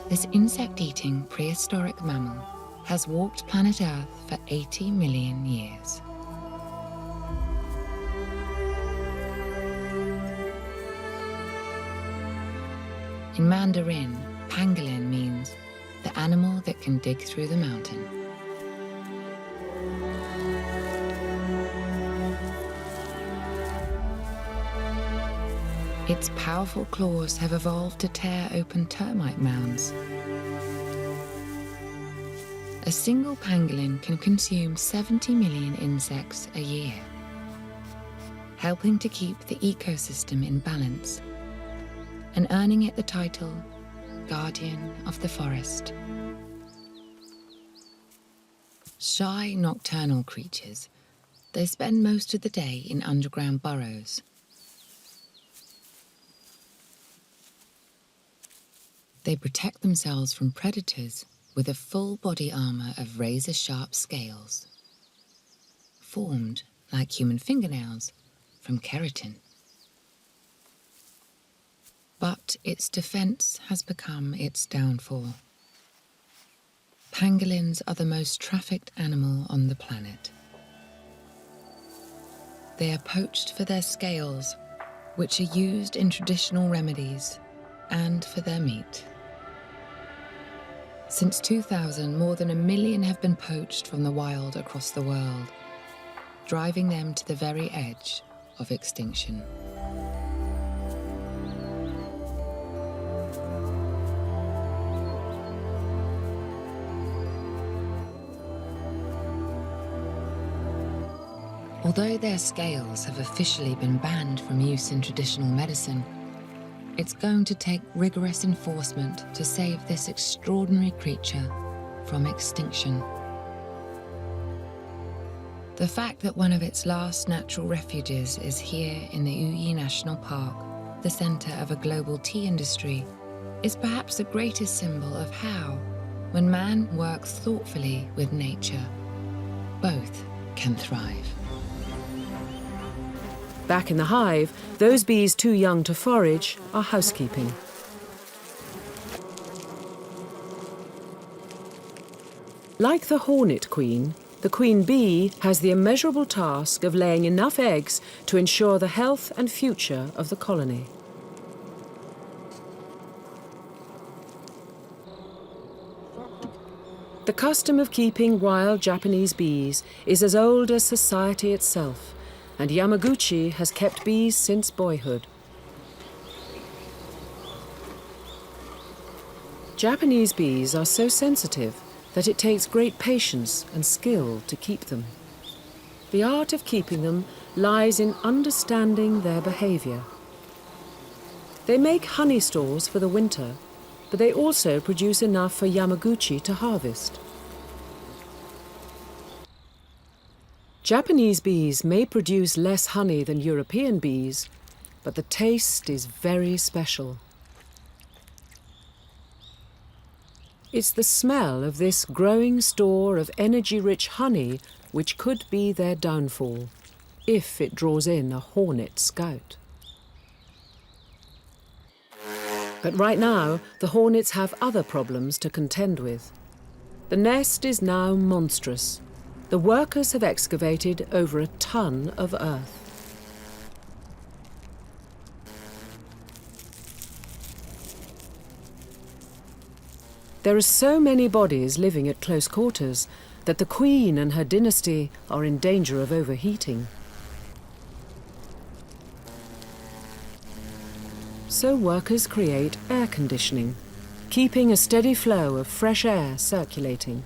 [SPEAKER 16] This insect-eating prehistoric mammal has walked planet Earth for 80 million years. In Mandarin, pangolin means the animal that can dig through the mountain. Its powerful claws have evolved to tear open termite mounds. A single pangolin can consume 70 million insects a year, helping to keep the ecosystem in balance and earning it the title Guardian of the Forest. Shy nocturnal creatures, they spend most of the day in underground burrows. They protect themselves from predators with a full body armor of razor-sharp scales, formed, like human fingernails, from keratin. But its defense has become its downfall. Pangolins are the most trafficked animal on the planet. They are poached for their scales, which are used in traditional remedies, and for their meat. Since 2000, more than 1 million have been poached from the wild across the world, driving them to the very edge of extinction. Although their scales have officially been banned from use in traditional medicine, it's going to take rigorous enforcement to save this extraordinary creature from extinction. The fact that one of its last natural refuges is here in the Uyi National Park, the center of a global tea industry, is perhaps the greatest symbol of how, when man works thoughtfully with nature, both can thrive.
[SPEAKER 12] Back in the hive, those bees too young to forage are housekeeping. Like the hornet queen, the queen bee has the immeasurable task of laying enough eggs to ensure the health and future of the colony. The custom of keeping wild Japanese bees is as old as society itself, and Yamaguchi has kept bees since boyhood. Japanese bees are so sensitive that it takes great patience and skill to keep them. The art of keeping them lies in understanding their behavior. They make honey stores for the winter, but they also produce enough for Yamaguchi to harvest. Japanese bees may produce less honey than European bees, but the taste is very special. It's the smell of this growing store of energy-rich honey which could be their downfall, if it draws in a hornet scout. But right now, the hornets have other problems to contend with. The nest is now monstrous. The workers have excavated over a ton of earth. There are so many bodies living at close quarters that the queen and her dynasty are in danger of overheating. So workers create air conditioning, keeping a steady flow of fresh air circulating.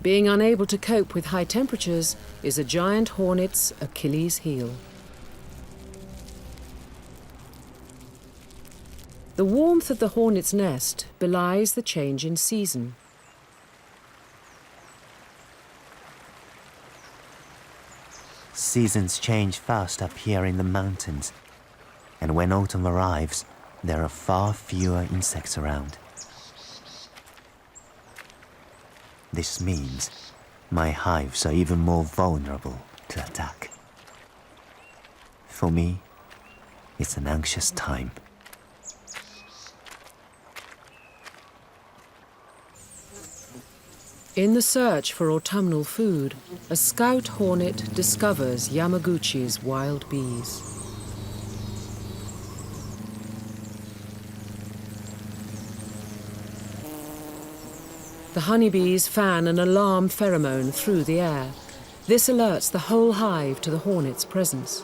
[SPEAKER 12] Being unable to cope with high temperatures is a giant hornet's Achilles heel. The warmth of the hornet's nest belies the change in season.
[SPEAKER 14] Seasons change fast up here in the mountains, and when autumn arrives, there are far fewer insects around. This means my hives are even more vulnerable to attack. For me, it's an anxious time.
[SPEAKER 12] In the search for autumnal food, a scout hornet discovers Yamaguchi's wild bees. The honeybees fan an alarm pheromone through the air. This alerts the whole hive to the hornet's presence.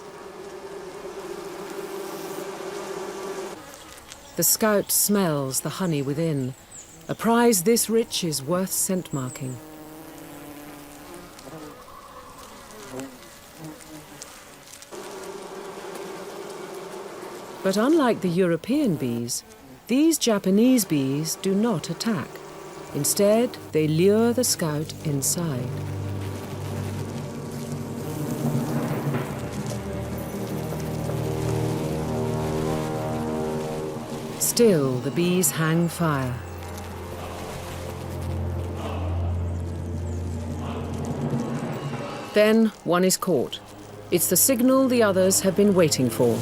[SPEAKER 12] The scout smells the honey within. A prize this rich is worth scent marking. But unlike the European bees, these Japanese bees do not attack. Instead, they lure the scout inside. Still, the bees hang fire. Then one is caught. It's the signal the others have been waiting for.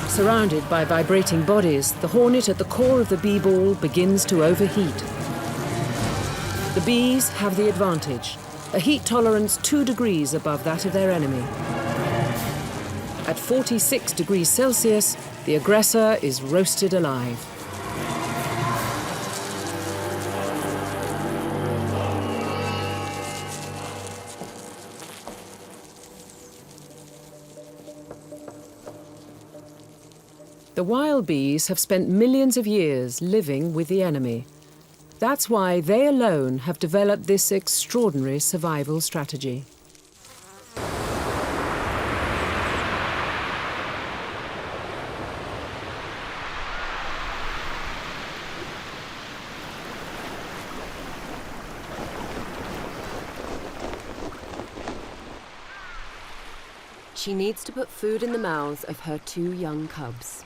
[SPEAKER 12] Surrounded by vibrating bodies, the hornet at the core of the bee ball begins to overheat. The bees have the advantage, a heat tolerance 2 degrees above that of their enemy. At 46 degrees Celsius, the aggressor is roasted alive. The wild bees have spent millions of years living with the enemy. That's why they alone have developed this extraordinary survival strategy.
[SPEAKER 2] She needs to put food in the mouths of her 2 young cubs.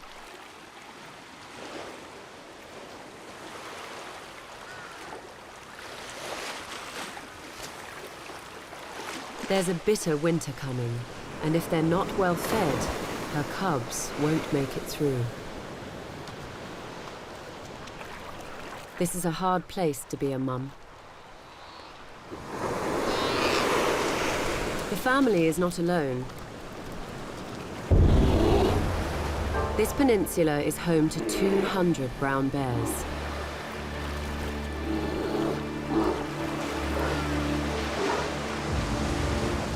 [SPEAKER 2] There's a bitter winter coming, and if they're not well fed, her cubs won't make it through. This is a hard place to be a mum. The family is not alone. This peninsula is home to 200 brown bears.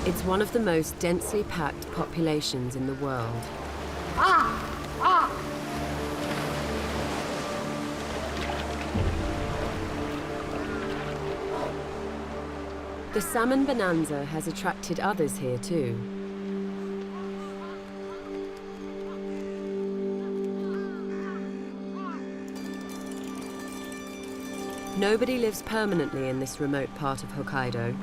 [SPEAKER 2] It's one of the most densely packed populations in the world. The salmon bonanza has attracted others here too. Nobody lives permanently in this remote part of Hokkaido.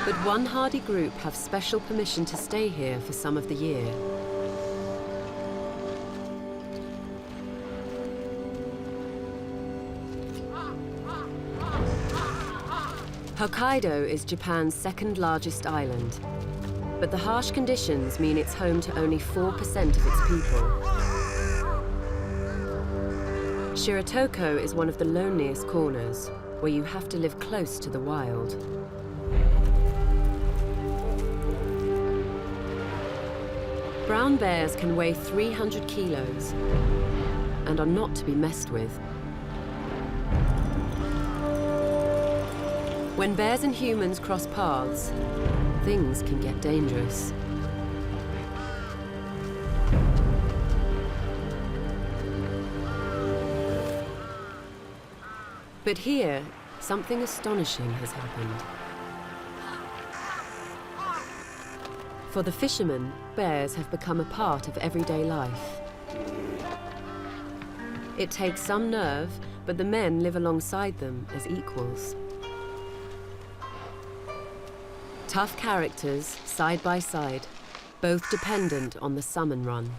[SPEAKER 2] But one hardy group have special permission to stay here for some of the year. Hokkaido is Japan's second largest island, but the harsh conditions mean it's home to only 4% of its people. Shiratoko is one of the loneliest corners, where you have to live close to the wild. Brown bears can weigh 300 kilos and are not to be messed with. When bears and humans cross paths, things can get dangerous. But here, something astonishing has happened. For the fishermen, bears have become a part of everyday life. It takes some nerve, but the men live alongside them as equals. Tough characters, side by side, both dependent on the salmon run.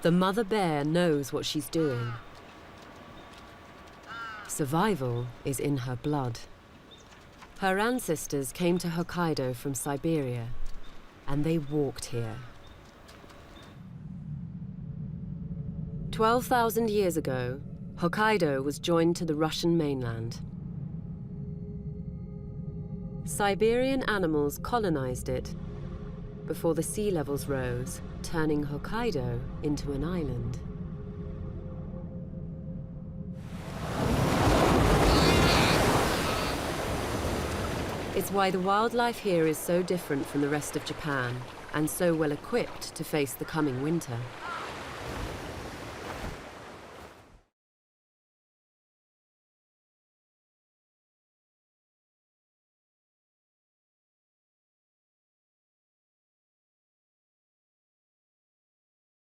[SPEAKER 2] The mother bear knows what she's doing. Survival is in her blood. Her ancestors came to Hokkaido from Siberia, and they walked here. 12,000 years ago, Hokkaido was joined to the Russian mainland. Siberian animals colonized it before the sea levels rose, turning Hokkaido into an island. It's why the wildlife here is so different from the rest of Japan and so well equipped to face the coming winter.